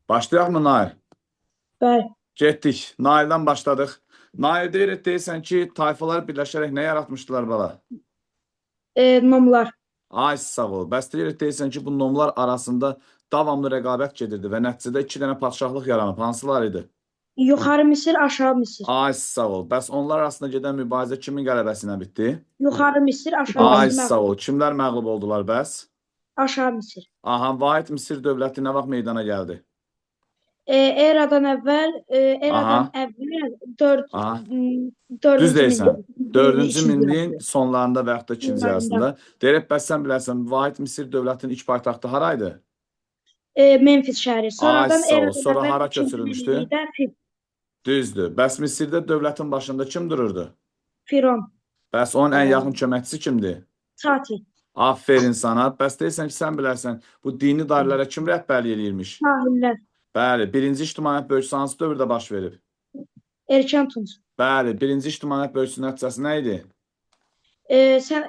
Başlayaq mı Nail? Bəli. Getdik. Naildən başladıq. Nail deyirsən ki, tayfalar birləşərək nə yaratmışdılar bala? Nomlar. Ay sağ ol. Bəs deyirsən ki, bu nomlar arasında davamlı rəqabət gedirdi və nəticədə iki dənə padşahlıq yaranıb. Hansılar idi? Yuxarı Misir, aşağı Misir. Ay sağ ol. Bəs onlar arasında gedən mübarizə kimin qələbəsi ilə bitdi? Yuxarı Misir, aşağı Ay Misir sağ məğlub. ol. Kimlər məğlub oldular bəs? Aşağı Misir. Aha, Vahid Misir dövləti nə vaxt meydana gəldi? Eradan əvvəl, Aha, 4 aha. Düz 4-cü deyirsən. minillik 4-cü ikinci minliyin yarısı. sonlarında və yaxud da ikinci Bunlarında. yarısında. Deyirək, bəs sən bilərsən, Vahid Misir dövlətinin ilk paytaxtı haraydı? Memfis şəhəri. Ay Sonradan sağ ol. eradan Sonra əvvəl hara ikinci köçürülmüşdü? minillikdə Düzdür. Bəs Misirdə dövlətin başında kim dururdu? Firon, Bəs onun ən yaxın köməkçisi kimdir? Sati, Aferin sana. Bəs deyirsən ki, sən bilərsən, bu dini dairələrə kim rəhbərlik eləyirmiş? Sahillər, Bəli, birinci ictimaiyyət bölgüsü hansı dövrdə baş verib? Erkən Tunc. Bəli, birinci ictimaiyyət bölgüsünün nəticəsi nə idi? Sən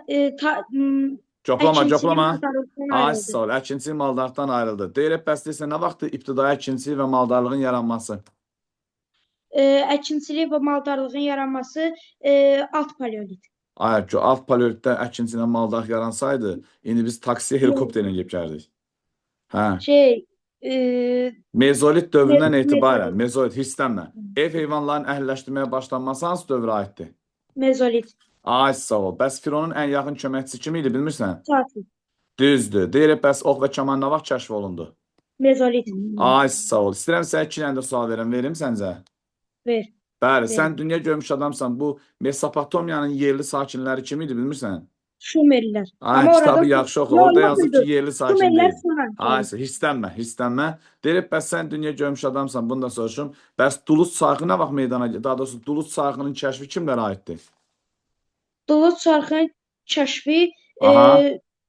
Coplama, əkinçili coplama. maldarlıqdan Ay ayrıldı. sağ ol. Əkinçi maldarlıqdan ayrıldı. Deyirək, bəs deyirsən, nə vaxtdır ibtidai əkinçilik və maldarlığın yaranması? Əkinçilik və maldarlığın yaranması alt paleolit. Ay, ki, alt paleolitdə əkinçi ilə maldarlıq yaransaydı, indi biz taksiyə helikopterlə gedib gəldik. Hə. Mezolit dövründən etibarən, mezolit, hirslənmə. Ev heyvanlarının əhəlləşdirməyə başlanması hansı dövrə aiddir? Mezolit. Ay sağ ol. Bəs Fironun ən yaxın köməkçisi kim idi, bilmirsən? Sati. Düzdür. Deyirək, bəs ox və kaman nə vaxt kəşf olundu? Mezolit. Ay sağ ol. İstəyirəm sənə iki dənə də sual verim səncə? Ver. Bəli, Ver. sən dünya görmüş adamsan. Bu Mesopotamiyanın yerli sakinləri kim idi, bilmirsən? Şumerlər. Ay, Amma kitabı orada yaxşı oxu. yox, Orada yox yazıb idi. ki, yerli sakin Şumerlər deyil. sonra. Ay, hirslənmə. Deyirək, bəs sən dünya görmüş adamsan, bunu da soruşum. Bəs Duluz çarxı nə vaxt meydana gəldi? Daha doğrusu Duluz çarxının kəşfi kimlərə aiddir? Duluz çarxının kəşfi Aha.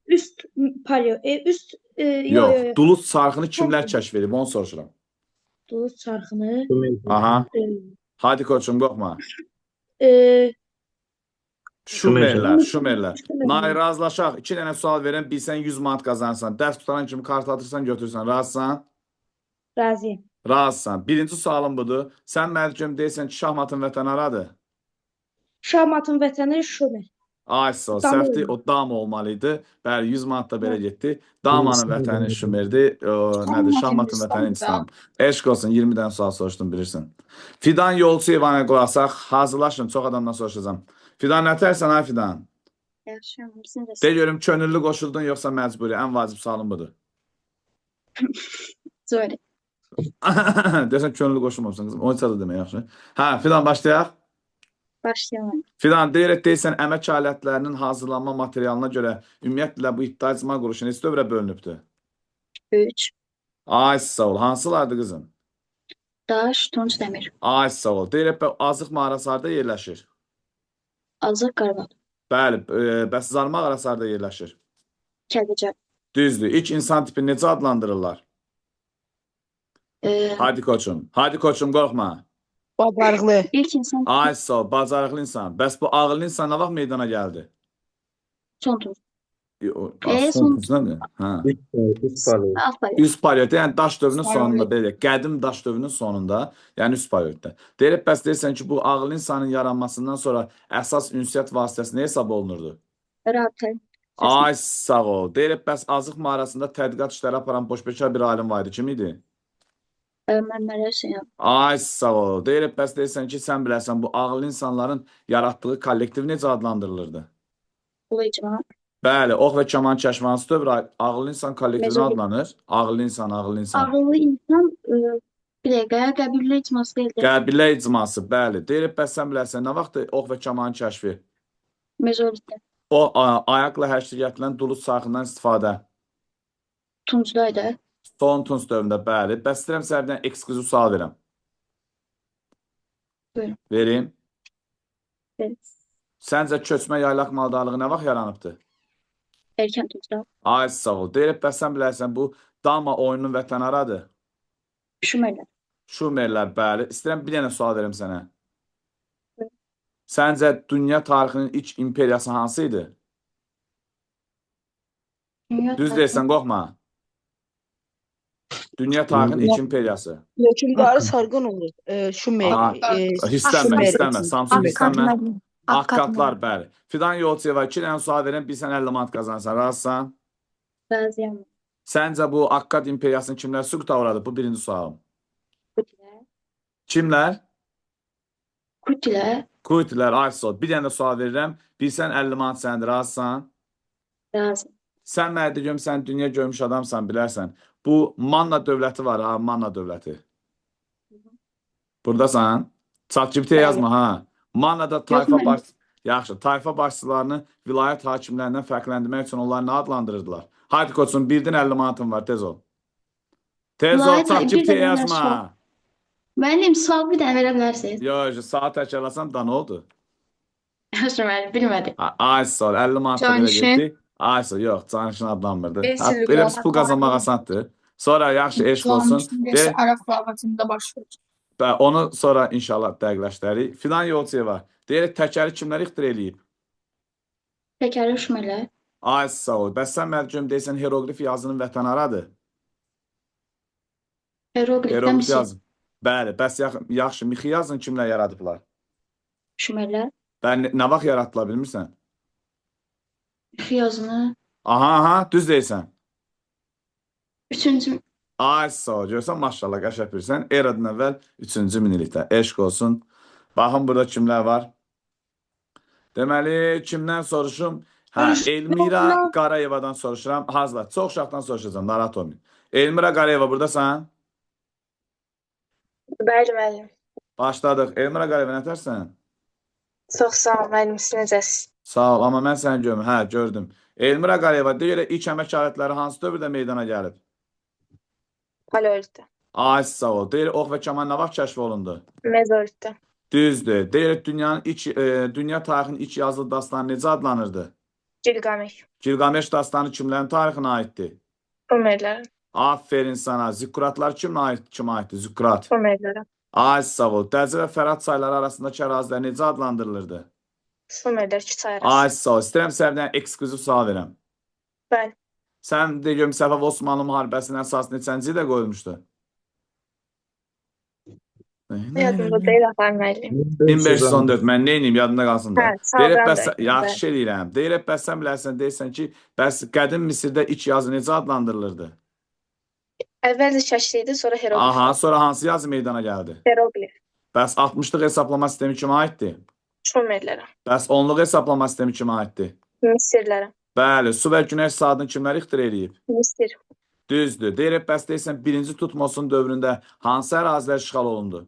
üst paleo üst Yox, yo. Duluz çarxını kimlər kəşf edib? Onu soruşuram. Duluz çarxını Aha. e, Hadi koçum, qorxma. e, Şumerlər. Nay, razılaşaq. İki dənə sual verəm, bilsən 100 manat qazanırsan. Dərs tutan kimi kart atırsan, götürürsən. Razısan? Razıyam. Razısan. Birinci sualım budur. Sən mənə deyirsən ki, şahmatın vətəni haradır? Şahmatın vətəni Şumer. Ay sağ ol. Dama Səhvdir. O Dama olmalıydı. Bəli, 100 manat da belə getdi. Damanın vətəni Şumerdir. Nədir? Şahmatın vətəni İslam. Eşq olsun. 20 dənə sual soruşdum, bilirsin. Fidan Yolçuyevana qulaq asaq. Hazırlaşın. Çox adamdan soruşacağım. Fidan, nətərsən ay Fidan? Yaxşıyam, sizin də. De görüm, könüllü qoşuldun yoxsa məcburi? Ən vacib sualım budur. Zor. Deyəsən könüllü qoşulmamışsın qızım. O da demək yaxşı. Hə, Fidan, başlayaq. Başlayalım. Fidan, deyirsən əmək alətlərinin hazırlanma materialına görə ümumiyyətlə bu iddia icma quruluşu neçə dövrə bölünübdür? 3. Ay sağ ol. Hansılardır qızım? Daş, Tunç, Dəmir. Ay sağ ol. Deyirək, Azıq mağarası harda yerləşir? Azıq, Qarabağ. Bəli, bəs Zarmaq arası harda yerləşir? Kəlbəcər. Düzdür. İlk insan tipini necə adlandırırlar? Hadi koçum, qorxma. Bacarıqlı. İlk insan Ay sağ ol, bacarıqlı insan. Bəs bu ağıllı insan nə vaxt meydana gəldi? son Tunç. Son nədir? Hə. Alt payı. Üst paleolitdə, yəni daş dövrünün sonunda, belə, qədim daş dövrünün sonunda, yəni üst paleolitdə. Deyirək, bəs deyirsən ki, bu ağıllı insanın yaranmasından sonra əsas ünsiyyət vasitəsi nə hesab olunurdu? Rabitə. Ay sağ ol. Deyirək, bəs Azıq mağarasında tədqiqat işləri aparan boşbekar bir alim var idi. Kim idi? Məmməli Hüseyin. Ay sağ ol. Deyirək, bəs deyirsən ki, sən bilərsən bu ağıllı insanların yaratdığı kollektiv necə adlandırılırdı? Ulu icma. Bəli, ox və kaman kəşfi hansı dövrə ağıllı insan kollektivinə Mezolit. adlanır? Ağıllı insan. Ağıllı insan bir dəqiqə qəbirlə icması deyildir. Qəbilə icması, bəli. Deyirək, bəs sən bilərsən, nə vaxt ox və kamanın kəşfi? Mezolitdə. O, ayaqla həşr gətirilən duluz çarxından istifadə. Tuncdaydı. Son Tunc dövründə, bəli. Bəs istəyirəm sənə bir dənə eksklüziv sual verəm. Buyurun. Verim. Verin. Səncə köçmə yaylaq maldarlığı nə vaxt yaranıbdır? Erkən Tuncda. Ay sağ ol. Deyirək, bəs sən bilərsən, bu Dama oyunun vətəni haradır? Şumerlər. Şumerlər, bəli. İstəyirəm bir dənə sual verim sənə. Buyurun. Səncə dünya tarixinin ilk imperiyası hansı idi? Dünya Düz deyirsən, qorxma. Dünya tarixinin ilk imperiyası. Hökmdarı sargın olur. Şumer. Aha, hissənmə, Şumer. hissənmə. Samsun hissənmə. Akkad Akkadlar, bəli. Fidan Yolçuyeva 2 dənə sual verin, bilsən 50 manat qazansan. Razısan? Razıyam. Səncə bu Akkad imperiyasını kimlər süquta uğradı? Bu birinci sualım. Kutilər. Kimlər? Kutilər. Kuytilər, Aysol. Bir dənə də sual verirəm. Bilsən 50 manat səndir. Razısan? Razı. Sən mərdi görüm, sən dünya görmüş adamsan, bilərsən. Bu Manna dövləti var ha, Manna dövləti. Buradasan. ChatGPT-yə yazma ha. Mannada tayfa mən- baş... Yaxşı, tayfa başçılarını vilayət hakimlərindən fərqləndirmək üçün onları nə adlandırırdılar? Haydi koçum, birdən 50 manatın var, tez ol. Tez ol, Vilayət- bir ChatGPT-yə də yazma. sual. Müəllim, sual bir dənə verə bilərsiniz? Yox, saat təkrarlasam da nə oldu? Yaxşı müəllim, bilmədim. Aysol, 50 manat da belə Canişin. getdi. Aysol, yox, Canişin adlanmırdı. Beş Ha, illik Belə olan pul qazanmaq asandır. Sonra yaxşı eşq olsun. De, Arap kravatında başlıyor. və onu sonra inşallah dəqiqləşdirərik. Fidan Yolçuyeva, deyək təkəri kimlər ixtira eləyib? Təkərli şumerlər. Ay sağ ol. Bəs sən mərcüm deyirsən hieroqlif yazının vətəni haradır? Hieroqlifdən Hieroqlif misir. yazın. Bəli, bəs yaxşı mixi yazın kimlər yaradıblar? Şumerlər. Nə vaxt yaratdılar bilmirsən? Üfü yazını. Aha, düz deyirsən. 3-cü Ay sağ ol. Görsən maşallah qəşəng bilirsən. Eradan əvvəl 3-cü minillikdə. Eşq olsun. Baxın burada kimlər var? Deməli, kimdən soruşum? Hə, Elmira Qarayevadan soruşuram. Hazırlar. Çox uşaqdan soruşacağam. Narahat olmayın. Elmira Qarayeva buradasan? Bəli, müəllim. Başladıq. Elmira Qarayeva nətərsən? Çox sağ ol, müəllim. Siz necəsiz? Sağ ol, amma mən səni görmürəm. Hə, gördüm. Elmira Qarayeva deyir, ilk əmək alətləri hansı dövrdə meydana gəlib? Paleolitdə, Ay sağ ol. Deyir, ox və kaman nə vaxt kəşf olundu? mezolitdə, Düzdür. Deyir, dünya tarixinin ilk yazılı dastanı necə adlanırdı? Gilgameş, Gilgameş dastanı kimlərin tarixinə aiddir? Umerlərin, Aferin sana. Zikkuratlar kimə aiddir? Zikkurat. Umerlərin, Ay sağ ol. Dəcə və Fərat çayları arasındakı ərazilər necə adlandırılırdı? Sumerlər, Kiçay Ay arası. sağ ol. İstəyirəm sənə eksklüziv sual verəm. Bəli, Sən de görüm Səfəv Osmanlı müharibəsinin əsas neçənci ildə qoyulmuşdu? yadımda deyil axar müəllim. 1514. Mən neynim yadında qalsın da. Hə, sağ Deyirəm, ol, bəs bəli. yaxşı eləyirəm. Deyirəm, bəs sən bilərsən, deyirsən ki, bəs qədim Misirdə ilk yazı necə adlandırılırdı? Əvvəlcə şəkli idi, sonra hieroqlif. Aha, sonra hansı yazı meydana gəldi? Hieroqlif, Bəs 60-lıq hesablama sistemi kimə aiddir? Şumerlərə, Bəs 10-luq hesablama sistemi kimə aiddir? Misirlərə, Bəli, su və günəş saatını kimlər ixtira eləyib? Misir, Düzdür. Deyirəm, bəs deyirsən, birinci Tutmosun dövründə hansı ərazilər işğal olundu?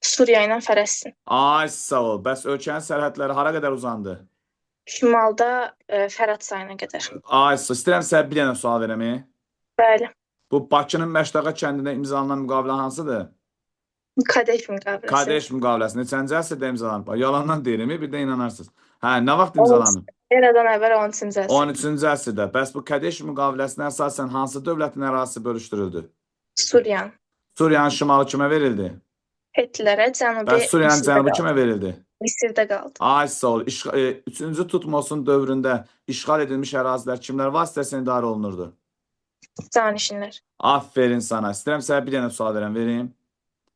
Suriya ilə Fələstin. Ay sağ ol. Bəs ölkənin sərhədləri hara qədər uzandı? Şimalda Fərat çayına qədər. Ay sağ ol. İstəyirəm sənə bir dənə sual verəm. Bəli, Bu Bakının Məşdağa kəndində imzalanan müqavilə hansıdır? Kadeş müqaviləsi. Kadeş müqaviləsi. Neçənci əsrdə imzalanıb? Yalandan deyirəm, bir də inanarsınız. Hə, nə vaxt imzalanıb? Eradan əvvəl 13-cü əsr. 13-cü əsrdə. Bəs bu Kadeş müqaviləsinə əsasən hansı dövlətin ərazisi bölüşdürüldü? Suriyan, Suriyanın şimalı kimə verildi? Hetlərə, cənubi Bəs Suriyanın Misirdə cənubu qaldı. kimə verildi? Misirdə qaldı. Ay sağ ol. 3-cü Tutmosun dövründə işğal edilmiş ərazilər kimlər vasitəsilə idarə olunurdu? Canişinlər. Aferin sana. İstəyirəm sənə bir dənə sual verəm, vereyim.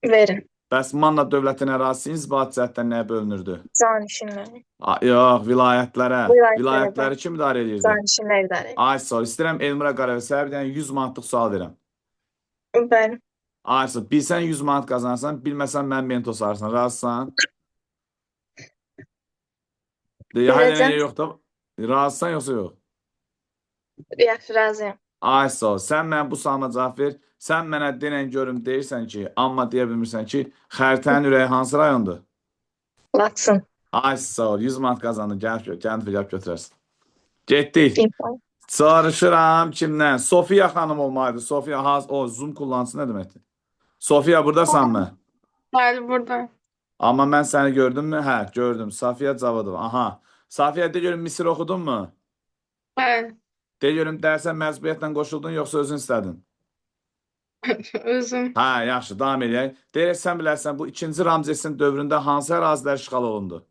Verin. Bəs Manna dövlətinin ərazisi inzibati cəhətdən nəyə bölünürdü? Canişinlər. Yox, vilayətlərə. Vilayətlərə, Vilayətləri kim idarə edirdi? Canişinlər idarə edir. Ay sağ ol. İstəyirəm Elmira Qarayeva sənə bir dənə 100 manatlıq sual verəm. Bəli, Ay sağ ol. Bilsən 100 manat qazanırsan, bilməsən mən mento sarsan. Razısan? Hayır, Biləcəm. yox da. Razısan yoxsa yox? yaxşı, razıyam. Ay sağ ol. Sən mənə bu sualıma cavab ver. Sən mənə denən görüm deyirsən ki, amma deyə bilmirsən ki, xəritənin ürəyi hansı rayondur? Laçın. Ay sağ ol. 100 manat qazandın. Gəl gəlib götürərsən. Getdik. İnsan. Soruşuram kimdən? Sofiya xanım olmalıdır. Sofiya, o Zoom kullanıcısı nə deməkdir? Sofiya buradasan mı? Bəli, burada. Amma mən səni gördüm mü? Hə, gördüm. Safiyə Cavadova. Aha. Safiyə de görüm Misir oxudun mu? Bəli, De görüm dərsə məcburiyyətlə qoşuldun yoxsa özün istədin? özüm. Hə, yaxşı, davam edək. Deyək, sən bilərsən, bu 2-ci Ramzesin dövründə hansı ərazilər işğal olundu?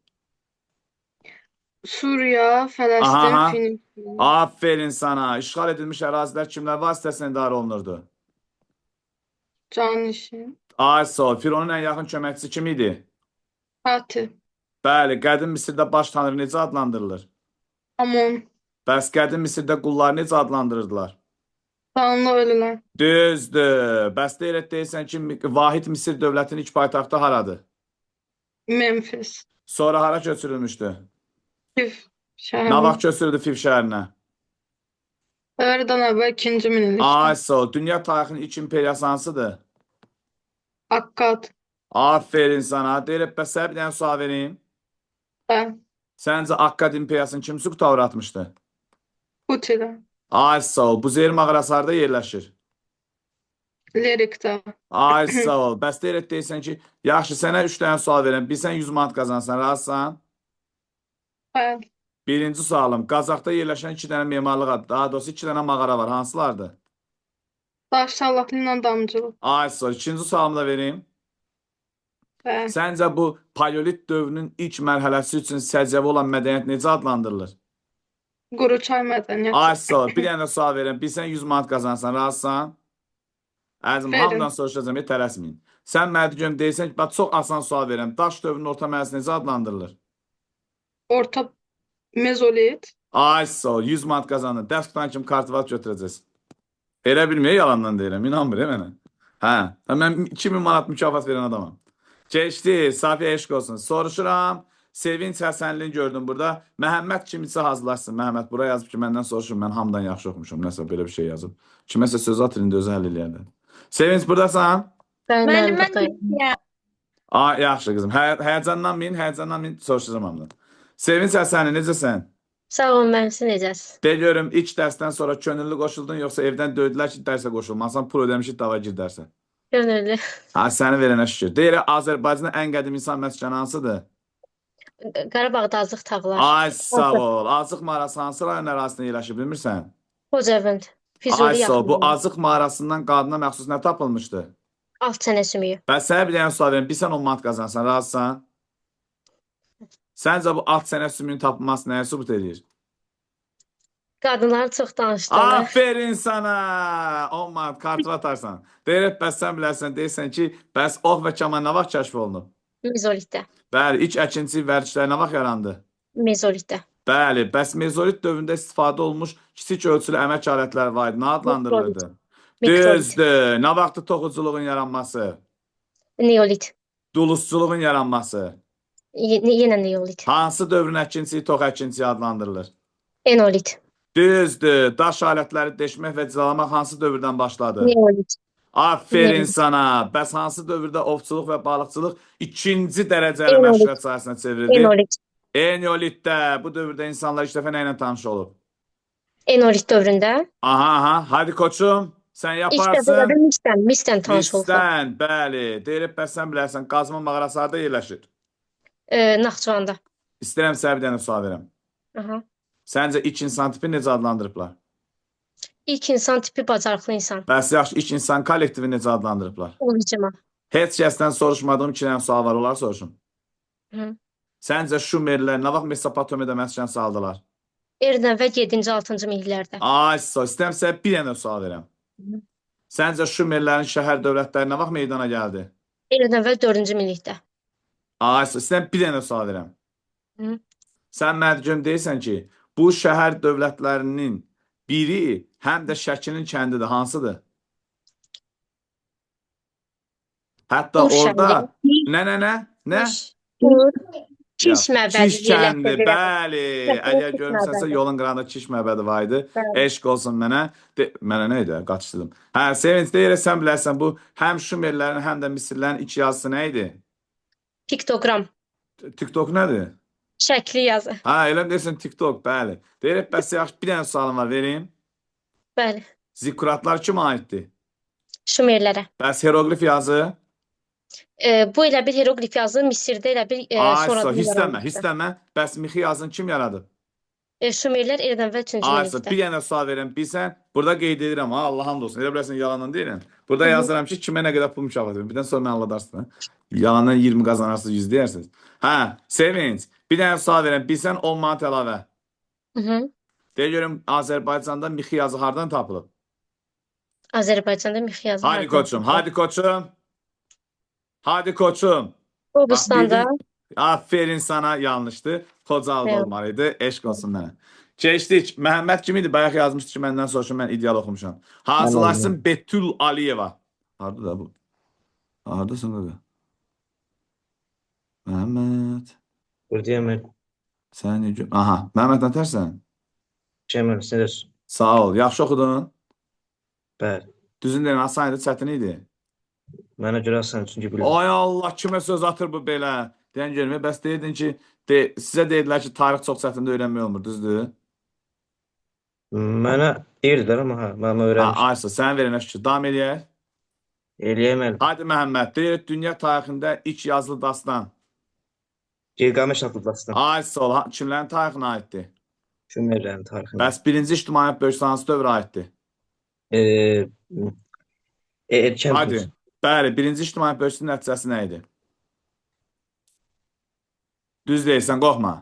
Suriya, Aha. Fələstin, Filistin. Aferin sana. İşğal edilmiş ərazilər kimlər vasitəsilə idarə olunurdu? Can işi. Ay sağ ol. Fironun ən yaxın köməkçisi kim idi? Hati. Bəli, qədim Misirdə baş tanrı necə adlandırılır? Amon. Bəs qədim Misirdə qulları necə adlandırırdılar? Tanrı ölüler. Düzdür. Bəs deyirsən ki, Vahid Misir dövlətinin ilk paytaxtı haradır? Memphis. Sonra hara köçürülmüşdü? Kif. Nə Şəhəri. vaxt köçürüldü Fif şəhərinə? Öğreden əvvəl 2-ci minillikdə. Ay sağ ol. Dünya tarixinin ilk imperiyası hansıdır? Akkad. Aferin sana. Deyirəm, bəs sənə bir dənə sual vereyim. Ben. Səncə Akkad imperiyasını kim süquta uğratmışdı? Hutiler. Ay sağ ol. Bu Zeyr mağarası harada yerləşir? Lirikdə. Ay sağ ol. Bəs deyirsən ki, yaxşı sənə 3 dənə sual verəm. Bilsən 100 manat qazansan, razısan? Ben. Birinci sualım. Qazaxda yerləşən 2 dənə memarlıq adı, daha doğrusu 2 dənə mağara var. Hansılardır? Daşsalahlı ilə damcılıq. Ay sağ ol. İkinci sualımı da vereyim. Ben. Səncə bu paleolit dövrünün ilk mərhələsi üçün səciyyəvi olan mədəniyyət necə adlandırılır? Quru çay mədəniyyəti. Ay sağ ol. Bir dənə də sual verəm. Bilsən 100 manat qazansan, razısan? Əzim, Verin. hamıdan soruşacağım, tələsməyin. Sən mənə deyirəm, deyirsən ki, bax, çox asan sual verəm. Daş dövrünün orta mərhələsi necə adlandırılır? Orta mezolit. Ay sağ ol. 100 manat qazandın. Dərs tutan kimi kartvat götürəcəksən. Elə bilməyə yalandan deyirəm. İnanmır mənə. Hə. Mən 2000 manat mükafat verən adamam. Keçdi. Safiyə eşq olsun. Soruşuram. Sevinç Həsənlini gördüm burada. Məhəmməd kimisə hazırlaşsın. Məhəmməd bura yazıb ki, məndən soruşun. Mən hamıdan yaxşı oxumuşum. Nəsə belə bir şey yazıb. Kiməsə söz atırında özü həll eləyərdi. Sevinç buradasan? Bəli, Müəllim, mən mən buradayım. Aa, yaxşı qızım. Həyəcanlanmayın, soruşacağım hamıdan. Sevinç Həsənli, necəsən? Sağ olun, mən siz necəsiz? De görüm, ilk dərsdən sonra könüllü qoşuldun, yoxsa evdən döydülər ki, dərsə qoşulmasan, pul ödəmişik, dava gir dərsə. Gönüllü. Ha, səni verənə şükür. Deyirək, Azərbaycanın ən qədim insan məskəni hansıdır? Qarabağda Azıq Tağlar. Ay, sağ ol. Azıq mağarası hansı rayon ərazisində yerləşir, bilmirsən? Xocavənd. Ay, Füzuli sağ ol. Bu yaxınlığında. Azıq mağarasından qadına məxsus nə tapılmışdı? Alt çənə sümüyü. Bəs sənə bir dənə sual verim, bilsən 10 manat qazansan, razısan? Səncə bu alt sənə sümüyün tapılması nəyə sübut edir? Qadınlar çox danışdılar. Aferin sana. 10 manat kartı atarsan. Deyirək, bəs sən bilərsən, deyirsən ki, bəs ox və kaman nə vaxt kəşf olunub? Mezolitdə. Bəli, ilk əkinçi vərdişlər nə vaxt yarandı? Mezolitdə. Bəli, bəs mezolit dövründə istifadə olmuş kiçik ölçülü əmək alətləri var idi. Nə adlandırılırdı? Mikrolit. Düzdür. Nə vaxtı toxuculuğun yaranması? Neolit. Dulusçuluğun yaranması? Yenə neolit. Hansı dövrün əkinçisi tox əkinçisi adlandırılır? Enolit. Düzdür. Daş alətləri deşmək və cilalamaq hansı dövrdən başladı? Neolit. Aferin Neolit. sana. Bəs hansı dövrdə ovçuluq və balıqçılıq ikinci dərəcəli Eneolit. məşğuliyyət sahəsinə çevrildi? Enolit. Eneolitdə. Bu dövrdə insanlar ilk dəfə nə ilə tanış olub? Enolit dövründə. Aha. Hadi koçum. Sən İlk dəfə yaparsın. də misdən tanış olduq. Misdən, bəli. Deyirib, bəs sən bilərsən, qazma mağarası harada yerləşir? Naxçıvanda. İstəyirəm sənə bir dənə sual verəm. Aha. Səncə ilk insan tipi necə adlandırıblar? İlk insan tipi bacarıqlı insan. Bəs yaxşı, ilk insan kollektivi necə adlandırıblar? Ulucuma. Heç kəsdən soruşmadığım 2 dənə sual var, onlar soruşum. Hı. Səncə Şumerlər nə vaxt Mesopotamiyada məskən saldılar? Eradan və 7-ci 6-cı minilliklərdə. Ay, istəyirəm sənə bir dənə sual verəm. Hı. Səncə Şumerlərin şəhər dövlətləri nə vaxt meydana gəldi? Eradan və 4-cü minillikdə. Ay, istəyirəm bir dənə sual verəm. Hı. Sən mənə deyirsən ki, bu şəhər dövlətlərinin biri həm də Şəkinin kəndidir. Hansıdır? Hətta Uş orada kəndi. nə? Kiş məbədi. Kiş kəndi, yerləşdirilib. bəli. Əgər Kiş görmüsənsə məbədi. yolun qırağında Kiş məbədi var idi. Bəli. Eşq olsun mənə. Mənə nə idi? Qaçdım. Hə, Sevinç deyirək sən bilərsən bu həm Şumerlərin, həm də Misirlərin iki yazısı nə idi? Piktogram. TikTok nədir? Şəkli yazı. Ha, elə deyirsən TikTok, bəli. Deyirək bəs yaxşı bir dənə sualım var, vereyim. Bəli. Zikkuratlar kimə aiddir? Şumerlərə. Bəs hieroqlif yazı? Bu elə bir hieroqlif yazı Misirdə elə bir Ay, sonradan hissənmə, yaranmışdı. hissənmə. Bəs mixi yazını kim yaradı? Şumerlər Eradan və 3-cü Ay, minillikdə. bir dənə sual verirəm. Bilsən, burada qeyd edirəm ha, Allah hamd olsun. Elə bilərsən yalandan deyirəm. Burada Hı hı. yazıram ki, kimə nə qədər pul mükafat verim. Birdən sonra məni aldadarsın. Yalandan 20 qazanarsınız, 100 deyirsiniz. Hə, Sevinç, bir dənə sual verirəm. Bilsən 10 manat əlavə. Hı hı. Deyə görüm, Azərbaycanda mixi yazı hardan tapılıb? Azərbaycanda miqyazı Hadi hardan koçum, tapılır? hadi koçum. Hadi koçum. Bak Qobustanda. bildin. Aferin sana, yanlıştı. Xocalı'da Evet. olmalıydı. Eşq olsun mənə. Keçdik. Məhəmməd kim idi? Bayaq yazmışdı ki, məndən soruşun, mən ideal oxumuşam. Hazırlaşsın Betül Aliyeva. Harada da bu? Haradasın da? Məhəmməd. Buradayım ben. Sən necə? Aha, Məhəmməd nətərsən? Cemil, sen de Sağ ol. Yaxşı oxudun? bəli. Düzün deyən asan idi, çətin idi. Mənə görə sən çünki bilirəm. Ay Allah, kimə söz atır bu belə? Deyən görmə, bəs deyirdin ki, sizə dedilər ki, tarix çox çətində öyrənmək olmur, düzdür? Mənə deyirdilər amma mən Ha, öyrənmişdim. Aysa, sən verənə şükür. Davam eləyək. Eləyəm əl. Hadi Məhəmməd, deyir, dünya tarixində ilk yazılı dastan. Gilgameş adlı dastan. Ay sağ ol, kimlərin tarixinə aiddir? Şumerlərin tarixində. Bəs birinci ictimaiyyət bölgüsü hansı dövrə aiddir? Erkən Hadi. tuz. Bəli, birinci ictimaiyyət bölgüsünün nəticəsi nə idi? Düz deyirsən, qorxma.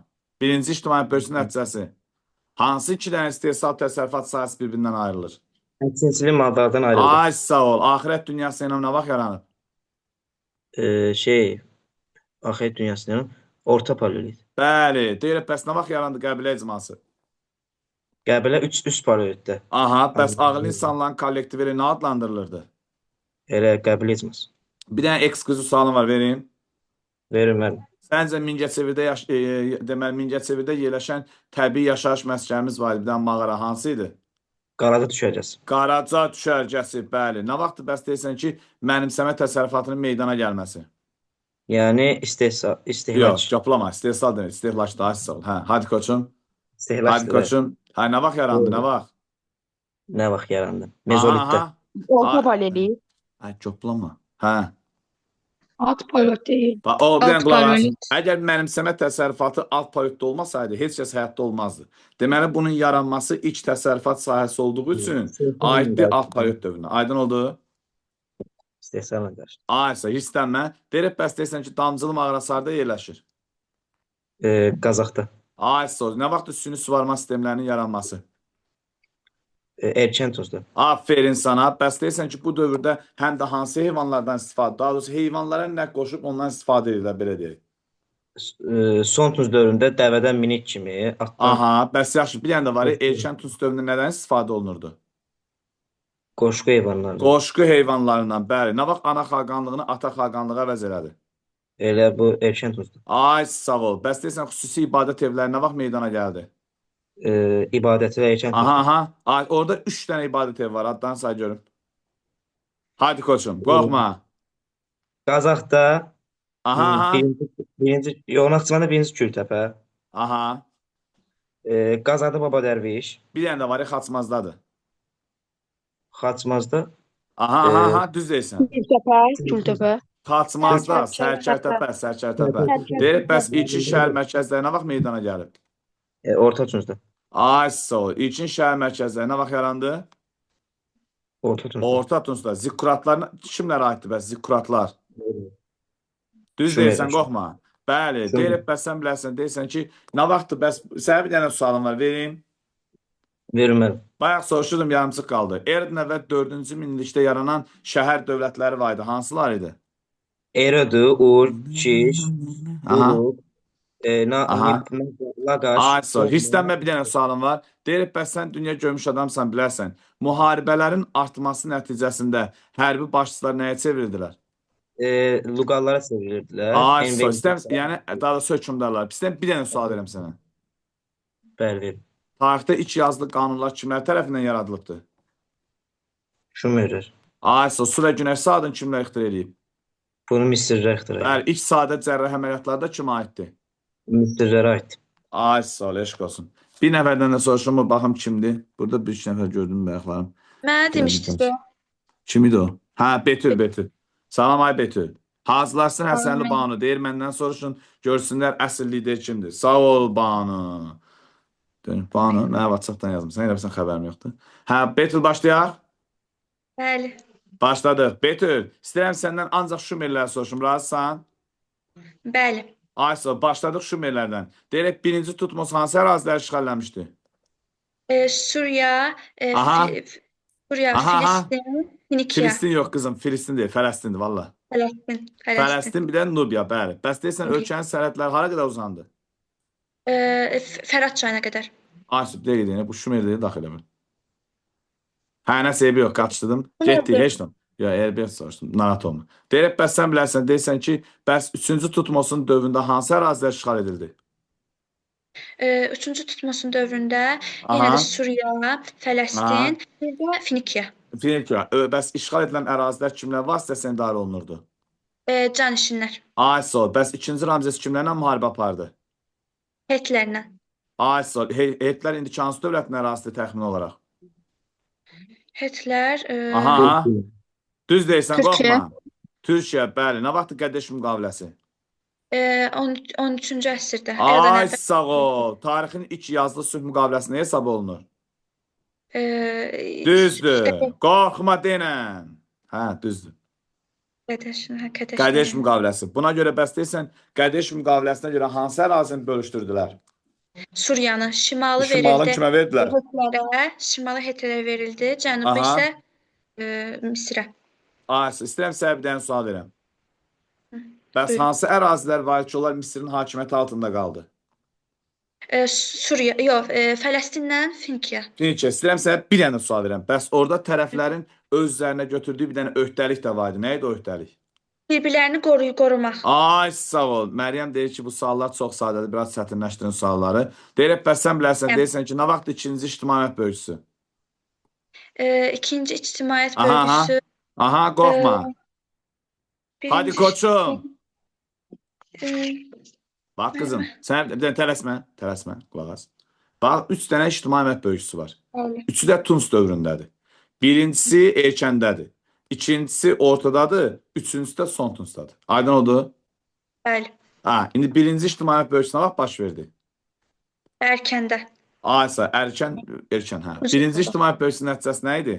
Birinci ictimaiyyət bölgüsünün nəticəsi. Hansı iki dənə istehsal təsərrüfat sahəsi bir-birindən ayrılır? Əkinçili mallardan ayrıldı. Ay sağ ol, axirət dünyası ilə nə vaxt yaranıb? Ahiret dünyasının orta paleolit. Bəli, deyir, bəs nə vaxt yarandı qəbilə icması? Qəbilə üst paleolitdə. Aha, bəs ağıllı insanların kollektivi nə adlandırılırdı? Elə qəbilə icması. Bir dənə eksklüziv sualım var, vereyim. Verin mən. Səncə Mingəçevirdə yerləşən təbii yaşayış məskənimiz var idi, bir dənə mağara hansı idi? Qarada düşəcəz. Qaraca düşərgəsi, bəli. Nə vaxt bəs deyirsən ki, mənimsəmə təsərrüfatının meydana gəlməsi? Yəni Yox, istehlak. yoplama, istehsal demir, istehlak da asıl. Hə, hadi koçum. İstehlak. Hadi koçum. Hə, nə vaxt yarandı, nə vaxt? Nə vaxt yarandı? Mezolitdə. Aha. Orta Ay. paleolit. Hə, yoplama. Hə. Alt paleolit değil. Bax, o bir dənə Alt qulaq as. paleolit. Əgər mənimsəmə təsərrüfatı alt paleolitdə olmasaydı, heç kəs həyatda olmazdı. Deməli, bunun yaranması ilk təsərrüfat sahəsi olduğu üçün aiddir alt paleolit dövrünə. Aydın oldu? İstehsalla qarşı. Aysa, hissənmə. Deyirək, bəs deyirsən ki, damcılı mağarası harada yerləşir? Qazaxda. Aysa, nə vaxt süni suvarma sistemlərinin yaranması? Erkən tuzda. Aferin sana. Bəs deyirsən ki, bu dövrdə həm də hansı heyvanlardan istifadə, daha doğrusu heyvanlara nə qoşub ondan istifadə edirlər, belə deyək. Son tuz dövründə dəvədən minik kimi, atdan Aha, bəs yaxşı, bir dənə də var, erkən tuz dövründə nədən istifadə olunurdu? qoşqu heyvanlarından. Qoşqu heyvanlarından, bəli. Nə vaxt ana xaqanlığını ata xaqanlığa əvəz elədi? Elə bu erkən tuzda. Ay, sağ ol. Bəs deyirsən, xüsusi ibadət evləri nə vaxt meydana gəldi? İbadəti və erkən Aha, tuzda. aha. Ay, orada 3 dənə ibadət evi var. Addan say görüm. Hadi koçum, qorxma. Qazaxda Aha, aha. Naxçıvanda birinci Kültəpə. Aha. Qazaxda Baba Dərviş. Bir dənə də var, Xaçmazdadır. Xaçmazda Aha, aha, aha, düz deyirsən. Gültepe, Gültepe. Xaçmazda, Sərkərtəpə. Sərkərtəpə. Deyir, bəs ilkin şəhər mərkəzləri nə vaxt meydana gəlib? Orta Tuzda. Ay, sağ ol. İlkin şəhər mərkəzləri nə vaxt yarandı? Orta Tuzda. Orta Tunçda. Zikkuratlar kimlərə aiddir bəs? Zikkuratlar. Düz Şumer, deyirsən, qorxma. Bəli, Şumer. deyirək, bəs sən bilərsən, deyirsən ki, nə vaxtdır bəs, sənə bir dənə sualım var, vereyim. Verin mən. Bayaq soruşdum, yarımçıq qaldı. Eradan əvvəl 4-cü minillikdə yaranan şəhər dövlətləri var idi. Hansılar idi? Erodu, Ur, Kiş, Aha. Uruk, Aha. Laqaş. Ay, sor. Hissənmə bir dənə sualım var. Deyirək, bəs sən dünya görmüş adamsan, bilərsən. Müharibələrin artması nəticəsində hərbi başçılar nəyə çevrildilər? Luqallara çevirirdilər. Ay, sor. Enver- İstəm, yəni, daha doğrusu hökmdarlar. İstəm bir dənə sual verim sənə. Bəli, verin. Tarixdə ilk yazılı qanunlar kimlər tərəfindən yaradılıbdır? Şumerlər. Ay, sor. Su və günəş saatını kimlər ixtira edib? Bunu Misirlər ixtira etdi. Bəli, ilk sadə cərrah əməliyyatlarda kimə aiddir? Misirlərə aid. Ay, sağ ol, eşq olsun. Bir nəfərdən də soruşum, baxım kimdir? Burada bir üç nəfər gördüm bayaqlarım. Mənə demişdiniz o. Kim idi o? Hə, Betül, Betül. Salam, ay Betül. Hazırlaşsın Həsənli Banu. Deyir, məndən soruşun, görsünlər əsl lider kimdir. Sağ ol, Banu. Dönüb, Banu, mənə WhatsApp-dan yazmışsan, elə bilsən xəbərim yoxdur. Hə, Betül, başlayaq. Bəli. Başladıq. Betül, istəyirəm səndən ancaq Şumerləri soruşum, razısan? Bəli. Aysa, başladıq Şumerlərdən. Deyirək, birinci Tutmos hansı əraziləri işğalləmişdi? Suriya, Aha. Suriya, Aha, aha. Filistin, Finikiya, Filistin yox qızım, Filistin deyil, Fələstindir valla. Fələstin. Fələstin bir də Nubiya, bəli. Bəs deyirsən ölkənin sərhədləri hara qədər uzandı? Fərat çayına qədər. Asıb deyil, bu Şumerliyə daxil eləmir. Hə, nəsə eybi yox, qaçdım. Bu Getdik, nədir? heç nə. Ya, Erbil soruşdum, narahat olma. Deyirək, bəs sən bilərsən, deyirsən ki, bəs 3-cü Tutmosun dövründə hansı ərazilər işğal edildi? 3-cü Tutmosun dövründə yenə Aha. də Suriya, Fələstin, bir də Finikiya. Finikiya. Bəs işğal edilən ərazilər kimlər vasitəsilə idarə olunurdu? Canişinlər, Ay, sol. Bəs 2-ci Ramzes kimlərlə müharibə apardı? Hetlərlə. Ay, sol. Hetlər indiki hansı dövlətin ərazisidir təxmin olaraq? Hetlər, Aha, aha. Düz deyirsən, Türkiyə. qorxma. Türkiyə, bəli. Nə vaxtdır Qəddeş müqaviləsi? 13-cü əsrdə. Eradan Ay, əvvəl. sağ ol. Tarixin ilk yazılı sülh müqaviləsi nə hesab olunur? Düzdür. Qorxma denən. Hə, düzdür. Qəddeş müqaviləsi. Buna görə bəs deyirsən, Qəddeş müqaviləsinə görə hansı ərazini bölüşdürdülər? Suriyanın şimalı Şimalı verildi. kimə verdilər? Hetlərə, şimalı Hetlərə verildi, cənubu Aha. isə Misrə. Ay, istəyirəm sənə bir dənə sual verəm. Bəs Buyurun. hansı ərazilər var ki, onlar Misirin hakimiyyəti altında qaldı? Suriya, yox, Fələstinlə Finikiya. Finikiya, istəyirəm sənə bir dənə sual verəm. Bəs orada tərəflərin öz üzərinə götürdüyü bir dənə öhdəlik də var idi. Nə idi o öhdəlik? Bir-birlərini qorumaq. Ay, sağ ol. Məryəm deyir ki, bu suallar çox sadədir. Biraz çətinləşdirin sualları. Deyirək, bəs sən bilərsən, deyirsən ki, nə vaxt ikinci ictimaiyyət bölgüsü? İkinci ictimaiyyət Aha, aha. bölgüsü. Aha, qorxma. Hadi birinci- koçum. e, Bax qızım, sən bir dənə tələsmə, qulaq as. Bax, 3 dənə ictimaiyyət bölgüsü var. Bəli. Üçü də Tunc dövründədir. Birincisi erkəndədir. İkincisi ortadadır. Üçüncüsü də son Tuncdadır. Aydın oldu? Bəli. Ha, indi birinci ictimaiyyət bölgüsü nə vaxt baş verdi? Erkəndə. Aysa, erkən, hə. Birinci ictimaiyyət bölgüsünün nəticəsi nə idi?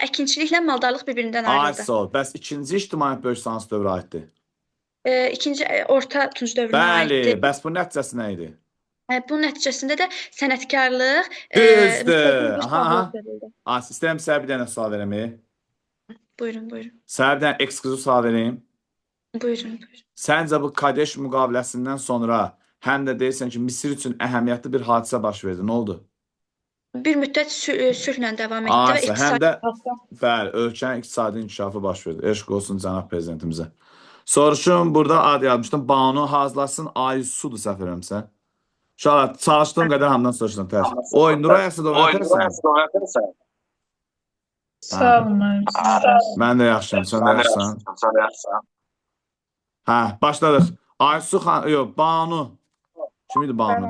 Əkinçiliklə maldarlıq bir-birindən ayrıldı. Aysa, bəs ikinci ictimaiyyət bölgüsü hansı dövrə aiddir? İkinci Orta Tunc dövrünə Bəli, aiddir. bəs bu nəticəsi nə idi? Bunun nəticəsində də sənətkarlıq Düzdür. Aha, aha. verildi. Aysa, istəyirəm sənə bir dənə sual verəm. Buyurun, buyurun. Sənə bir dənə eksklüziv sual vereyim. Buyurun, buyurun. Səncə bu Kadeş müqaviləsindən sonra həm də deyirsən ki, Misir üçün əhəmiyyətli bir hadisə baş verdi. Nə oldu? Bir müddət sülhlə davam etdi və Aysa, həm də iqtisadi bəli, ölkənin iqtisadi inkişafı baş verdi. Eşq olsun cənab prezidentimizə. Soruşum, burada ad yazmışdım. Banu hazırlasın, Aysudur səhv eləmirəmsə. Uşaqlar, çalışdığım qədər hamıdan soruşdum. Təəssüf. Oy, Nuray Əsədov, ötərsən? Sağ olun. Mən də yaxşıyam, sən də yaxşısan. Hə, başladıq. Aysu xan, yox, Banu. Kim idi Banu?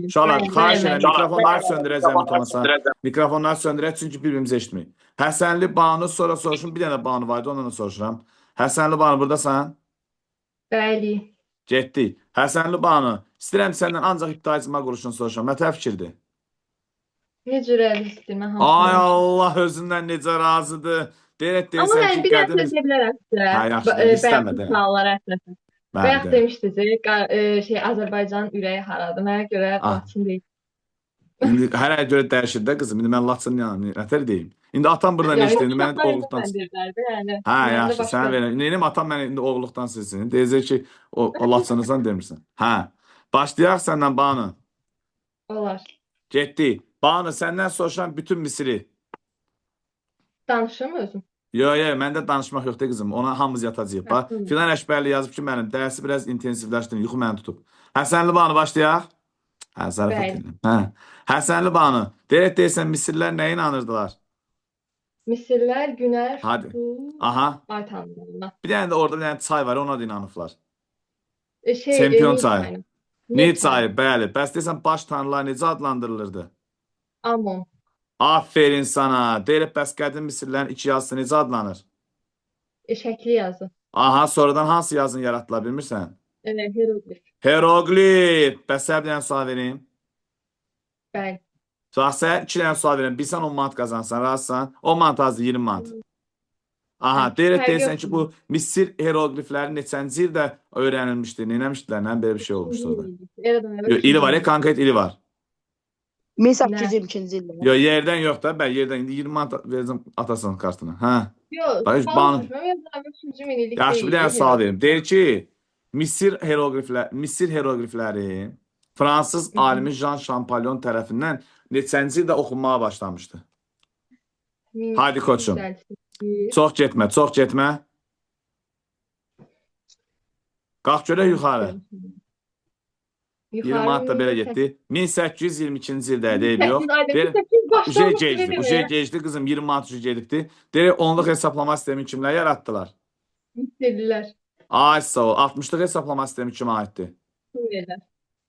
Uşaqlar, xahiş edirəm, mikrofonları söndürəcəm utanırsan. Mikrofonları söndürək, çünki bir-birimizi eşitməyik. Həsənli Banu, sonra soruşum, bir dənə Banu vardı, ondan da soruşuram. Həsənli Banu, buradasan? Bəli. Getdik. Həsənli Banu, istəyirəm səndən ancaq ibtidai quruluşunu soruşam. Nə fikirdir? Necə realistdir mən Ay Allah, özündən necə razıdır. Deyirək, Amma deyirsən yəni ki, bir qədim... dəfə deyə bilərəm sizə. Hə, yaxşı, istəmə də. Suallara əsasən. Bəli, Bayaq də. demişdiniz, Azərbaycanın ürəyi haradır. Mənə görə Ah. Laçın deyil. İndi hər ay görə dəyişir də qızım. İndi mən Laçının yanına nətər deyim. İndi atam burada nə işləyir? Mən oğluqdan... Yəni, Hə, məndə yaxşı, başqa- sən verin. Neyim atam məni indi oğluqdan silsin. Deyəcək ki, o Laçınızdan demirsən. Hə, başlayaq səndən Banu. Olar. Getdik. Banu, səndən soruşan bütün Misiri. Danışım özüm. Yo, məndə danışmaq yoxdur qızım. Ona hamımız yatacağıq. Bax, Hı. filan Əşbərli yazıb ki, mənim dərsi biraz intensivləşdirin, yuxu məni tutub. Həsənli Banu, başlayaq. Hə, zarafat Bəli. edirəm. Hə. Həsənli Banu, deyirsən Misirlər nəyə inanırdılar? Misirlər, Günəş, Hadi. Su, Aha. Ay tanrılarına. Bir dənə də orada bir dənə çay var, ona da inanıblar. Şey, Çempion Nil çayı. çayı. Nil çayı, bəli. Bəs deyirsən baş tanrılar necə adlandırılırdı? Amon. Aferin sana. Deyirək, bəs qədim Misirlərin iki yazısı necə adlanır? Şəkli yazı. Aha, sonradan hansı yazını yaratdılar, bilmirsən? Hieroglif. Heroglif. Bəs sənə bir dənə sual vereyim. Bəli. Bax, sənə iki dənə sual vereyim. Bilsən 10 manat qazansan, razısan. 10 manat azdır, 20 manat. Aha, Hə, deyirək, fərqi deyirsən ki, yoxdur. bu Misir heroglifləri neçənci ildə öyrənilmişdi, neynəmişdilər, nə belə bir şey olmuşdu orada. Eradan əvvəl Yo, ili var, konkret ili var. 1822-ci ildə. Yo, yerdən yox da. Bəli, yerdən. İndi 20 manat verəcəm atasının kartına. Hə. Yox, Bax, sual bana- soruşmam. Yazıram 3-cü minillik Yaxşı, bir deyil. dənə sual verim. Deyir ki, Misir heroqlifləri Fransız alimi Jean Champollion tərəfindən neçənci ildə oxunmağa başlamışdı? Hadi koçum. Çox getmə, çox getmə. Qalx görək yuxarı. 20 manatda belə getdi. 1822-ci ildə deyib yox. Deyir, Uje geçdi qızım, 20 manat uje gedibdi. Deyir, onluq hesablama sistemi kimlər yaratdılar? Misirlilər. Ay sağ ol. 60-lıq hesablama sistemi kimə aiddir? Suriyelər.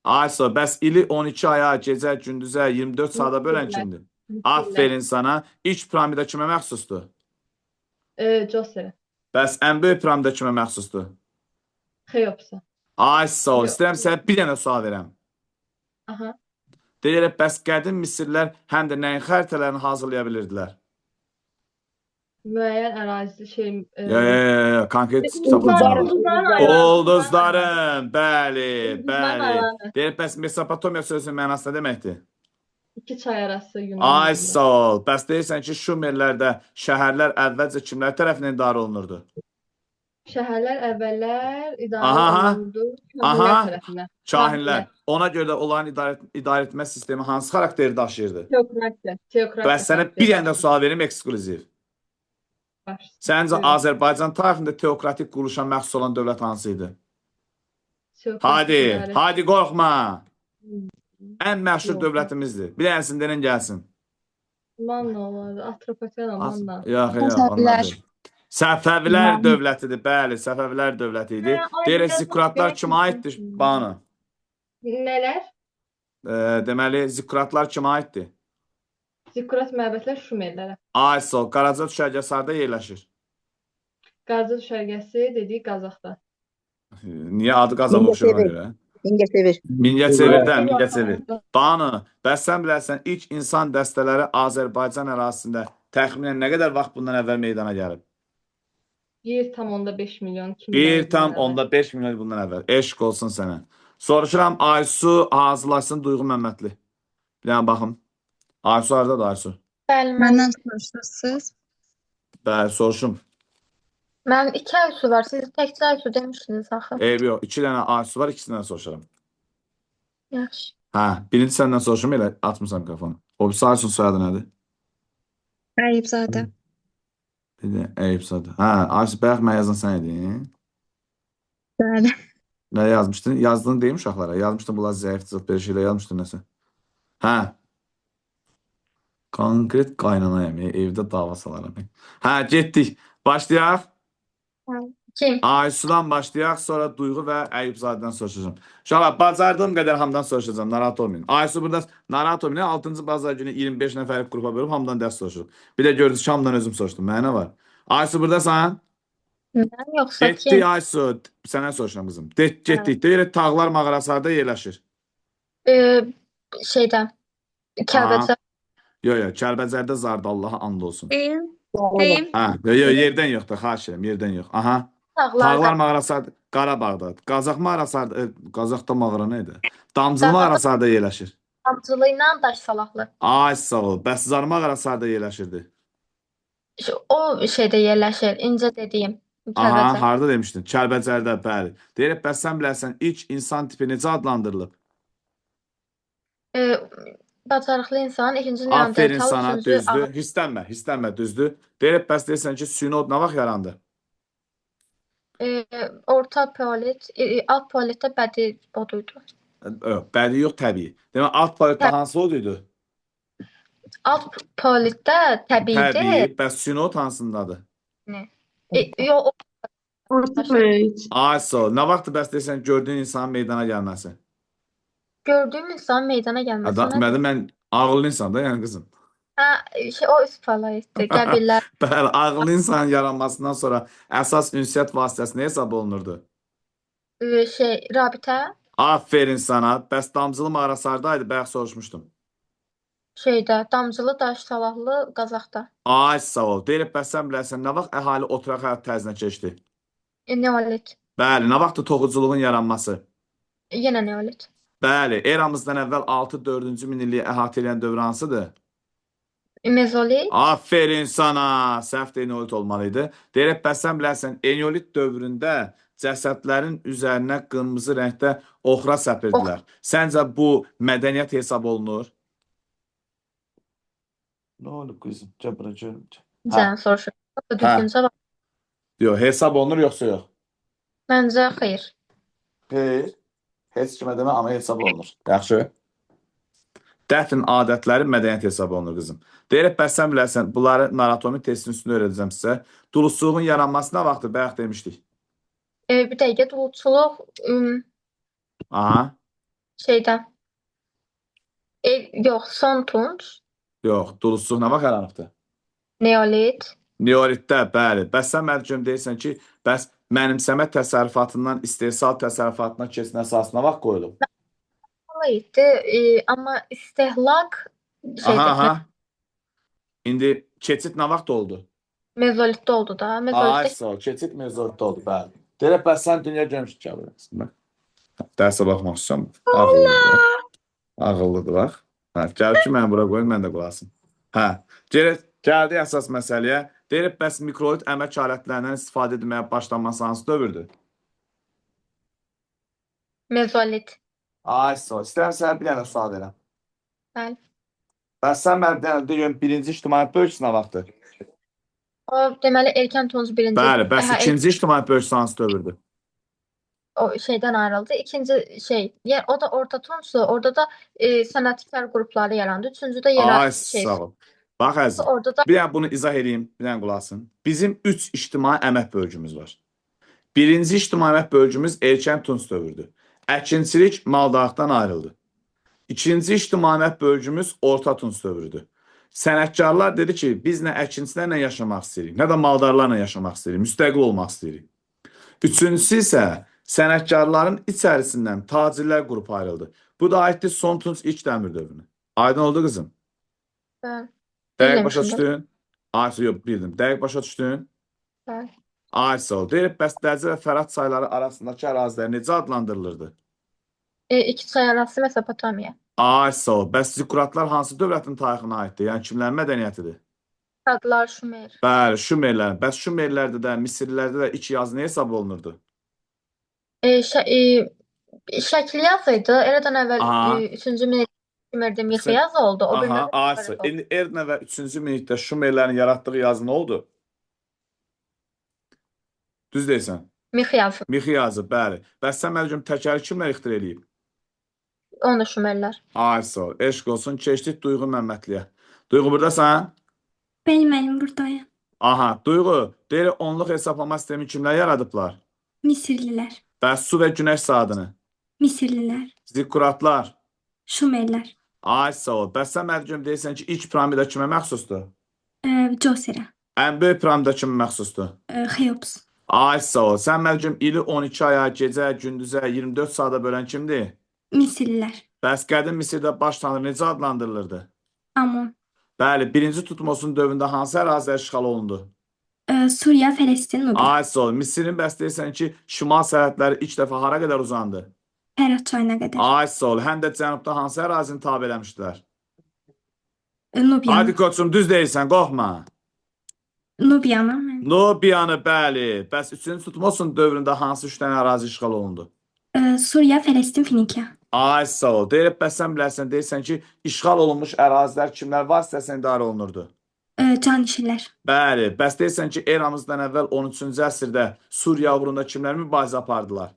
Ay sağ ol. Bəs ili 12 aya, gecə, gündüzə, 24 saata bölən kimdir? Aferin sana. İlk piramida kimə məxsusdur? Joseph. Bəs ən böyük piramida kimə məxsusdur? Xeopsa. Ay sağ ol. Yox. İstəyirəm sənə bir dənə sual verəm. Aha. Deyirəm, bəs qədim Misirlər həm də nəyin xəritələrini hazırlaya bilirdilər? Müəyyən ərazi şey... Konkret Ulduzların Ulduzların, bəli, Ulduzların bəli. alanı. Deyir, bəs Mesopotamiya sözünün mənası nə deməkdir? İki çay arası Yunan. Ay sağ ol. Bəs deyirsən ki, Şumerlərdə şəhərlər əvvəlcə kimlər tərəfindən idarə olunurdu? Şəhərlər əvvəllər idarə Aha. olundu. Aha. Kahinlər tərəfindən. Kahinlər. Ona görə də onların idarə etmə sistemi hansı xarakteri daşıyırdı? Teokratiya. Bəs sənə bir dənə də sual verim ekskluziv. Səncə Azərbaycan tarixində teokratik quruluşa məxsus olan dövlət hansı idi? Hadi qorxma. Ən məşhur dövlətimizdir. Bir dənəsini denən gəlsin. Manna olardı. Atropatena, Manna. Yox, onlar deyil. Səfəvilər dövlətidir, bəli, Səfəvilər dövləti idi. Deyirək, Zikkuratlar kimə aiddir? Banu. Nələr? Deməli, Zikkuratlar kimə aiddir? Zikkurat məbədlər Şumerlərə. Ay sağ ol. Qaraca düşərgəsi harda yerləşir? Qazı düşərgəsi dediyi Qazaxda. Niyə adı Qazax oxşur ona görə? Mingəçevir. Mingəçevirdə, Mingəçevir. Banu, bəs sən bilərsən, ilk insan dəstələri Azərbaycan ərazisində təxminən nə qədər vaxt bundan əvvəl meydana gəlib? 1,5 milyon. 1,5 milyon bundan əvvəl. Eşq olsun sənə. Soruşuram, Aysu hazırlaşsın, Duyğu Məmmədli. Bir dənə baxım. Aysu haradadır, Aysu? Bəli, məndən soruşursuz. Bəli, soruşum. Mənim 2 Aysu var. Siz təkcə Aysu demişdiniz axı. Eybi yox, 2 dənə Aysu var, ikisindən soruşuram. Yaxşı. Hə, birinci səndən soruşum, elə atmışam mikrofonu. O bir Aysun soyadı nədir? Əyibzadə. Bir də Eyüpzadə. Hə, Aysu, bayaq mən yazan sən idin. Bəli. Nə yazmışdın? Yazdığını deyim uşaqlara. Yazmışdın, bunlar zəifçilik, bir şeylə yazmışdın nəsə. Hə. Konkret qaynanayam, evdə dava salaram. Hə, getdik. Başlayaq. Kim? Aysudan başlayaq, sonra Duyğu və Əyübzadədən soruşacağım. Uşaqlar, bacardığım qədər hamdan soruşacağım, narahat olmayın. Aysu burada narahat olmayın. 6-cı bazar günü 25 nəfərlik qrupa bölüb hamdan dərs soruşuruq. Bir də gördünüz ki, hamdan özüm soruşdum. Mənə nə var? Aysu buradasan? Mən yoxsa Getdik kim? Aysu. Sənə soruşuram qızım. Getdik. Deyir, Tağlar mağarası harda yerləşir? Şeydə, Kəlbəcər. Yox, Kəlbəcərdə zardı, Allaha and olsun. Deyim. Hə, yox, yerdən yox da, xahiş edirəm, yerdən yox. Aha. Tağlar mağarası harda? Qarabağda. Qazax mağarası harda? Qazaxda mağara nə idi? Damcılı mağarası harda yerləşir? Damcılı ilə Daşsalaqlı. Ay, sağ ol. Bəs Zar mağarası harda yerləşirdi? O şeydə yerləşir, incə dediyim. Aha, Kəlbəcər. harda demişdin? Kəlbəcərdə, bəli. Deyirək, bəs sən bilərsən, ilk insan tipi necə adlandırılıb? Bacarıqlı insan, ikinci Aferin Neandertal, sana, üçüncü düzdür. Hissənmə, düzdür. Deyirək, bəs deyirsən ki, süni od nə vaxt yarandı? Orta Paleolit, alt Paleolitdə bədii oduydu. Yox, bədii yox, təbii. Demək, alt paleotda hansı od idi? Alt Paleolitdə təbiidir. Təbii, bəs süni od hansındadır? Yox, Orta Paleolit. Ay, sağ ol. Nə vaxt bəs deyirsən gördüyün insanın meydana gəlməsi? gördüyüm insanın meydana gəlməsi. Deməli, mən ağıllı insan da, yəni qızım. O üst paleolitdir, qəbillər. Bəli, ağıllı insanın yaranmasından sonra əsas ünsiyyət vasitəsi nə hesab olunurdu? Rabitə, Aferin sana. Bəs Damcılı mağarası hardaydı? Bayaq soruşmuşdum. Damcılı, Daşsalaqlı, Qazaxda. Ay, sağ ol. Deyirək, bəs sən bilərsən, nə vaxt əhali oturaq həyat tərzinə keçdi? Neolit. Bəli, nə vaxtdır toxuculuğun yaranması? Yenə Neolit. Bəli, eramızdan əvvəl 6-4-cü minilliyi əhatə edən dövr hansıdır? Mezolit. Aferin sana. Səhv də eneolit olmalıydı. Deyirək, bəs sən bilərsən, eneolit dövründə cəsədlərin üzərinə qırmızı rəngdə oxra səpirdilər. Səncə bu mədəniyyət hesab olunur? Nə olub qızım? Cəbrə. Sən soruşur. Düzgün cavab. Yox, hesab olunur yoxsa yox? Məncə xeyr. Xeyr. Heç kimə demə, amma hesab olunur. Yaxşı. Dəfn adətləri mədəniyyət hesab olunur qızım. Deyirək, bəs sən bilərsən, bunları naratomi testinin üstündə öyrədəcəm sizə. Duluzçuluğun yaranması nə vaxtdır? Bayaq demişdik. Bir dəqiqə duluzçuluq Aha. şeydə. Yox, son tunc, Yox, duluzçuluq nə vaxt yaranıbdır? neolit. Neolitdə, bəli. Bəs sən mərcəm deyirsən ki, bəs mənimsəmə təsərrüfatından istehsal təsərrüfatına keçən əsasına vaxt qoyulub. Neolitdi, amma istehlak Aha, aha. şeydə İndi keçid nə vaxt oldu? mezolitdə oldu da. Ay, Mezolitdə sağ ol. Keçid mezolitdə oldu, bəli. Deyirək, bəs sən dünya görmüş ki, dərsə baxmaq istəyirəm. Ağıllıdır. Ağıllıdır, bax. Hə, gəl ki, mən bura qoyun, mən də qolasın. Hə, gəldik əsas məsələyə. Deyirək, bəs mikrolit əmək alətlərindən istifadə etməyə başlanması hansı dövrdür? mezolit. Ay, sağ ol. İstəyirəm sənə bir dənə sual verəm. Bəli. Bəs sən mənə bir dənə deyim, birinci ictimai bölgüsü nə vaxtdır? O deməli erkən tunc birinci. Bəli, bəs Hə, ikinci ictimai bölgüsü hansı dövrdür? o şeydən ayrıldı. İkinci şey, yəni o da orta tuncdu. Orada da sənətkar qrupları yarandı. Üçüncüdə yenə Ay, şey. sağ ol. Bax, əzim. Orada da Bir dənə bunu izah edeyim, bir dənə qulasın. Bizim 3 ictimai əmək bölgümüz var. Birinci ictimai əmək bölgümüz erkən tunc dövrüdür. Əkinçilik maldarlıqdan ayrıldı. İkinci ictimai əmək bölgümüz orta tunc dövrüdür. Sənətkarlar dedi ki, biz nə əkinçilərlə yaşamaq istəyirik, nə də maldarlarla yaşamaq istəyirik, müstəqil olmaq istəyirik. Üçüncüsü isə sənətkarların içərisindən tacirlər qrupu ayrıldı. Bu da aiddir son tunc ilk dəmir dövrünə. Aydın oldu qızım? Bəli. Dəqiq başa Bilməmişdim. düşdün? Ay, yox, bildim. Dəqiq başa düşdün? Bəli. Ay, sağ ol. Deyirək, bəs Dəclə və Fərat çayları arasındakı ərazilər necə adlandırılırdı? İki çay arası Mesopotamiya. Ay, sağ ol. Bəs zikuratlar hansı dövlətin tarixinə aiddir? Yəni kimlərin mədəniyyətidir? Adlar Şumer. Bəli, Şumerlər. Bəs Şumerlərdə də, Misirlərdə də iki yazı nə hesab olunurdu? Şəkil yazıydı. Eradan əvvəl Aha. 3-cü min Şumerdə mixi yazı oldu. O Aha, bilmədim. ay, sağ ol. İndi Erdnə və 3-cü minillikdə Şumerlərin yaratdığı yazı nə oldu? Düz deyirsən. Mixi yazı. Mixi yazı, bəli. Bəs sən məncəm təkəri kimlər ixtira eləyib? Onu da Şumerlər. Ay, sağ ol. Eşq olsun. Keçdik Duyğu Məmmədliyə. Duyğu, buradasan? Mənim buradayım. Aha, Duyğu, deyir onluq hesablama sistemi kimlər yaradıblar? Misirlilər. Bəs su və günəş saatını? Misirlilər. Zikkuratlar? Şumerlər. Ay, sağ ol. Bəs sən məncəm deyirsən ki, ilk piramida kimə məxsusdur? Coserə. Ən böyük piramida kimə məxsusdur? Xeops. Ay, sağ ol. Sən məncəm ili 12 aya, gecə, gündüzə, 24 saata bölən kimdir? Misirlilər. Bəs qədim Misirdə baş tanrı necə adlandırılırdı? Amon. Bəli, birinci Tutmosun dövründə hansı ərazilər işğal olundu? Suriya, Fələstin, Nubiya. Ay, sağ ol. Misirin bəs deyirsən ki, şimal sərhədləri ilk dəfə hara qədər uzandı? Fərat çayına qədər. Ay, sağ ol. Həm də cənubda hansı ərazini tabe eləmişdilər? Nubiyanı. Hadi koçum, düz deyirsən, qorxma. Nubiyanı. Nubiyanı, bəli. Bəs 3-cü Tutmosun dövründə hansı 3 dənə ərazi işğal olundu? Suriya, Fələstin, Finikiya. Ay, sağ ol. Deyirək, bəs sən bilərsən, deyirsən ki, işğal olunmuş ərazilər kimlər vasitəsilə idarə olunurdu? Canişinlər. Bəli, bəs deyirsən ki, eramızdan əvvəl 13-cü əsrdə Suriya uğrunda kimlər mübarizə apardılar?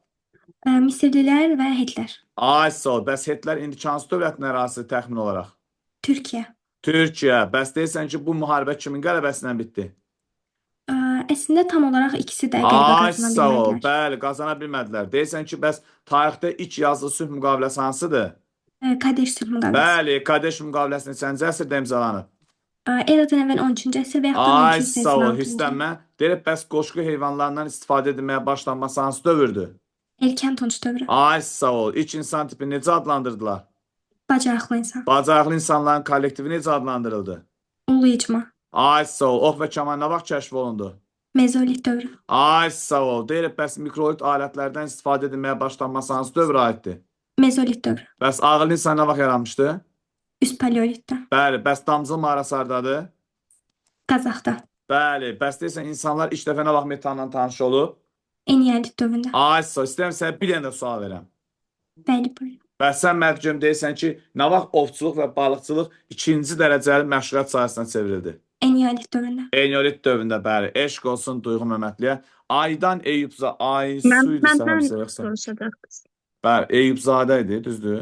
Misirlilər və Hetlər. Ay, sağ ol. Bəs Hetlər indi hansı dövlətin ərazisi təxmin olaraq? Türkiyə. Türkiyə. Bəs deyirsən ki, bu müharibə kimin qələbəsindən bitdi? Əslində tam olaraq ikisi də qələbə Ay, qazana sağ ol. bilmədilər. Bəli, qazana bilmədilər. Deyirsən ki, bəs tarixdə ilk yazılı sülh müqaviləsi hansıdır? Kadeş sülh müqaviləsi. Bəli, Kadeş müqaviləsi neçənci əsrdə imzalanıb? Eradan əvvəl 13-cü əsr və yaxud da Ay, 12-ci sağ ol, əsrin 6-cı. hissənmə. Deyirək, bəs qoşqu heyvanlarından istifadə edilməyə başlanması hansı dövrdür? Erkən tunç dövrü. Ay, sağ ol. İlk insan tipi necə adlandırdılar? Bacarıqlı insan. Bacarıqlı insanların kollektivi necə adlandırıldı? Ulu icma. Ay, sağ ol. Ox və kaman nə vaxt kəşf olundu? Mezolit dövrü. Ay, sağ ol. Deyirək, bəs mikrolit alətlərdən istifadə edilməyə başlanması hansı dövrə aiddir? Mezolit dövrü. Bəs ağıl insan nə vaxt yaranmışdı? Üst paleolitdə. Bəli, bəs damcıl mağarası hardadır? Qazaxda. Bəli, bəs deyirsən insanlar ilk dəfə nə vaxt metanla tanış olub? Eneolit dövründə. Ay, istəyirəm sənə bir dənə də sual verəm. Bəli, buyurun. Bəs sən mərcüm deyirsən ki, nə vaxt ovçuluq və balıqçılıq ikinci dərəcəli məşğuliyyət sahəsinə çevrildi? Eneolit dövründə. Eneolit dövründə, bəli. Eşq olsun Duyğu Məmmədliyə. Aydan Eyübza, ay su idi Məndən sənə yoxsa? soruşacaq. Bəli, Eyübzadə idi, düzdür?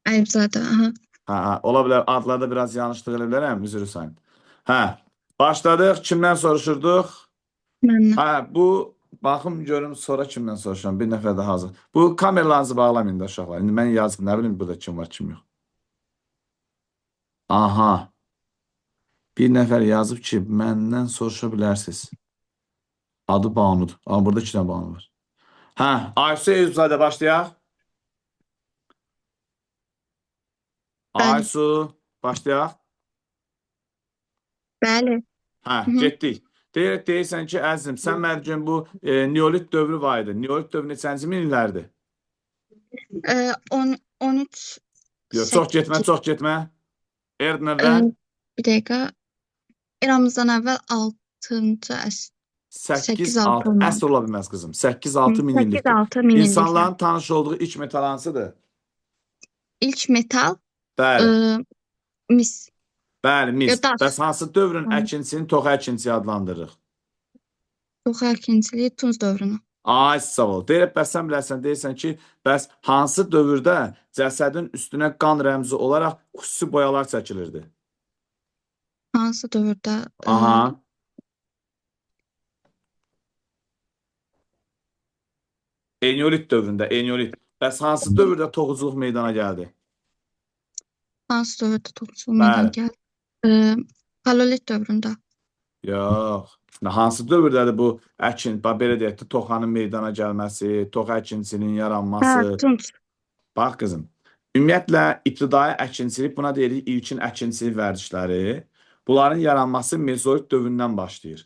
Əyibzadə, aha. Hə, ola bilər adlarda biraz yanlışlıq elə bilərəm, üzr istəyirəm. Hə, başladıq. Kimdən soruşurduq? Məndən. Hə, bu baxım görüm sonra kimdən soruşuram. Bir nəfər də hazır. Bu kameralarınızı bağlamayın da uşaqlar. İndi mən yazdım, nə bilim burada kim var, kim yox. Aha. Bir nəfər yazıb ki, məndən soruşa bilərsiniz. Adı Banudur. Amma burada 2 dənə Banu var. Hə, Aysu Eyübzadə başlayaq. Bəli. Aysu, başlayaq. Bəli. Hə, Hı. getdik. Deyirsən ki, əzizim, sən mərcüm bu Neolit dövrü var idi. Neolit dövrü neçənci min illərdir? 13 Yox, çox getmə, çox getmə. Eradan əvvəl bir dəqiqə. Eramızdan əvvəl 6-cı əsr. 8-6 olmalı. əsr ola bilməz qızım. 8-6 min illikdir. 8-6 min illiklər. İnsanların tanış olduğu ilk metal hansıdır? İlk metal Bəli, mis. bəli, mis. daş. Bəs hansı dövrün Hı. əkinçisini toxa əkinçisi adlandırırıq? Toxa əkinçiliyi Tunc dövrünü. Ay, sağ ol. Bəs sən bilərsən, deyirsən ki, bəs hansı dövrdə cəsədin üstünə qan rəmzi olaraq xüsusi boyalar çəkilirdi? Hansı dövrdə? Aha. Eneolit dövründə, eneolit. Bəs hansı dövrdə toxuculuq meydana gəldi? Hansı dövrdə toxuculuq meydana Bəli. gəldi? Paleolit dövründə. Yox. Hansı dövrdədir bu əkin, belə deyək də, toxanın meydana gəlməsi, toxa əkinçinin yaranması? Tunc. Bax qızım, ümumiyyətlə ibtidai əkinçilik, buna deyirik ilkin əkinçilik vərdişləri, bunların yaranması mezolit dövründən başlayır.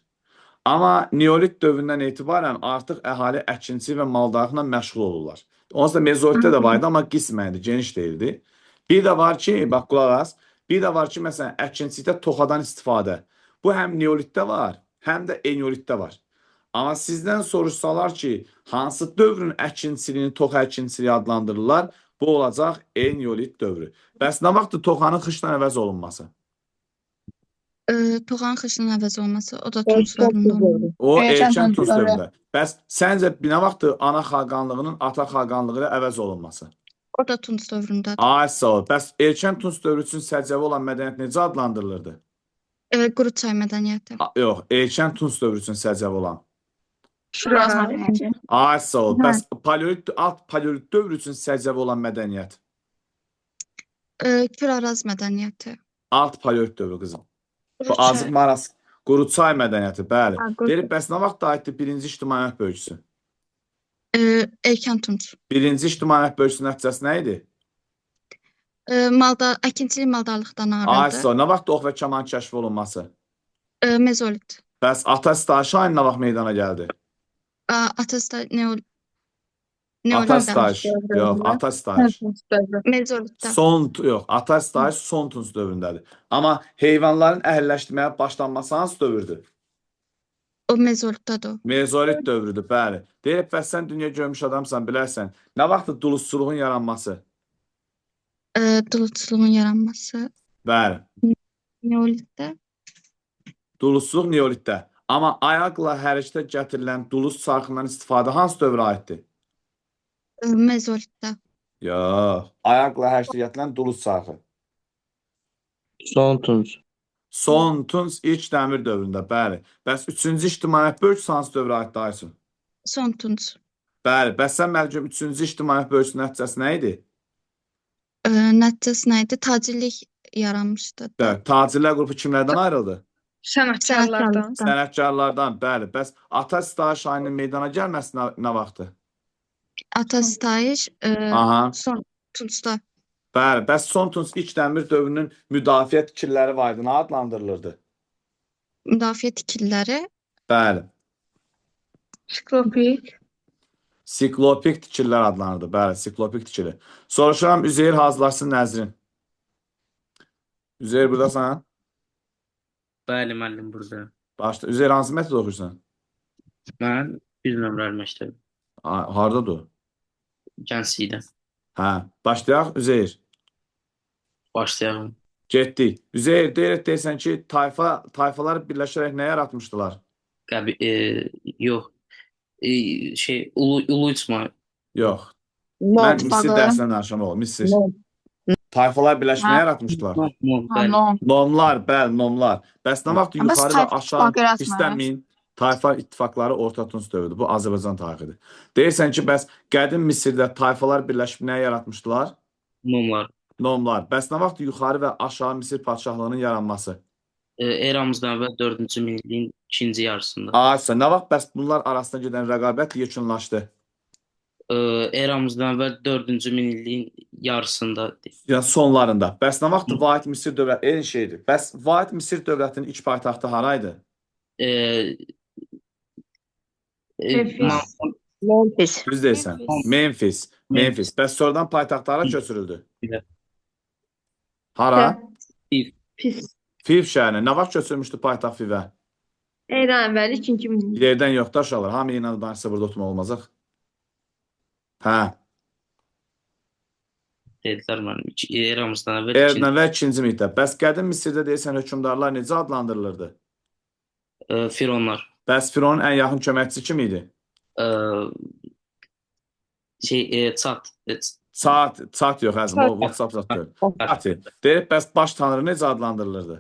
Amma neolit dövründən etibarən artıq əhali əkinçilik və maldarlıqla məşğul olurlar. Onsuz da mezolitdə də var idi, amma qismən idi, geniş deyildi. Bir də var ki, bax qulaq as, bir də var ki, məsələn, əkinçilikdə toxadan istifadə. Bu həm neolitdə var, həm də eneolitdə var. Amma sizdən soruşsalar ki, hansı dövrün əkinçiliyini toxa əkinçiliyi adlandırırlar, bu olacaq eneolit dövrü. Bəs nə vaxtdır toxanın xışla əvəz olunması? Toxanın xışının əvəz olması, o da Tunc dövründə olmalı. O Erkən erkən Tunc Tunc dövrü. dövründə. Bəs səncə nə vaxtdır ana xaqanlığının ata xaqanlığı ilə əvəz olunması? O da Tunc dövründədir. Ay, sağ ol. Bəs erkən Tunc dövrü üçün səciyyəvi olan mədəniyyət necə adlandırılırdı? Quru çay mədəniyyəti. Yox, erkən Tunc dövrü üçün səciyyəvi olan. Şiraz mədəniyyəti. Ay, sağ ol. Bəs alt paleolit dövrü üçün səciyyəvi olan mədəniyyət? Kür-Araz mədəniyyəti. Alt paleolit dövrü qızım. Bu azıq maras, Quruçay mədəniyyəti, bəli. Ha, Quruçay. Deyir, bəs nə vaxt aiddir birinci ictimaiyyət bölgüsü? Erkən Tunc. Birinci ictimaiyyət bölgüsünün nəticəsi nə idi? Əkinçilik maldarlıqdan Ay, ayrıldı. sağ ol. Nə vaxt ox və kaman kəşf olunması? Mezolit. Bəs ata stajı nə vaxt meydana gəldi? Atasta Ata Neolitdə. staj. Yox, ata staj. Mezolitdə. Yox, ata staj son Tunc dövründədir. Amma heyvanların əhəlləşdirməyə başlanması hansı dövrdür? O mezolitdədir o. Mezolit dövrüdür, bəli. Deyib, bəs sən dünya görmüş adamsan, bilərsən. Nə vaxtdır duluzçuluğun yaranması? Duluzçuluğun yaranması Bəli. Neolitdə. Duluzçuluq neolitdə. Amma ayaqla hərəkətə gətirilən duluz çarxından istifadə hansı dövrə aiddir? Mezolitdə. Yox. Ayaqla hərəkətə gətirilən duluz çarxı. Son Tunc. Son Tunc ilk dəmir dövründə, bəli. Bəs 3-cü ictimaiyyət bölgüsü hansı dövrə aiddir Aysun? Son Tunc. Bəli. Bəs sən məlcüm 3-cü ictimaiyyət bölgüsünün nəticəsi nə idi? Nəticəsi nə idi? Tacirlik yaranmışdı. Bəli. Tacirlər qrupu kimlərdən ayrıldı? Sənətkarlardan. Sənətkarlardan, bəli. Bəs ata staj şairinin meydana gəlməsi nə vaxtdır? Ata sitayiş Aha. son Tuncda. Bəli. Bəs son Tunc ilk dəmir dövrünün müdafiə tikililəri var idi. Nə adlandırılırdı? Müdafiə tikililəri. Bəli. Şiklopik. Siklopik tikililər adlanırdı. Bəli, siklopik tikili. Soruşuram, Üzeyir hazırlaşsın Nəzrin. Üzeyir buradasan? Bəli, müəllim burada. Başla. Üzeyir hansı məktəbdə oxuyursan? Mən 100 nömrəli məktəb. Hardadır? Gənclikdə. Hə, başlayaq Üzeyir. Başlayalım. Getdik. Üzeyir, deyirsən ki, tayfalar birləşərək nə yaratmışdılar? Yox. Ulu İsmail. Yox. Mən Misir dərsindən danışam oğlum, Misir. Tayfalar birləşmə yaratmışdılar. Bəli. Nomlar, bəli, nomlar. Bəs nə vaxt Amma yuxarı və tayfa aşağı ittifaqı yaratmır. istəməyin, tayfa ittifaqları Orta Tunc dövrüdür. Bu Azərbaycan tarixidir. Deyirsən ki, bəs qədim Misirdə tayfalar birləşib nə yaratmışdılar? Nomlar. Nomlar. Bəs nə vaxt yuxarı və aşağı Misir padşahlığının yaranması? Eramızdan əvvəl 4-cü minilliyin ikinci yarısında. Aysa, nə vaxt bəs bunlar arasında gedən rəqabət yekunlaşdı? Eramızdan əvvəl 4-cü minilliyin yarısında. Yəni sonlarında. Bəs nə vaxt Vahid Misir dövləti eyni şeydir. Bəs Vahid Misir dövlətinin ilk paytaxtı haraydı? Memphis. Düz deyirsən. Memphis. Memphis. Bəs sonradan paytaxtı hara köçürüldü? Hara? Pis. Fiv şəhərinə. Nə vaxt köçürmüşdü paytaxt Fivə? Eradan əvvəl 2-ci minillik. Yerdən yox, daş alır. Hamı ilə danışsa burada oturmaq olmazıq. Hə. Dedilər mənim. Eramızdan əvvəl Eradan əvvəl 2-ci minillikdə. Bəs qədim Misirdə deyirsən hökmdarlar necə adlandırılırdı? Fironlar. Bəs Fironun ən yaxın köməkçisi kim idi? Çat yox əzim, o WhatsApp zat deyil. Deyib, bəs baş tanrı necə adlandırılırdı?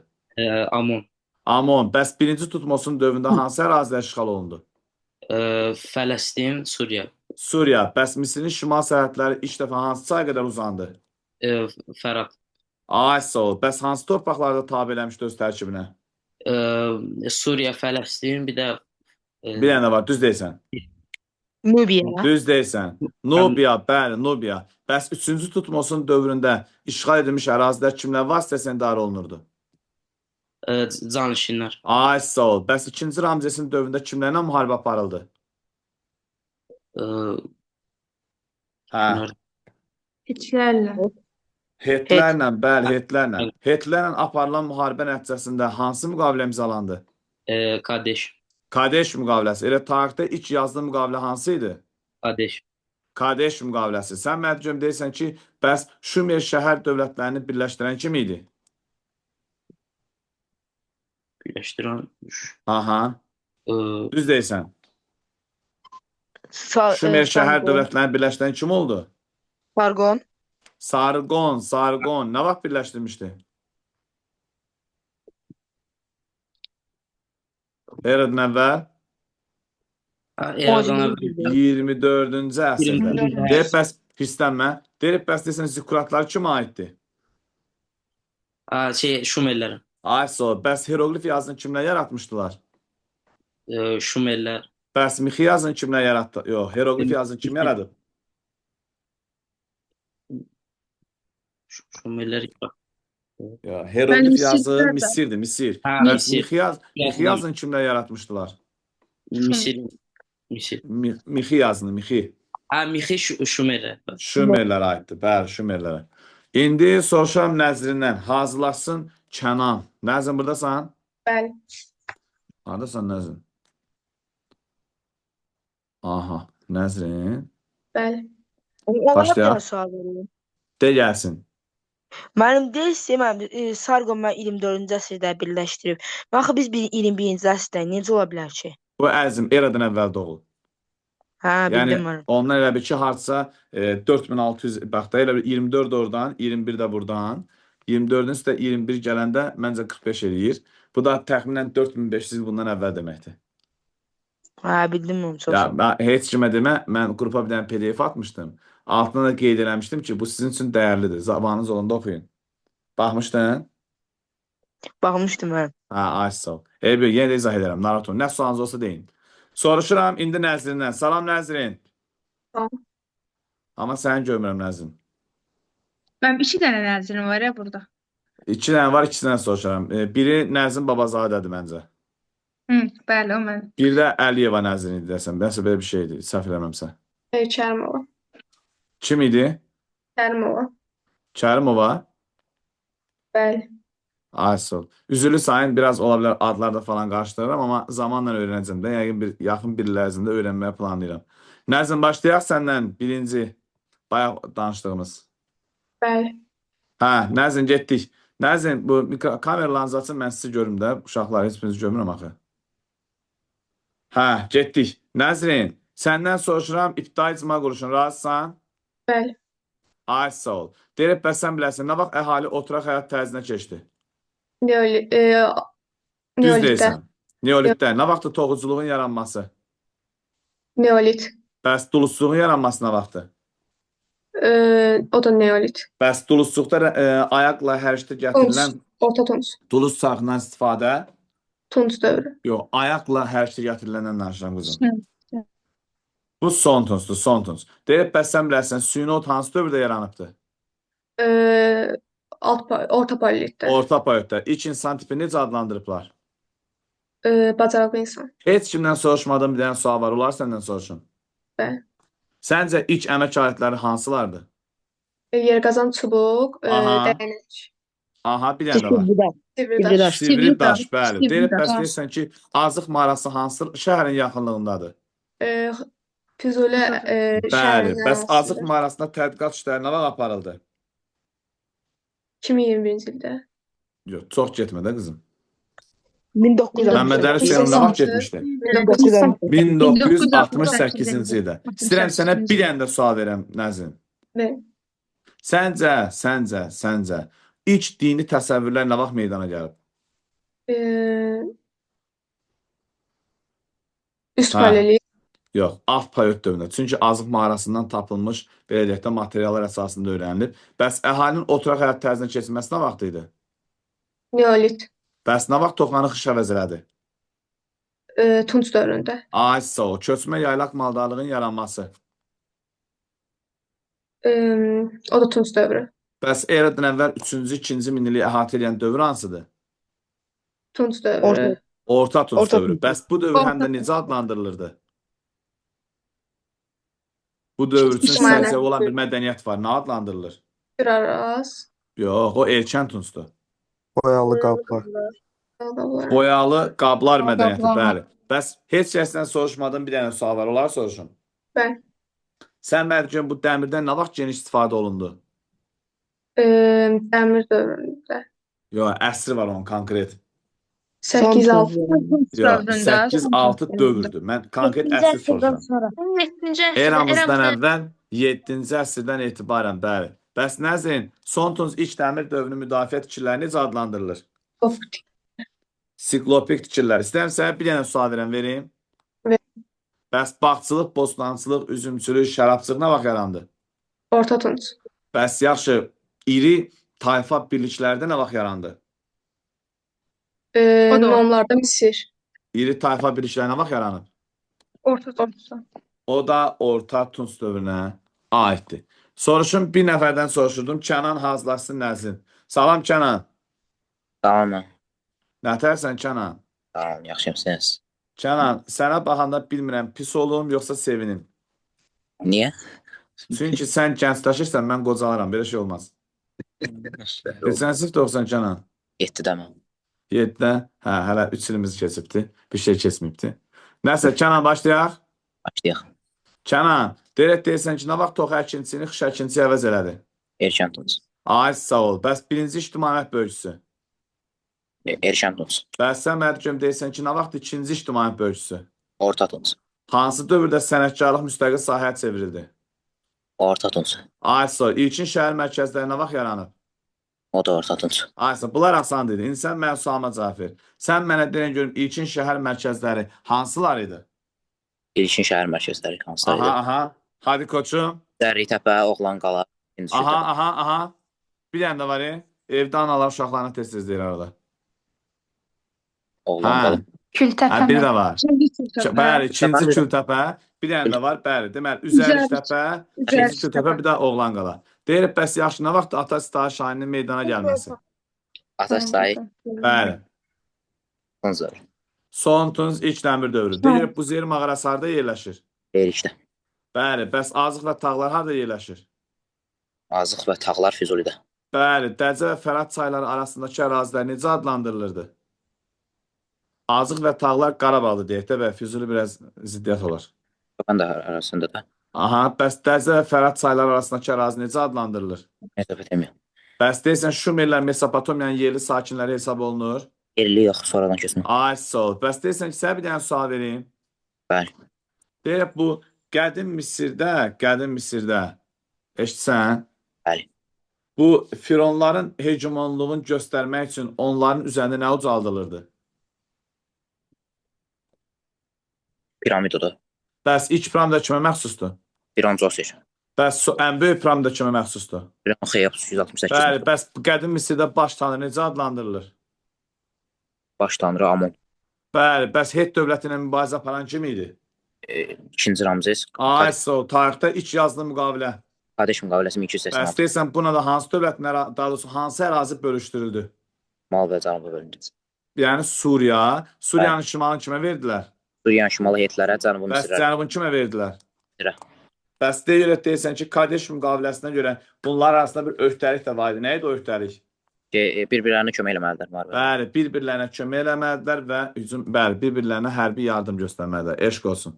Amon. Amon. Bəs birinci Tutmosun dövründə hansı ərazilər işğal olundu? Fələstin, Suriya. Suriya. Bəs Misirin şimal sərhədləri ilk dəfə hansı çaya qədər uzandı? Fərat. Ay, sağ ol. Bəs hansı torpaqlarda tabe eləmişdi öz tərkibinə? Suriya, Fələstin, bir də Bir dənə var, düz deyirsən. Nubiya. Düz deyirsən. Nubiya, bəli, Nubiya. Bəs 3-cü Tutmosun dövründə işğal edilmiş ərazilər kimlər vasitəsilə idarə olunurdu? canişinlər. Ay, sağ ol. Bəs 2-ci Ramzesin dövründə kimlərlə müharibə aparıldı? Hə. Hitlərlə. Hitlərlə, bəli, Hitlərlə. Hitlərlə aparılan müharibə nəticəsində hansı müqavilə imzalandı? Kadeş. Kadeş müqaviləsi. Elə tarixdə ilk yazılı müqavilə hansı idi? Kadeş. Kadeş müqaviləsi. Sən məhkum deyirsən ki, bəs Şumer şəhər dövlətlərini birləşdirən kim idi? Birləşdirən. Aha. Düz deyirsən. Şumer şəhər Sargon. dövlətlərini birləşdirən kim oldu? Sargon. Sargon. Nə vaxt birləşdirmişdi? Eradan əvvəl Eradan əvvəl 24-cü əsrdə. Deyib bəs hirslənmə. Deyib bəs deyirsən zikkuratlar kimə aiddir? Şumerlər. Ay, sağ ol. Bəs hieroqlif yazını kimlər yaratmışdılar? Şumerlər. Bəs mixi yazını kimlər yarattı? Yox, hieroqlif yazını kim yaradıb? Şumerlər. Ya, hieroqlif Misirdə yazı də. Misirdir, Misir. Hə, Bəs Misir. mixi yazını kimlər yaratmışdılar? Misir. Mixi yazını, mixi. Mixi Şumerlər. Şumerlərə aiddir. Bəli, Şumerlərə. İndi soruşuram Nəzrindən. Hazırlaşsın Kənan. Nəzrin buradasan? Bəli. Haradasan Nəzrin? Aha, Nəzrin. Bəli. Başlayaq. Sual verirəm. De gəlsin. Mənim deyilsəm, Sargon mən 24-cü əsrdə birləşdirib. Baxı biz 21-ci əsrdə necə ola bilər ki? Bu əzm eradan əvvəl doğulub. Hə, Yəni bildim mən. ondan elə bil ki, hardasa 4600, bax da elə bil 24 oradan, 21 də buradan, 24-ün üstə 21 gələndə məncə 45 eləyir. Bu da təxminən 4500 bundan əvvəl deməkdir. Hə, bildim onu. Çox Ya, sağ ol. mən heç kimə demə, mən qrupa bir dənə PDF atmışdım. Altına da qeyd eləmişdim ki, bu sizin üçün dəyərlidir. Zamanınız olanda oxuyun. Baxmışdın? Baxmışdım mən. Hə, ay sağ ol. Eybi, yenə də izah edərəm. Narahat olun. Nə sualınız olsa deyin. Soruşuram indi Nəzrindən. Salam Nəzrin. Salam. Amma səni görmürəm Nəzrin. Mənim 2 dənə nəzrim var ya burada. 2 dənə var, 2 dənə soruşuram. Biri Nəzrin Babazadədir məncə. Bəli, o mən. Bir də Əliyeva Nəzrin idi desəm. Nəsə belə bir şeydir. Səhv eləməmsə. Kərimova. Kim idi? Kərimova. Kərimova. Bəli. Ay sağ ol. Üzülü sayın biraz olabilir adlarda falan karıştırırım ama zamanla öğreneceğim de. Yani yakın bir ərzində öğrenmeye planlayıram. Nəzin başlayaq səndən birinci bayaq danışdığımız. Bəli. Hə, Nəzin getdik. Nəzin bu kameralarınızı açın mən sizi görüm də. Uşaqlar heç birinizi görmürəm axı. Hə, getdik. Nəzrin, səndən soruşuram İbtidai icma quruluşun razısan? Bəli. Ay sağ ol. Deyirəm bəs sən bilərsən nə vaxt əhali oturaq həyat tərzinə keçdi? Neolit. Düz Neolitdə. deyirsən. Neolitdə. Nə vaxtdır toxuculuğun yaranması? Neolit. Bəs duluzçuluğun yaranması nə vaxtdır? O da neolit. Bəs duluzçuluqda ayaqla hərəkətə gətirilən Orta Tunç. duluz çarxından istifadə? Tunç dövrü. Yox, ayaqla hərəkətə gətiriləndən danışıram qızım. Bu son tuncdur, son tunc. Deyib bəs sən bilərsən süni ot hansı dövrdə yaranıbdır? Orta paleolitdə. Orta paleolitdə. İlk insan tipi necə adlandırıblar? Bacarıqlı insan. Heç kimdən soruşmadığım bir dənə sual var. Olar səndən soruşum. Bəli. Səncə ilk əmək alətləri hansılardır? Yerqazan çubuq, Aha. dəyənək. Aha, bir dənə də var. Sivridaş. Sivri daş, bəli. Sivri Deyib bəs daş. deyirsən ki, Azıq mağarası hansı şəhərin yaxınlığındadır? Füzuli Bəli. şəhərinin Bəs Azıq ərazisidir. mağarasında tədqiqat işləri nə vaxt aparıldı? 2021-ci ildə. Yox, çox getmə də qızım. 1960. Məmməd Əli Hüseynov nə vaxt getmişdi? 1968-ci ildə. İstəyirəm sənə bir dənə də sual verəm, Nəzin. Və Səncə ilk dini təsəvvürlər nə vaxt meydana gəlib? üst Hə. paleolit. Yox, alt paleolit dövründə. Çünki Azıq mağarasından tapılmış belə deyək də materiallar əsasında öyrənilib. Bəs əhalinin oturaq həyat tərzinə keçməsi nə vaxt idi? Neolit. Bəs nə vaxt toxanı xış əvəz elədi? Tunç dövründə. Ay sağ ol. Köçmə yaylaq maldarlığın yaranması. O da Tunç dövrü. Bəs eradan əvvəl 3-cü, 2-ci minilliyi əhatə edən dövr hansıdır? Tunç dövrü. Orta Tunç Orta dövrü. Tunç. Bəs bu dövr həm də necə adlandırılırdı? Bu dövr üçün İşmanə. səciyyəvi olan bir mədəniyyət var. Nə adlandırılır? Bir araz. Yox, o erkən Tunçdur. Boyalı qablar. Boyalı qablar mədəniyyəti, bəli. Bəs heç kəsdən soruşmadığım bir dənə sual var. Olar soruşum. Bəli. Sən mərcən bu dəmirdən nə vaxt geniş istifadə olundu? Dəmir dövründə. Yox, əsri var onun konkret. 8-6. Yox, 8-6 dövrdür. Mən konkret əsri soruşuram. 7-ci əsrdə Eramızdan əvvəl 7-ci əsrdən etibarən, bəli. Bəs Nəzin, son Tunc ilk dəmir dövrünün müdafiə tikirləri necə adlandırılır? Siklopik tikirlər. İstəyirəm sənə bir dənə sual verim. Ver. Bəs bağçılıq, bostançılıq, üzümçülük, şərabçılıq nə vaxt yarandı? Orta Tunç. Bəs yaxşı, iri tayfa birliklərdə nə vaxt yarandı? Nomlarda Misir. İri tayfa birlikləri nə vaxt yaranıb? Orta Tunç. O da Orta Tunç dövrünə aiddir. Soruşum, bir nəfərdən soruşurdum. Kənan hazırlaşsın Nəzin. Salam Kənan. Tamam. Nətərsən Kənan? Tamam, yaxşımsınız. Kənan, sənə baxanda bilmirəm, pis olum, yoxsa sevinim. Niyə? Çünki sən gəncləşirsən, mən qocalaram, belə şey olmaz. Sən sinifdə oxusan Kənan? 7-də mən. 7-də? Hə, hələ 3 ilimiz keçibdi. Bir şey keçməyibdi. Nəsə, Kənan başlayaq. Başlayaq. Kənan, deyirsən ki, nə vaxt tox əkinçini, xış əkinçi əvəz elədi? Erkən Tunç. Ay, sağ ol. Bəs birinci ictimaiyyət bölgüsü? Erkən Tunç. Bəs sən mərcəm deyirsən ki, nə vaxt ikinci ictimaiyyət bölgüsü? Orta Tunç. Hansı dövrdə sənətkarlıq müstəqil sahəyə çevrildi? Orta Tunç. Ay, sağ ol. İlkin şəhər mərkəzləri nə vaxt yaranıb? O da Orta Tunç. Ay, sağ ol. Bunlar asan dedi. İndi sən mənim sualıma cavab ver. Sən mənə deyən görüm, ilkin şəhər mərkəzləri hansılar idi? İlkin şəhər mərkəzləri hansılar idi? Aha. Hadi koçum. Dərritepe, Oğlanqala. Aha. Bir dənə də var. Evdə analar uşaqlarına tez-tez deyir arada. Oğlanqala. Kültəpə. Bir də var. Bəli, ikinci Kültəpə. Bir dənə də var. Bəli, deməli, Üzəriştəpə, ikinci Kültəpə, bir də Oğlanqala. Deyir, bəs yaxşı, nə vaxt Ata Sitayi Şahinin meydana gəlməsi? Ataşsayı. Bəli. Tunç dövrü. Son Tunc ilk dəmir dövrü. Deyir, bu Zer mağarası harda yerləşir? Erikdə. Bəli, bəs Azıq və Tağlar harda yerləşir? Azıq və Tağlar Füzulidə. Bəli, Dəcə və Fərat çayları arasındakı ərazilər necə adlandırılırdı? Azıq və Tağlar Qarabağda deyək də və Füzuli biraz ziddiyyət olar. Mən də arasında da. Aha, bəs Dəcə və Fərat çayları arasındakı ərazi necə adlandırılır? Mesopotamiya. Bəs deyirsən Şumerlər Mesopotamiyanın yerli sakinləri hesab olunur? Yerli yox, sonradan köçmə. Ay, sağ ol. Bəs deyirsən ki, sənə bir dənə sual vereyim. Bəli. Deyək bu qədim Misirdə, eşitsən? Bəli. Bu fironların hegemonluğunu göstərmək üçün onların üzərində nə ucaldılırdı? Piramidoda. Bəs ilk piramida kimə məxsusdur? Firon Josef. Bəs ən böyük piramida kimə məxsusdur? Firon Xeops 168. Bəli, bəs bu qədim Misirdə baş tanrı necə adlandırılır? Baş tanrı Amon. Bəli, bəs Het dövləti ilə mübarizə aparan kim idi? İkinci Ramzes. Ay, sağ ol. Tarixdə ilk yazılı müqavilə. Qadeş müqaviləsi Bəs 1286. deyirsən buna da hansı dövlətin, daha doğrusu hansı ərazi bölüşdürüldü? Mal və Cənuba bölündü. Yəni Suriya. Suriyanın şimalını kimə verdilər? Suriyanın şimalı Hetlərə, Cənubu Bəs Misirə. cənubunu kimə verdilər? Misirə. Bəs deyirsən ki, Kadeş müqaviləsinə görə bunlar arasında bir öhdəlik də var idi. Nə idi o öhdəlik? Bir-birlərinə kömək eləməlidir. Var. Bəli, bir-birlərinə kömək eləməlidirlər və bir-birlərinə hərbi yardım göstərməlidirlər. Eşq olsun.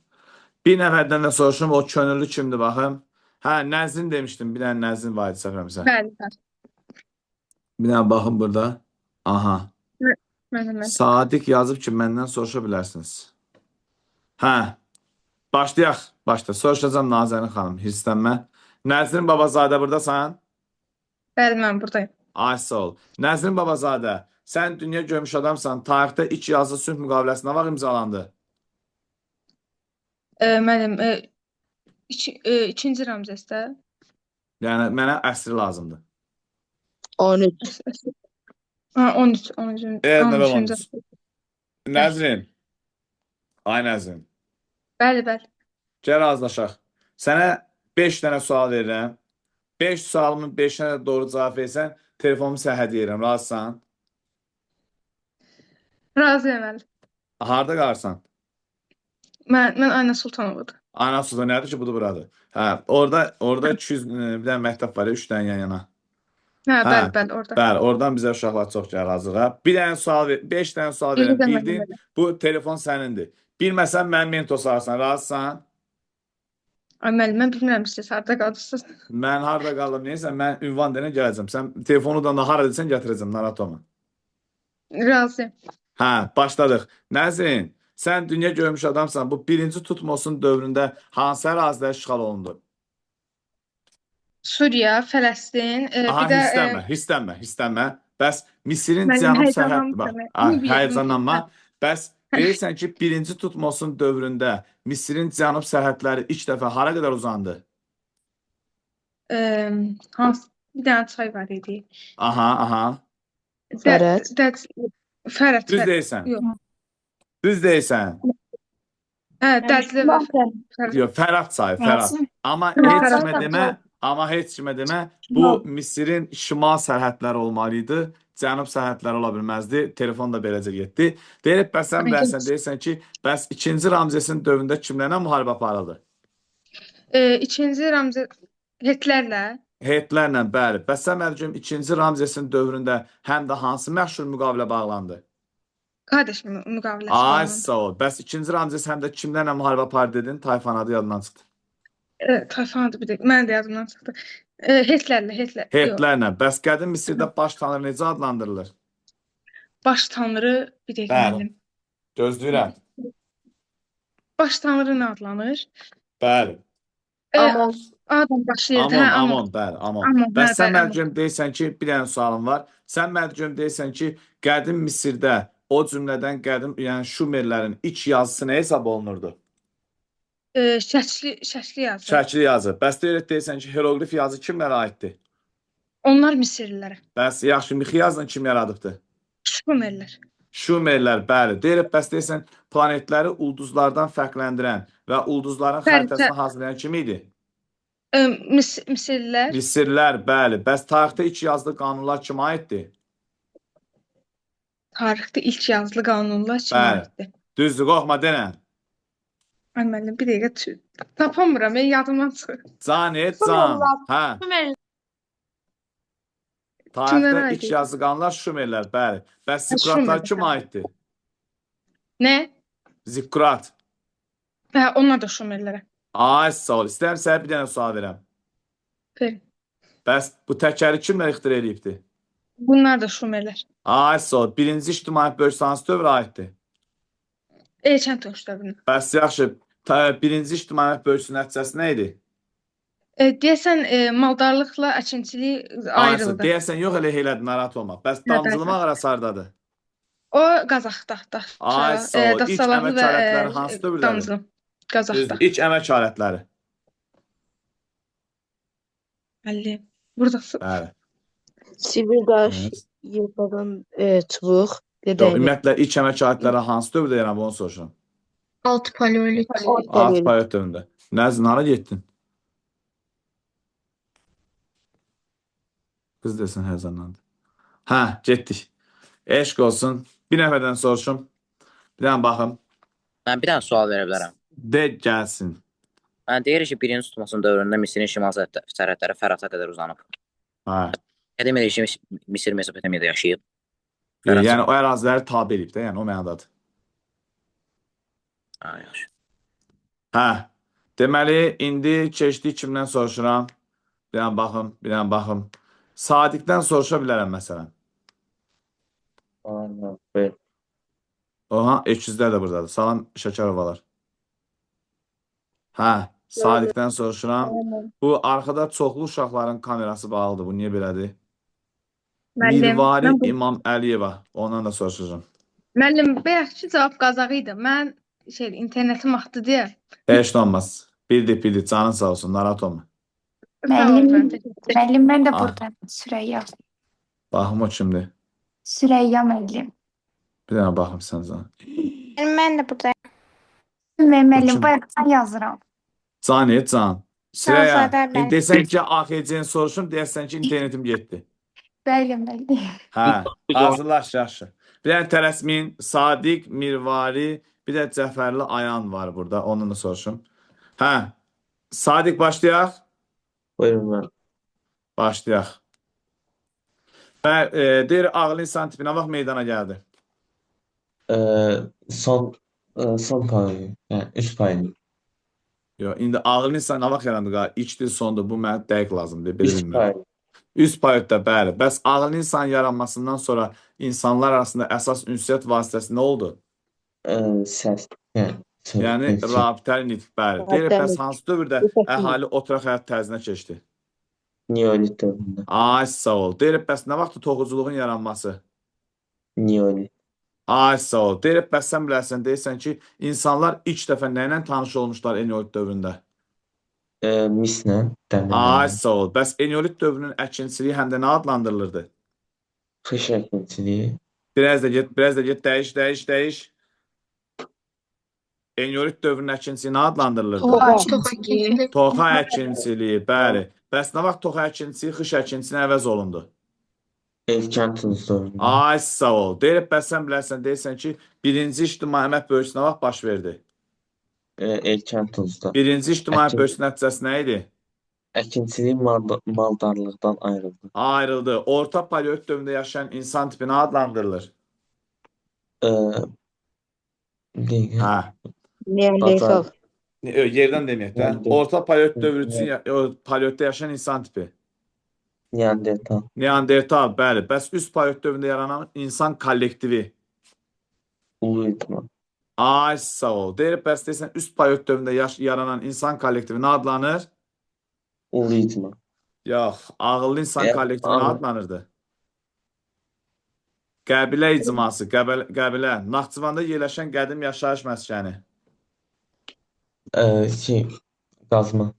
Bir nəfərdən də soruşum, o könüllü kimdir baxım? Hə, Nəzrin demişdim. Bir dənə Nəzrin var idi səfərimizə. Bəli, bəli. Bir dənə baxın burada. Aha. Mən. Sadiq yazıb ki, məndən soruşa bilərsiniz. Hə. Başlayaq. Başla. Soruşacağım Nazərin xanım. Hirslənmə. Nəzrin Babazadə buradasan? Bəli, mən buradayım. Ay, sağ ol. Nəzrin Babazadə, sən dünya görmüş adamsan. Tarixdə ilk yazılı sülh müqaviləsi nə vaxt imzalandı? Mənim ikinci Ramzesdə. Yəni, mənə əsri lazımdır. 13. 13. Nəvə 13. Nəzrin. Ay, Nəzrin. Bəli, bəli. Gəl razılaşaq. Sənə 5 dənə sual verirəm. 5 sualımın 5-ə də doğru cavab versən, telefonumu sənə hədiyyə edirəm. Razısan? Razıyam, bəli. Harda qalırsan? Mən Ayna Sultanovadır. Ayna Sultan nədir ki, budur buradır. Hə, orada 200 bir dənə məktəb var ya, 3 dənə yan-yana. Hə, bəli, orada. Bəli, oradan bizə uşaqlar çox gəlir hazırğa. Bir dənə sual ver, 5 dənə sual verirəm. Bildin, bu telefon sənindir. Bilməsən mənim mentor sarsan, razısan? Ay, müəllim, mən bilmirəm siz harda qalırsınız. Mən harda qalım, neysə, mən ünvan denə gələcəm. Sən telefonu da hara desən gətirəcəm, narahat olma. Razıyam. Hə, başladıq. Nəzrin, sən dünya görmüş adamsan. Bu birinci Tutmosun dövründə hansı ərazilər işğal olundu? Suriya, Fələstin, Aha, bir də hissənmə. Bəs Misirin Mənim cənub həyəcanlanmışam. sərhədi, həyəcanlanma. Bəs deyirsən ki, birinci Tutmosun dövründə Misirin cənub sərhədləri ilk dəfə hara qədər uzandı? bir dənə çay var idi. Aha. Fərət. Fərət. Düz deyirsən. Yox. Düz deyirsən. Hə, Dəzli və Fərət. Yox, Fərat çayı, Fərat. Amma heç kimə demə, bu Misirin şimal sərhədləri olmalı idi. Cənub sərhədləri ola bilməzdi. Telefon da beləcə getdi. Deyirək, bəs sən bilirsən, deyirsən ki, bəs 2-ci Ramzesin dövründə kimlərlə müharibə aparıldı? İkinci Ramzes Hetlərlə. Hetlərlə, bəli. Bəs sən mərcüm 2-ci Ramzesin dövründə həm də hansı məşhur müqavilə bağlandı? Kadeş müqaviləsi. Ay, sağ ol. Bəs 2-ci Ramzes həm də kimlərlə müharibə apardı dedin? Tayfan adı yadından çıxdı. Tayfan adı bir də. Mən də yadımdan çıxdı. Hetlərlə. Hetlərlə. Bəs qədim Misirdə baş tanrı necə adlandırılır? Baş tanrı bir dəqiqə müəllim. Gözləyirəm. Baş tanrı nə adlanır? Bəli. Amon. Adam başlayırdı. Amon, bəli, Amon. Bəs sən mərcüm deyirsən ki, bir dənə sualım var. Sən mərcüm deyirsən ki, qədim Misirdə o cümlədən qədim, yəni Şumerlərin ilk yazısı nə hesab olunurdu? Şəkli yazı. Şəkli yazı. Bəs deyirsən ki, hieroqlif yazı kimlərə aiddir? Onlar Misirlilərə. Bəs yaxşı, mixi yazını kim yaradıbdır? Şumerlər. Şumerlər, bəli. Bəs deyirsən, planetləri ulduzlardan fərqləndirən və ulduzların xəritəsini hazırlayan kim idi? Misirlilər. Misirlər, bəli. Bəs tarixdə ilk yazılı qanunlar kimə aiddir? Tarixdə ilk yazılı qanunlar kimə aiddir? Düzdür, qorxma denən. Ay müəllim, bir dəqiqə tapamıram, yadımdan çıxır. Can et, can. Hə. Şumerlər Tarixdə kimlərə aid ilk idi? yazıqanlar Şumerlər, bəli. Bəs Zikkuratlar Şumerlər, kim tamam. aiddir? Nə? Zikkurat. Hə, onlar da Şumerlərə. Ay, sağ ol. İstəyirəm sənə bir dənə sual verəm. Verin. Bəs bu təkəri kimlər ixtira edibdi? Bunlar da Şumerlər. Ay, sağ ol. Birinci ictimai bölgüsü hansı dövrə aiddir? Erkən tunç dövrünə. Bəs yaxşı, birinci ictimai bölgüsünün nəticəsi nə idi? Deyəsən maldarlıqla əkinçilik Aysa, ayrıldı. deyəsən yox elə narahat olma. Bəs Nə damcılmaq arası hardadır? O Qazaxda, Ay, sağ ol. İlk Dastalavı əmək və alətləri hansı dövrlərdir? damcılıq. Qazaxda. İlk əmək alətləri. Müəllim, buradasın. Bəli. Sivil daş, Evet. yırtadan çubuq, Yox, dəmir. ümumiyyətlə ilk əmək alətləri hansı dövrdə yaranıb onu soruşuram. Alt paleolit. Alt paleolit dövründə. Nəzin, hara getdin? Qız desin həzənlandı. Hə, getdik. Eşq olsun. Bir nəfərdən soruşum. Bir dənə baxım. Mən bir dənə sual verə bilərəm. De gəlsin. Mən deyir ki, birinci tutmasının dövründə Misirin şimal sərhədləri Fərata qədər uzanıb. Hə. Qədim erişim Misir Mesopotamiyada yaşayıb. Yəni o əraziləri tabe edib də, yəni o mənadadır. Ha, yaxşı. Hə. Deməli, indi keçdik kimdən soruşuram? Bir dənə baxım, bir dənə baxım. Sadiqdən soruşa bilərəm məsələn. Oha, ekizlər də buradadır. Salam Şəkərovalar. Hə, Sadiqdən soruşuram. Bu arkada çoxlu uşaqların kamerası bağlıdır. Bu niyə belədir? Mirvari İmam Əliyeva. Ondan da soruşacağım. Müəllim, bayaqki cavab Qazağı idi. Mən internetim axdı deyə. Heç nə olmaz. Bildi, canın sağ olsun, narahat olma. Müəllim, mən də Ah. buradayım. Süreyya. Baxım o kimdir? Süreyya müəllim. Bir dənə baxım sən sana. Mən də buradayım. Müəllim, bayaqdan yazıram. Can et, can. Sağ ol, Süreyya, Serdar bəy. desən ki, AXC-ni soruşum, deyəsən ki, internetim getdi. Bəli. Hə, hazırlaş, yaxşı. Bir dənə tələsmin, Sadiq, Mirvari, bir də Cəfərli Ayan var burada. Onu da soruşum. Hə, Sadiq başlayaq. Buyurun mən. Başlayaq. Və deyir, ağıl insan tipinə vaxt meydana gəldi. Son payı, yəni üst payı. Yox, indi ağıl insan nə vaxt yarandı? İçdir, sondur. Bu mənə dəqiq lazımdır. Belə Üst bilmirəm. payı. Üst payotda, bəli. Bəs ağıl insan yaranmasından sonra insanlar arasında əsas ünsiyyət vasitəsi nə oldu? Səs. Yəni, rabitəli nitq, bəli. Deyir, bəs hansı dövrdə əhali oturaq həyat tərzinə keçdi? Neolit dövründə. Ay, sağ ol. Deyir, bəs nə vaxt toxuculuğun yaranması? Neolit. Ay, sağ ol. Deyir, bəs sən bilərsən, deyirsən ki, insanlar ilk dəfə nə ilə tanış olmuşlar Eneolit dövründə? Mislə, dəmirlə. Ay, sağ ol. Bəs Eneolit dövrünün əkinçiliyi həm də nə adlandırılırdı? Xış əkinçiliyi. Biraz da get, dəyiş. Eneolit dövrünün əkinçiliyi nə adlandırılırdı? Toxa əkinçiliyi, bəli. Bəs nə vaxt toxa əkinçiliyi xış əkinçiliyi əvəz olundu? Erkən Tunc dövründə. Ay, sağ ol. Deyir, bəs sən bilərsən, deyirsən ki, birinci ictimai əmək bölgüsü nə vaxt baş verdi? Erkən Tuncda. Birinci ictimai bölgüsü nəticəsi nə idi? Əkinçilik maldarlıqdan ayrıldı. Ayrıldı. Orta paleolit dövründə yaşayan insan tipi nə adlandırılır? Hə. Neandertal. Yerdən deməyək də. Orta paleolit dövrü üçün paleolitdə yaşayan insan tipi. Neandertal. Neandertal, bəli. Bəs üst paleolit dövründə yaranan insan kollektivi. Ulu İtman. Ay, sağ ol. Deyir, bəs deyirsən, üst paleolit dövründə yaranan insan kollektivi nə adlanır? Ulu İtman. Yox, ağıllı insan kollektivi nə adlanırdı? Qəbilə icması, qəbilə. Naxçıvanda yerləşən qədim yaşayış məskəni. Qazma.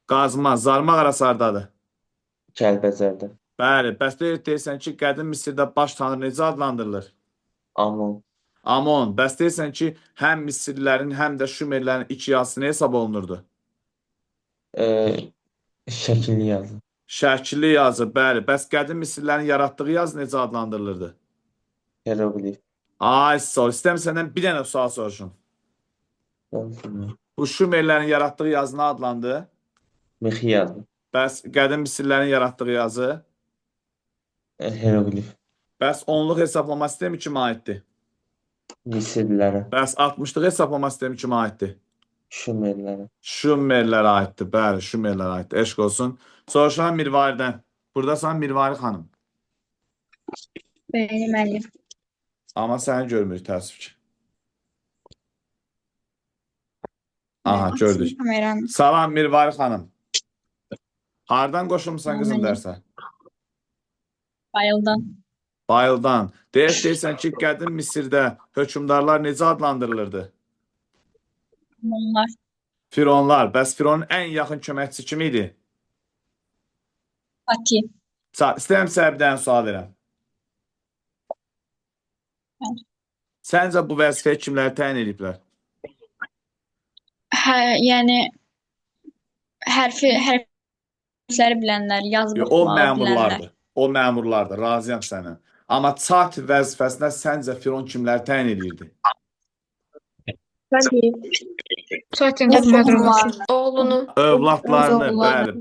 Qazma, zarmaq arası hardadır? Kəlbəcərdə. Bəli, bəs deyirsən ki, qədim Misirdə baş tanrı necə adlandırılır? Amon. Amon, bəs deyirsən ki, həm Misirlilərin, həm də Şumerlərin iki yazısı nə hesab olunurdu? Şəkilli yazı. Şəkilli yazı, bəli. Bəs qədim Misirlilərin yaratdığı yazı necə adlandırılırdı? Hieroglif. Ay, sağ ol. İstəyirəm səndən bir dənə sual soruşum. Bu bu Şumerlərin yaratdığı yazı nə adlandı? Mixi yazdı. Bəs qədim Misirlərin yaratdığı yazı? Hieroglif. Bəs onluq hesablama sistemi kimə aiddir? Misirlilərə. Bəs 60-lıq hesablama sistemi kimə aiddir? Şumerlərə. Şumerlərə aiddir. Bəli, Şumerlərə aiddir. Eşq olsun. Soruşan Mirvaridən. Buradasan Mirvari xanım. Bəli, müəllim. Amma səni görmürük təəssüf ki. Aha, gördük. Kameranı. Salam Mirvari xanım. Hardan qoşulmusan qızım dərsə? Bayıldan. Bayıldan. Deyirsən ki, qədim Misirdə hökmdarlar necə adlandırılırdı? Onlar. Fironlar. Bəs Fironun ən yaxın köməkçisi kim idi? Fatih. İstəyirəm sənə bir dənə sual verəm. Bəli. Səncə bu vəzifəyə kimləri təyin ediblər? Yəni hərfləri bilənlər, yazıb O oxumağı bilənlər. məmurlardır. O məmurlardır. Razıyam sənə. Amma çat vəzifəsinə səncə Firon kimləri təyin edirdi? Mən deyim. Oğlunu. Övladlarını, Oğullarını.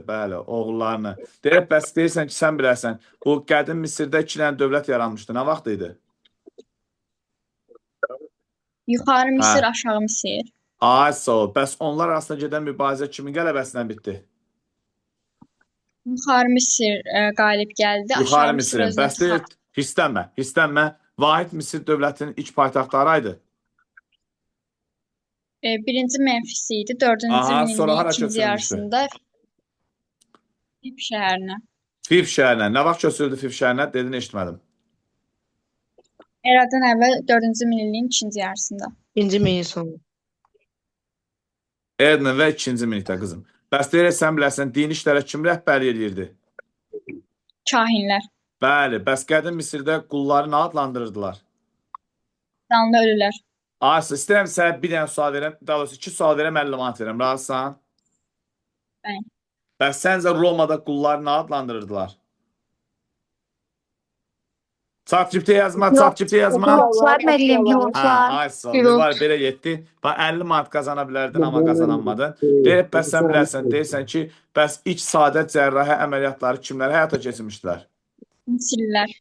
bəli, oğullarını. Bəs deyirsən ki, sən bilərsən, bu qədim Misirdə 2 dənə dövlət yaranmışdı. Nə vaxt idi? Yuxarı Misir, Hə. aşağı Misir. Ay, sağ ol. Bəs onlar arasında gedən mübarizə kimin qələbəsinə bitdi? Yuxarı Misir qalib gəldi. Yuxarı Aşağı Misir Misirin. özünə Bəs deyir, hissənmə. Vahid Misir dövlətinin ilk paytaxtı haraydı? Birinci Memfis idi. 4-cü Aha, sonra hara minilliyin ikinci köçürülmüşdü? yarısında Fif şəhərinə. Fif şəhərinə. Nə vaxt köçürüldü Fif şəhərinə? Dedin, eşitmədim. Eradan əvvəl 4-cü minilliyin ikinci yarısında. 1-ci min sonu. Eradan və 2-ci minillikdə qızım. Bəs deyirək, sən bilərsən, dini işlərə kim rəhbərlik edirdi? Kahinlər. Bəli, bəs qədim Misirdə qulları nə adlandırırdılar? Canlı ölülər. Aysa, istəyirəm sənə bir dənə sual verəm, daha doğrusu 2 sual verəm, 50 manat verəm. Razısan? Bəli. Bəs səncə Romada qulları nə adlandırırdılar? ChatGPT yazma. Yoxlar müəllim, Aysa, var belə getdi. Bax 50 manat qazana bilərdin, amma qazananmadın. Deyib, bəs sən bilərsən, deyirsən ki, bəs iç sadə cərrahi əməliyyatları kimlər həyata keçirmişdilər? Misirlilər.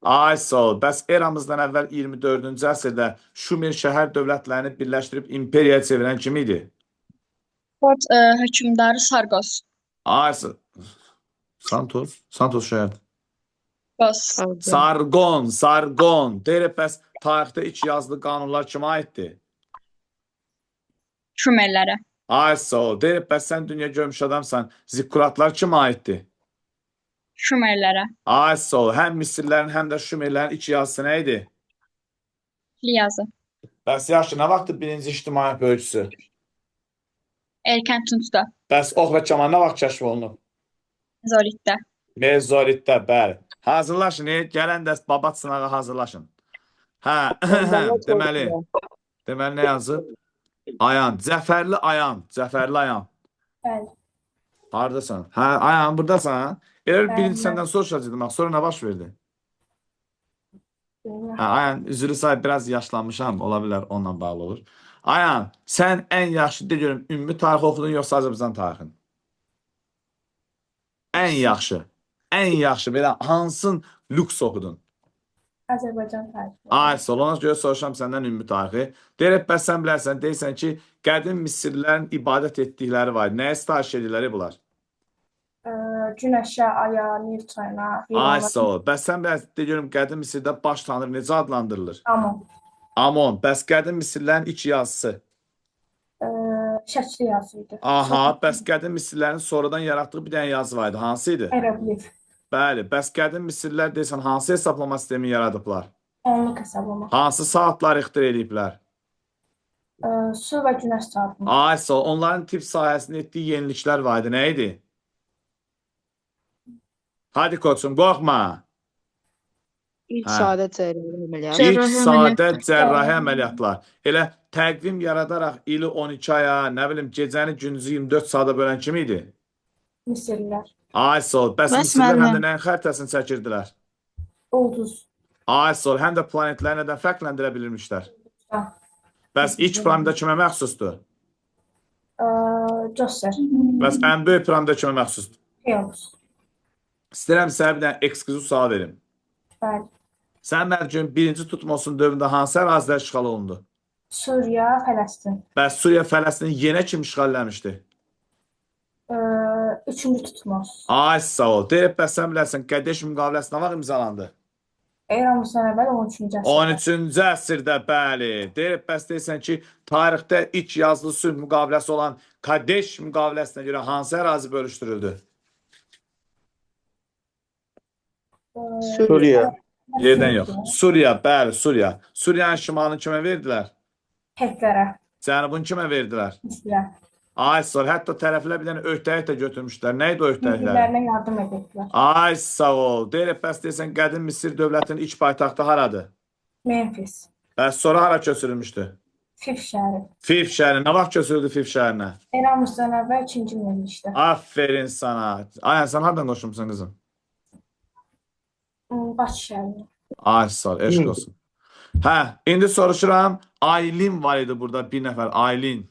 Ay sağ ol. Bəs eramızdan əvvəl 24-cü əsrdə Şumer şəhər dövlətlərini birləşdirib imperiyaya çevirən kim idi? Fort hökmdarı Sargos. Ay Santos şəhərdir. Bos. Sargon. Deyirəm, bəs tarixdə iç yazılı qanunlar kimə aiddir? Şumerlərə. Ay sağ ol. Deyirəm, bəs sən dünya görmüş adamsan. Zikkuratlar kimə aiddir? Şumerlərə. Ay sağ ol. Həm Misirlərin, həm də Şumerlərin iç yazısı nə idi? Kili yazı. Bəs yaxşı, nə vaxtdır birinci ictimai bölgüsü? Erkən Tuncda. Bəs ox və kaman nə vaxt kəşf olunub? Mezolitdə. Mezolitdə, bəli. Hazırlaşın, gələn dərs babat sınağı hazırlaşın. Hə, deməli nə yazıb? Ayan, Cəfərli Ayan. Bəli. Haradasan? Hə, Ayan, buradasan. Birinci səndən soruşacaqdım, sonra nə baş verdi? Hə, Ayan, üzrü sahib, biraz yaşlanmışam, ola bilər, onunla bağlı olur. Ayan, sən ən yaxşı, de görüm, ümumi tarix oxudun, yoxsa Azərbaycan tarixini? Ən yaxşı, belə hansın lüks oxudun? Azərbaycan tarixi. Ay, ona görə soruşam səndən ümumi tarixi. Deyirək, bəs sən bilərsən, deyirsən ki, qədim Misirlilərin ibadət etdikləri var. Nəyə sitayiş edirləri bunlar? Günəşə, aya, Nil çayına. Ay, sağ ol. Bəs sən bilərsən, de görüm, qədim Misirdə baş tanrı necə adlandırılır? Amon. Bəs qədim Misirlilərin iç yazısı? Şəkli yazıydı. Aha, bəs qədim Misirlilərin sonradan yaratdığı bir dənə yazı var idi. Hansı idi? Hieroglif. Bəli, bəs qədim Misirlilər deyirsən, hansı hesablama sistemi yaradıblar? Onluq hesablama. Hansı saatlar ixtira ediblər? Su və günəş saatını. Ay, sağ ol. Onların tibb sahəsində etdiyi yeniliklər var idi. Nə idi? Hadi koçum, qorxma. İlk Hə. sadə cərrahi əməliyyat. İlk sadə cərrahi əməliyyatlar. Elə təqvim yaradaraq ili 12 aya, nə bilim, gecəni gündüzü 24 saata bölən kim idi? Misirlilər. Ay, sağ ol. Bəs Misirlər həm də nəyin xəritəsini çəkirdilər? Ulduz. Ay, sağ ol. Həm də planetləri nədən fərqləndirə bilirmişlər? Bəs ilk planet kimə məxsusdur? Göstər. Bəs ən böyük piramida kimə məxsusdur? Yox. İstəyirəm sənə bir dənə eksklüziv sual verim. Bəli. Sən mərcün birinci Tutmosun dövründə hansı ərazilər işğal olundu? Suriya, Fələstin. Bəs Suriya, Fələstini yenə kim işğal eləmişdi? Üçüncü Tutmos. Ay sağ ol. Deyib bəs sən bilərsən Qədeş müqaviləsi nə vaxt imzalandı? Eramızdan əvvəl 13-cü əsrdə. 13-cü əsrdə, bəli. Deyib bəs deyirsən ki, tarixdə ilk yazılı sülh müqaviləsi olan Qadeş müqaviləsinə görə hansı ərazi bölüşdürüldü? Suriye. Yerdən yox. Suriya, bəli, Suriya. Suriyanın şimalını kimə verdilər? Kətlərə. Cənubunu kimə verdilər? Misrə. Ay sağ ol. Hətta tərəflər bir dənə öhdəlik də götürmüşlər. Nə idi o öhdəliklər? Bir-birlərinə yardım edirdilər. Ay sağ ol. Deyib bəs deyirsən qədim Misir dövlətinin ilk paytaxtı haradır? Memphis. Bəs sonra hara köçürülmüşdü? Fif şəhəri. Fif şəhəri. Nə vaxt köçürüldü Fif şəhərinə? Eramızdan əvvəl 2-ci minillikdə. Aferin sana. Ayən sən hardan qoşulmusan qızım? Bakı şəhəri. Ay sağ ol. Eşq olsun. Hə, indi soruşuram. Aylin var idi burada bir nəfər. Aylin.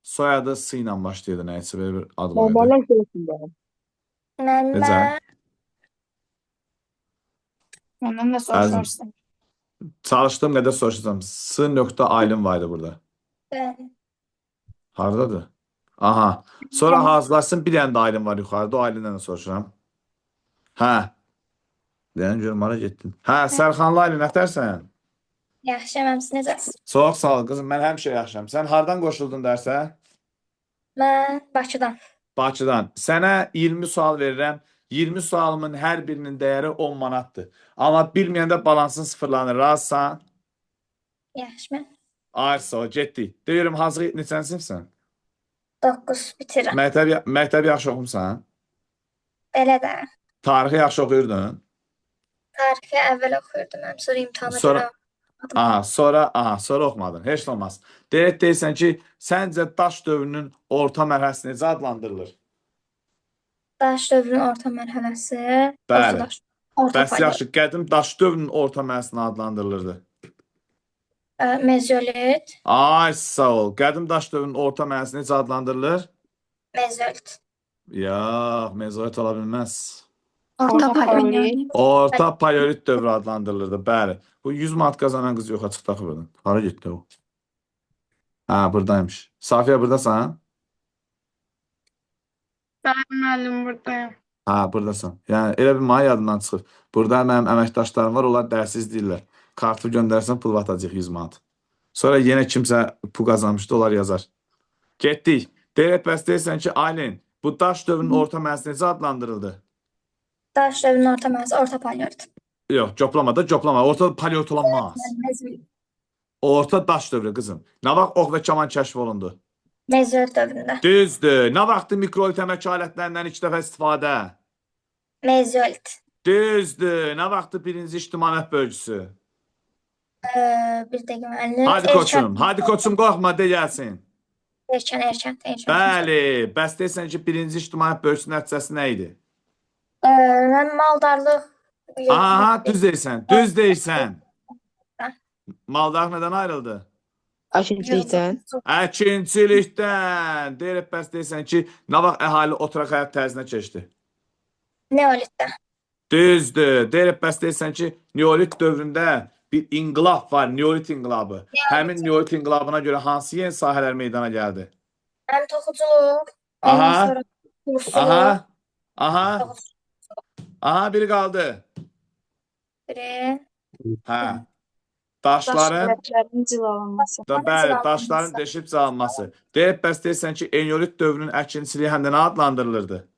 Soyadı S ilə başlayırdı. Nəyəsə belə bir adı var idi. Necə? Ondan da soruşarsan. Çalışdığım qədər soruşacağım. S.Aylin var idi burada. Bəli. Haradadır? Aha. Sonra hazırlaşsın bir dənə də Aylin var yuxarıda. O Aylindən də soruşuram. Hə. Deyən görüm hara getdin. Hə, Sərxanlı Aylin, nətərsən? Yaxşıyam, siz necəsiz? Çox sağ ol qızım. Mən həmişə yaxşıyam. Sən hardan qoşuldun dərsə? Mən Bakıdan. Bakıdan. Sənə 20 sual verirəm. 20 sualımın hər birinin dəyəri 10 manatdır. Amma bilməyəndə balansın sıfırlanır. Razısan? Yaxşı. Ay sağ ol, getdik. Deyirəm, hazır neçənci sinifsən? 9 bitirirəm. Məktəbi yaxşı oxumusan? Belə də. Tarixi yaxşı oxuyurdun? Tarixi əvvəl oxuyurdum, sonra imtahana Sonra- görə Sonra oxumadın. Heç nə olmaz. Deyirsən ki, səncə daş dövrünün orta mərhələsi necə adlandırılır? daş dövrünün orta mərhələsi. Bəli. Orta Bəs paleolit. yaxşı, qədim daş dövrünün orta mərhələsi adlandırılırdı. Mezolit. Ay sağ ol. Qədim daş dövrünün orta mərhələsi necə adlandırılır? Mezolit. Yox, mezolit ola bilməz. Orta paleolit. Orta paleolit dövrü adlandırılırdı. Bəli. Bu 100 manat qazanan qız yoxa çıxdı axı buradan. Hara getdi o? Hə, buradaymış. Safiyə burdasan? Bəli, müəllim, buradayım. Hə, burdasan. Yəni elə bir mənə yadımdan çıxıb. Burada mənim əməkdaşlarım var, onlar dərsiz deyirlər. Kartı göndərsən pul atacaq 100 manat. Sonra yenə kimsə pul qazanmışdı, onlar yazar. Getdik. Deyirək bəs deyirsən ki, Aylin, bu daş dövrünün orta mərhələsi necə adlandırıldı? Daş dövrünün orta mərhələsi orta paleolit. Yox, coplama da coplama. Orta paleolit olamaz. Mezolit. Orta daş dövrü qızım. Nə vaxt ox və kaman kəşf olundu? Mezolit dövründə. Düzdür. Nə vaxtı mikrolit əmək alətlərindən ilk dəfə istifadə? Mezolit. Düzdür. Nə vaxtı birinci ictimaiyyət bölgüsü? Bir dəqiqə müəllim. Hadi koçum, hadi koçum qorxma de gəlsin. Erkən. Bəli, bəs deyirsən ki, birinci ictimaiyyət bölgüsü nəticəsi nə idi? Mən maldarlıq. Aha, düz deyirsən. Maldarlıq nədən ayrıldı? Əkinçilikdən. Əkinçilikdən. Deyirək bəs deyirsən ki, nə vaxt əhali oturaq həyat tərzinə keçdi? Neolitdə. Düzdür. Deyirək bəs deyirsən ki, Neolit dövründə bir inqilab var, Neolit inqilabı. Həmin Neolit inqilabına görə hansı yeni sahələr meydana gəldi? Həm toxuculuq. Aha. Ondan sonra Aha. Aha. Aha, biri qaldı. biri. Hə. Daşların, cilalanması. bəli, daşların deşib çalınması. Deyib bəs deyirsən ki, Eneolit dövrünün əkinçiliyi həm də nə adlandırılırdı?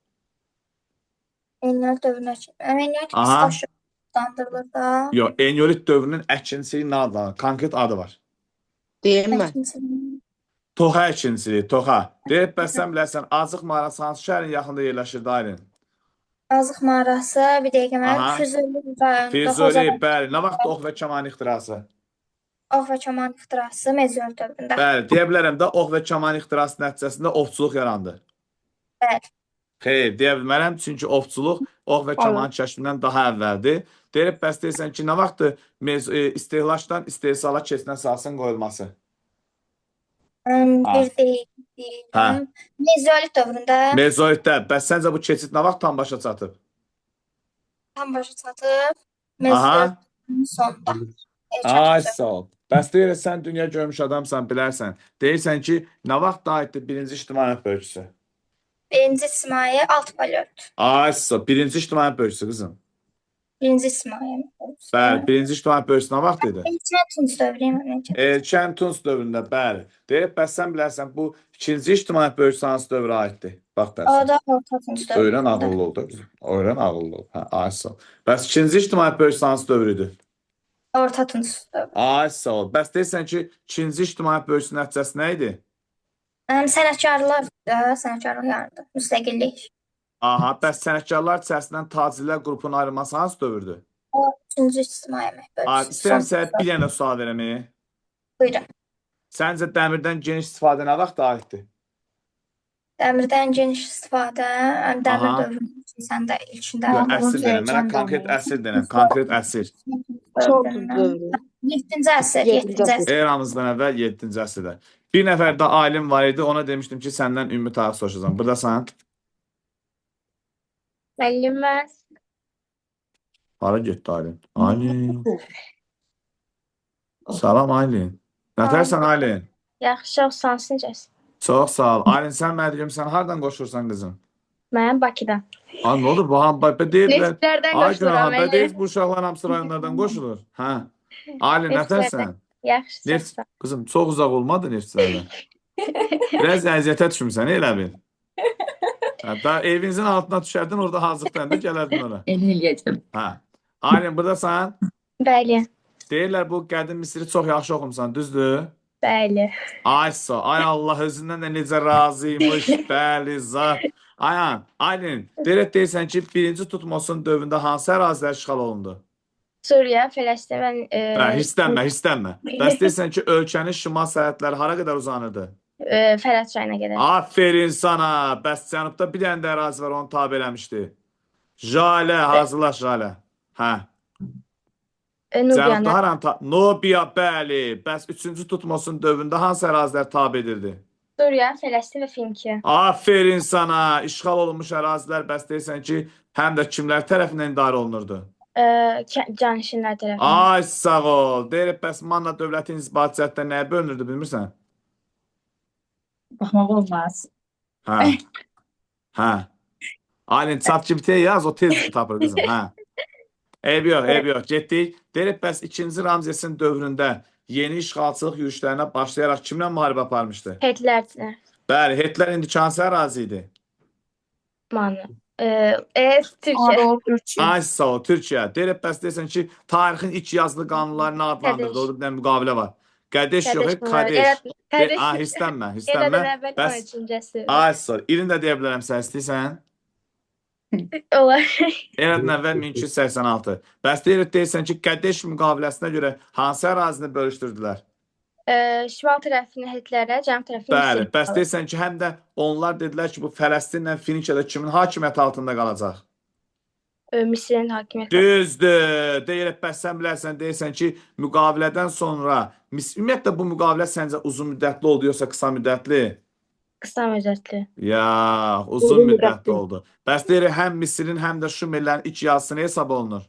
Eneolit dövrünə. Eneolit Aha. daşı adlandırılır da. Yox, Eneolit dövrünün əkinçiliyi nə adlandırılır? Konkret adı var. Deyim mən. Toxa əkinçiliyi, toxa. Deyib bəs sən bilərsən, Azıq mağarası hansı şəhərin yaxında yerləşirdi Aylin? Azıq mağarası, bir dəqiqə Aha. mən Füzuli rayonunda Füzuli, bəli. Nə vaxt ox və kaman ixtirası? Ox və kaman ixtirası Mezolit dövründə. Bəli, deyə bilərəm də ox və kaman ixtirası nəticəsində ovçuluq yarandı. Bəli. Xeyr, deyə bilmərəm, çünki ovçuluq ox və kaman kəşfindən daha əvvəldir. Deyib bəs deyirsən ki, nə vaxtdır istehlakdan istehsala keçən əsasın qoyulması? Ha. Bir deyirəm. Mezolit dövründə Mezoiddə. Bəs səncə bu keçid nə vaxt tam başa çatıb? tam başa çatıb. Aha. Mezolit sonunda. Ay sağ ol. Bəs deyirəm sən dünya görmüş adamsan, bilərsən. Deyirsən ki, nə vaxt aiddir birinci ictimaiyyət bölgüsü? Birinci İsmail 6 polot. Ay sağ ol. Birinci ictimaiyyət bölgüsü qızım. Birinci İsmail. Bəli, birinci ictimaiyyət bölgüsü nə vaxt idi? Tunç dövrü. Erkən Tunc dövründə, bəli. Deyib, bəs sən bilərsən, bu ikinci ictimaiyyət bölgüsü hansı dövrə aiddir? Bax, O bəs. da Orta Tunç dövrü. Öyrən ağıllı oldu. Öyrən ağıllı oldu. Hə, ay sağ ol. Bəs ikinci ictimaiyyət bölgüsü hansı dövr idi? Orta Tunç dövrü. Ay sağ ol. Bəs deyirsən ki, ikinci ictimaiyyət bölgüsünün nəticəsi nə idi? Sənətkarlar da, sənətkarlıq yarandı. Müstəqillik. Aha, bəs sənətkarlar içərisindən tacirlər qrupunun ayrılması hansı dövrdür? O 3-cü İsmail Ay, bölgüsü. istəyirəm sənə bir dənə sual verəm. Buyurun. Səncə dəmirdən geniş istifadə nə vaxt aiddir? Dəmirdən geniş istifadə, dəmir Aha. dövrünün sən də ilkində. Yox, əsr denəm. Mənə konkret əsr denəm. Konkret əsr. Son dövrü. 7-ci əsr, 7-ci əsr. Eramızdan əvvəl 7-ci əsrdə. Bir nəfər də alim var idi. Ona demişdim ki, səndən ümumi tarix soruşacağam. Buradasan. Müəllim mən. Hara getdi Aylin? Aylin. Salam Aylin. Nətərsən Aylin? Yaxşı, olsanız necəsiz? Çox sağ ol. Aylin, sən mənim sən hardan qoşursan qızım? Mən Bakıdan. Ay, nə olur? Deyirlər. Neftlərdən Ay, qoşuluram. günah, deyir, bu uşaqlar hamısı rayonlardan qoşulur. Hə. Aylin, nətərsən? Yaxşı, Neft, sağ ol. qızım, çox uzaq olmadı neftçilərdən. Biraz əziyyətə düşmüsən, elə bil. Hətta evinizin altına düşərdin, orada hazırlıqdan gələrdin ora. Elə eləyəcəm. Hə. Aylin, buradasan. Bəli, Deyirlər, bu qədim Misri çox yaxşı oxumusan, düzdür? bəli. Ay sağ, ay Allah özündən də necə razıymış, bəli, zat. Aylin, deyirsən ki, birinci Tutmosun dövründə hansı ərazilər işğal olundu? Suriya, Fələstin, mən Hissənmə. Bəs deyirsən ki, ölkənin şimal sərhədləri hara qədər uzanırdı? Fərəd çayına gedər. Aferin sana. Bəs cənubda bir dənə də ərazi var, onu tabe eləmişdi. Jalə, hazırlaş Jalə. Hə. Cənubda Nubiyanı, haran Nubiya, bəli. Bəs 3-cü Tutmosun dövründə hansı ərazilər tabe edildi? Suriya, Fələstin və Finkiya. Aferin sana. İşğal olunmuş ərazilər bəs deyirsən ki, həm də kimlər tərəfindən idarə olunurdu? Canişinlər tərəfindən. Ay sağ ol. Deyirək, bəs Manna dövləti inzibati cəhətdən nəyə bölünürdü, bilmirsən? Baxmaq olmaz. Hə. Hə. Aylin, ChatGPT-yə yaz, o tez tapır qızım. Hə. Eybi yox. Getdik. Deyirək, bəs 2-ci Ramzesin dövründə yeni işğalçılıq yürüşlərinə başlayaraq kimlə müharibə aparmışdı? Hitlerçilər. Bəli, Hitler indi hansı ərazi idi? Manı. Türkiyə. Ay sağ ol, Türkiyə. Deyirək, bəs deyirsən ki, tarixin ilk yazılı qanunlarını adlandırdı. Orada bir dənə müqavilə var. Qədeş yox, Qadeş. Hissənmə. Eradan əvvəl Bəs 13-cü əsr. ay sağ ol. İlini də deyə bilərəm sən istəyirsən. Olar. Eradan əvvəl 1286. Bəs deyirsən ki, Qədeş müqaviləsinə görə hansı ərazini bölüşdürdülər? Şimal tərəfini Hitlerə, cənub tərəfini Bəli, Misir. bəs deyirsən ki, həm də onlar dedilər ki, bu Fələstinlə Finikiyada kimin hakimiyyəti altında qalacaq? Misirin hakimiyyəti. Düzdür. Deyirək, bəs sən bilərsən, deyirsən ki, müqavilədən sonra, ümumiyyətlə bu müqavilə səncə uzun müddətli oldu, yoxsa qısa müddətli? Qısa müddətli. Ya, uzun müddətli oldu. Bəs deyirək, həm Misirin, həm də Şumerlərin ilk yazısı nə hesab olunur?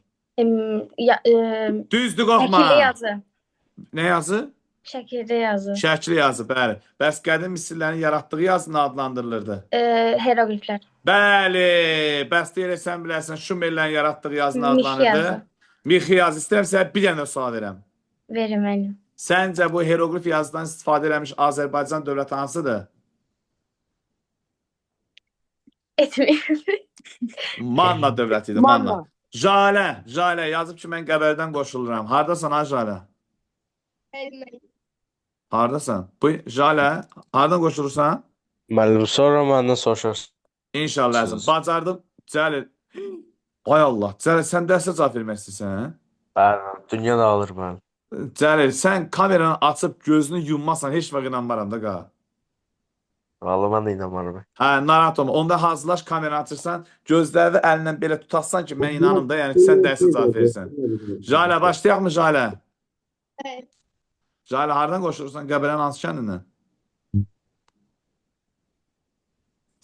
Düzdür, qorxma. Şəkilli yazı. Nə yazı? Şəkilli yazı. Şəkli yazı, bəli. Bəs qədim Misirlərin yaratdığı yazı nə adlandırılırdı? Heroqliflər. Bəli, bəs deyirək, sən bilərsən, Şumerlərin yaratdığı yazı nə Mixi adlanırdı? yazı. Mixi yazı. İstəyirəm sənə bir dənə sual verəm. Verim mənim. Səncə bu heroqlif yazıdan istifadə eləmiş Azərbaycan dövləti hansıdır? Etməyim. Manna dövləti idi, Manna. Jalə yazıb ki, mən Qəbərdən qoşuluram. Hardasan ha Jalə? Hardasan? Bu Jalə, hardan qoşulursan? Müəllim, sonra məndən soruşarsın. İnşallah əzim. Bacardım. Cəlil. Ay Allah. Cəlil, sən dərsə cavab vermək istəyirsən? Bəli, dünya dağılır mənim. Cəlil, sən kameranı açıb gözünü yummasan heç vaxt inanmaram da qa. Vallahi mən də inanmıram. Hə, narahat olma. Onda hazırlaş, kameranı açırsan, gözlərini əlindən belə tutarsan ki, mən inanım da, yəni ki, sən dərsə cavab verirsən. Jalə, başlayaq mı Jalə? Evet. Jalə, hardan qoşulursan? Qəbələnin hansı kəndindən?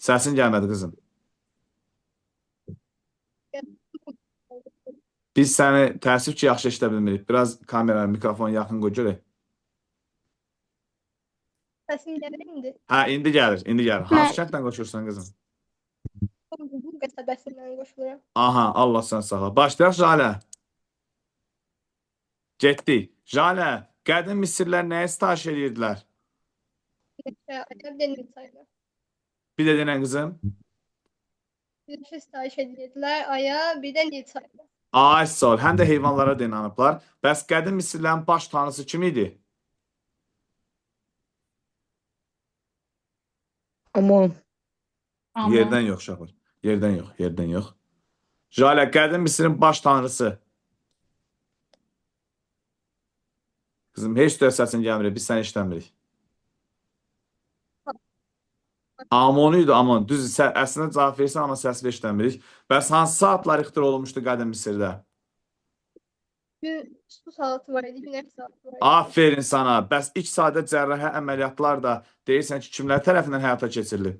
Səsin gəlmədi qızım. Biz səni təəssüf ki, yaxşı eşidə bilmirik. Biraz kamera, mikrofon yaxın qoy görək. Səsim gəlir indi. Hə, indi gəlir, indi gəlir. Hansı kənddən qoşursan qızım? Bu qəsəbəsindən qoşuluram. Aha, Allah sən saxla. Başlayaq Jalə. Getdik. Jalə, qədim Misirlər nəyə sitayiş edirdilər? Bir də Nilsayla. Bir də denən qızım. Bir də sitayiş edirdilər aya, bir də Nilsayla. Ay, sağ ol. Həm də heyvanlara denanıblar. Bəs qədim Misirlərin baş tanrısı kim idi? Amon. Yerdən yox, uşaqlar. Yerdən yox, yerdən yox. Jalə, qədim Misirin baş tanrısı. Qızım, heç də səsin gəlmir. Biz səni işləmirik. Amon idi, Amon. Düz, əslində cavab verirsən, amma səsini işləmirik. Bəs hansı saatlar ixtira olunmuşdu qədim Misirdə? Gün su saatı var idi, günəş saatı var idi. Aferin sana. Bəs ilk sadə cərrahi əməliyyatlar da deyirsən ki, kimlər tərəfindən həyata keçirilir?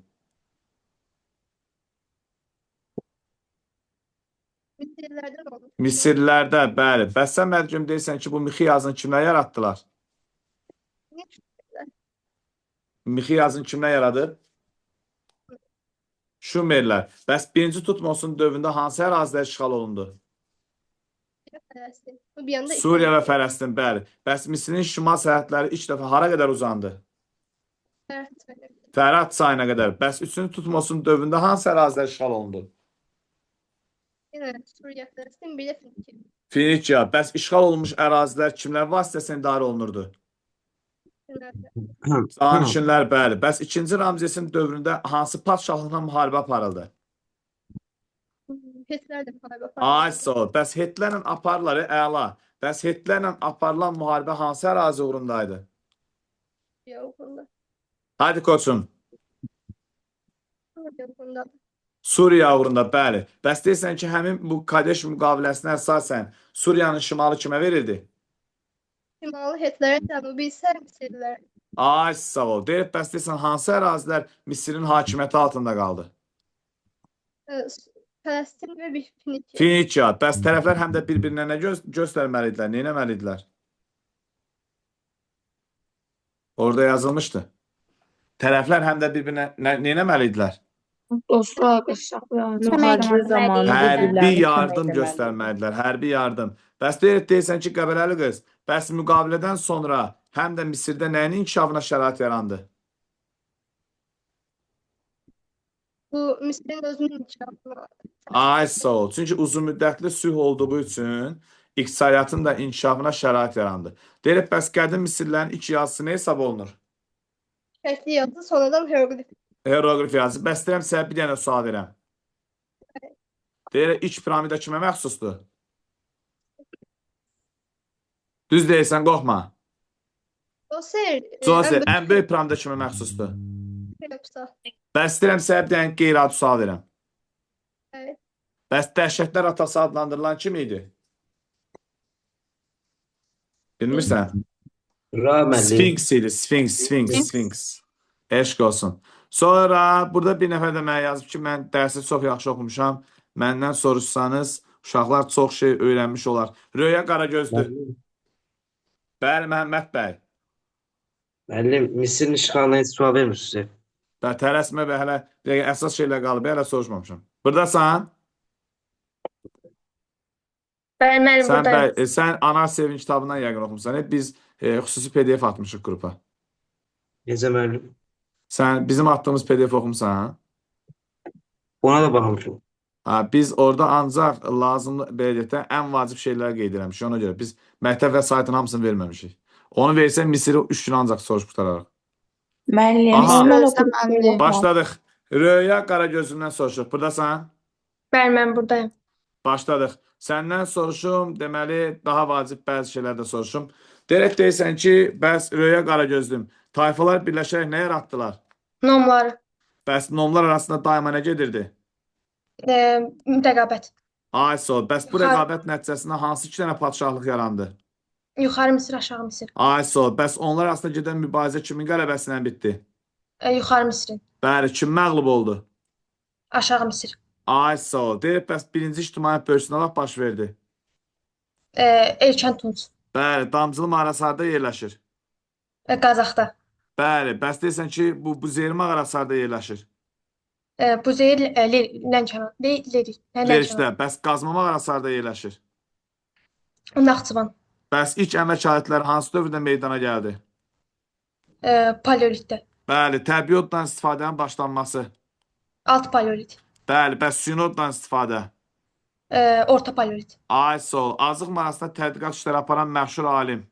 Misirlərdən olmuş. Misirlərdə, bəli. Bəs sən mərcüm deyirsən ki, bu mixi yazını kimlər yaratdılar? Mixi yazını kimlər yaradı? Şumerlər. Bəs birinci Tutmosun dövründə hansı ərazilər işğal olundu? Fələstin. Bu bir yanda Suriya və Fələstin, bəli. Bəs Misirin şimal sərhədləri ilk dəfə hara qədər uzandı? Fərat çayına qədər. Bəs üçüncü Tutmosun dövründə hansı ərazilər işğal olundu? Suriya, Fələstin, bir də Finikiya. Finikiya. Bəs işğal olunmuş ərazilər kimlər vasitəsilə idarə olunurdu? Canişinlər, bəli. Bəs ikinci Ramzesin dövründə hansı padşahlıqla müharibə aparıldı? Hetlər də müharibə Ay, sağ ol. Bəs Hetlərlə aparları əla. Bəs Hetlərlə aparılan müharibə hansı ərazi uğrundaydı? Yoxunda. Hadi koçum. Yoxunda. Suriya uğrunda, bəli. Bəs deyirsən ki, həmin bu Kadeş müqaviləsinə əsasən Suriyanın şimalı kimə verildi? Şimalı Hetlərə, cənubi isə Misirlər. Ay, sağ ol. Deyib, bəs deyirsən, hansı ərazilər Misirin hakimiyyəti altında qaldı? Fələstin və bir Finikiya. Finikiya. Bəs tərəflər həm də bir-birinə nə göstərməlidirlər, nə eləməlidirlər? Orada yazılmışdı. Tərəflər həm də bir-birinə nə eləməlidirlər? Dostluq saxlamaq. Hərbi yardım göstərməlidirlər, hərbi yardım. Bəs deyirsən ki, Qəbələli qız, bəs müqavilədən sonra həm də Misirdə nəyin inkişafına şərait yarandı? Bu Misirin özünün inkişafına. Ay, sağ ol. Çünki uzun müddətli sülh olduğu üçün iqtisadiyyatın da inkişafına şərait yarandı. Deyirək, bəs qədim Misirlərin ilk yazısı nə hesab olunur? Şəkli yazı, sonradan hieroqlif. Hieroqlif yazı. Bəs deyirəm, sənə bir dənə sual verəm. Deyirək, ilk piramida kimə məxsusdur? Düz deyirsən, qorxma. Zoser, ən böyük piramida kimə məxsusdur? Bəs deyirəm, sənə bir dənə qeyri-adi sual verəm. Bəs dəhşətlər atası adlandırılan kim idi? Bilmirsən? Sfinks idi, Sfinks. Eşq olsun. Sonra burada bir nəfər də mənə yazıb ki, mən dərsi çox yaxşı oxumuşam. Məndən soruşsanız, uşaqlar çox şey öyrənmiş olar. Röya Qaragözdür. Bəli, Məhəmməd bəy. Müəllim, Misirin işğalına heç sual vermirsiniz. Tələsmə və hələ əsas şeylər qalıb, hələ soruşmamışam. Buradasan? Bəli, mən buradayım. Sən Anar Sevin kitabından yəqin oxumusan. Biz xüsusi PDF atmışıq qrupa. Necə müəllim? Sən bizim attığımız PDF oxumusan? Ona da baxmışam. Biz orada ancaq lazımlı belirtə ən vacib şeyləri qeyd eləmişik. Ona görə biz məktəb vəsaitinin hamısını verməmişik. Onu versən Misiri 3 gün ancaq soruş qutararıq. Müəllim, Başladıq. Röya Qaragözündən soruşuq. Buradasan? Bəli, mən buradayım. Başladıq. Səndən soruşum, deməli, daha vacib bəzi şeylər də soruşum. Deyirsən ki, bəs Röya Qaragözlüm, tayfalar birləşərək nə yaratdılar? Nomları. Bəs nomlar arasında daima nə gedirdi? Rəqabət. Ay, sağ ol. Bəs bu rəqabət nəticəsində hansı iki dənə padşahlıq yarandı? Yuxarı Misir, aşağı Misir. Ay, sağ ol. Bəs onlar arasında gedən mübarizə kimin qələbəsi ilə bitdi? Yuxarı Misirin. Bəli, kim məğlub oldu? Aşağı Misir. Ay sağ ol. Deyir, bəs birinci ictimaiyyət bölgüsü nə vaxt baş verdi? Erkən Tunc. Bəli, Damcılı mağarası harda yerləşir? Qazaxda. Bəli, bəs deyirsən ki, bu Buzeyri mağarası harda yerləşir? Buzeyir Lənkəran. Lerişdə. Bəs Qazma mağarası harda yerləşir? Naxçıvan. Bəs ilk əmək alətləri hansı dövrdə meydana gəldi? Paleolitdə. Bəli, təbii oddan istifadənin başlanması. Alt paleolit. Bəli, bəs süni oddan istifadə. Orta paleolit. Ay sağ ol. Azıq mağarasında tədqiqat işləri aparan məşhur alim.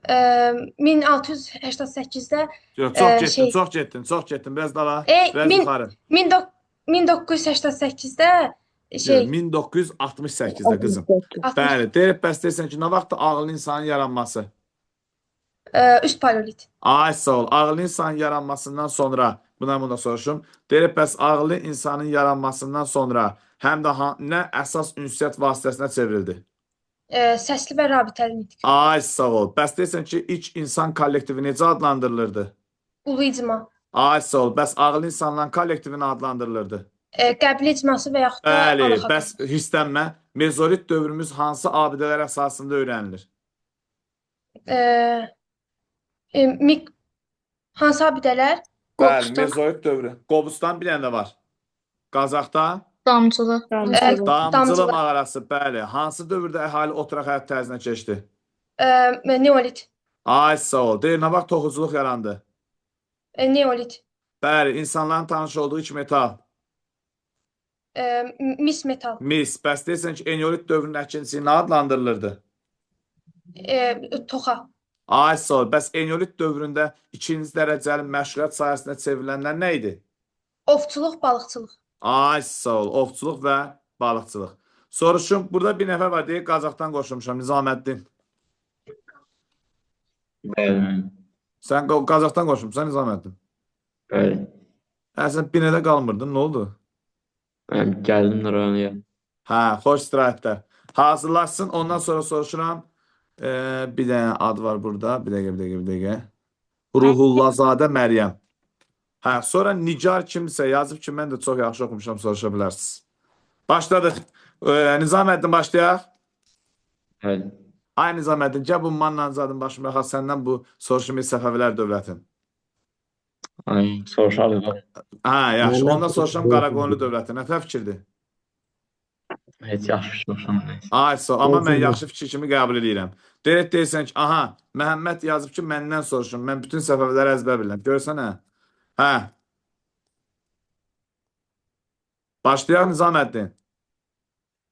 1688-də Yox, çox getdin, şey- çox getdin. Biraz dala, Ey, biraz yuxarı. 1988-də 1968-də qızım. Bəli, deyib bəs deyirsən ki, nə vaxt ağıllı insanın yaranması? üst paleolit. Ay sağ ol. Ağıllı insanın yaranmasından sonra, buna soruşum. Deyib bəs ağıllı insanın yaranmasından sonra həm də nə əsas ünsiyyət vasitəsinə çevrildi? Səsli və rabitəli nitq. Ay sağ ol. Bəs deyirsən ki, ilk insan kollektivi necə adlandırılırdı? Ulu icma. Ay sağ ol. Bəs ağıllı insanların kollektivi adlandırılırdı? Qəbul icması və yaxud da Bəli, Alaxat. bəs hirslənmə. Mezolit dövrümüz hansı abidələr əsasında öyrənilir? Hansı abidələr? Bəli, Qobustan. mezolit dövrü. Qobustan bilən də var. Qazaxda Damcılı. Damcılı Damcılı. mağarası, bəli. Hansı dövrdə əhali oturaq həyat tərzinə keçdi? Neolit. Ay sağ ol. Deyir, nə vaxt toxuculuq yarandı? Neolit. Bəli, insanların tanış olduğu iki metal. Mis metal. Mis. Bəs deyirsən ki, eneolit dövrünün əkinçisi nə adlandırılırdı? Toxa. Ay sağ ol. Bəs eneolit dövründə ikinci dərəcəli məşğuliyyət sahəsində çevrilənlər nə idi? Ovçuluq, balıqçılıq. Ay sağ ol. Ovçuluq və balıqçılıq. Soruşum, burada bir nəfər var deyir, Qazaxdan qoşulmuşam, Nizaməddin. Bəli, Sən Qazaxdan qoşulmuşsan, Nizaməddin. bəli. Sən binədə qalmırdın, nə oldu? Mən gəldim rayona. Hə, xoş istirahətlər. Hazırlaşsın, ondan sonra soruşuram. Bir dənə ad var burada. Bir dəqiqə. Ruhullazadə Məryəm. Hə, sonra Nigar kimsə yazıb ki, mən də çox yaxşı oxumuşam, soruşa bilərsiniz. Başladıq. Nizaməddin başlayaq. Bəli. Ay Nizaməddin, gəl bu manla zadın başım yaxaq səndən bu soruşum Səfəvilər dövlətin. Ay, soruşardım. Hə, yaxşı. Ondan soruşam Qaraqoyunlu dövlətin. Nə fikirdir? Heç yaxşı soruşam. Ay, amma mən yaxşı fikir kimi qəbul edirəm. Deyirsən ki, aha, Məhəmməd yazıb ki, məndən soruşun. Mən bütün səfəvələri əzbər bilirəm. Görsənə. Hə. Başlayaq Nizaməddin.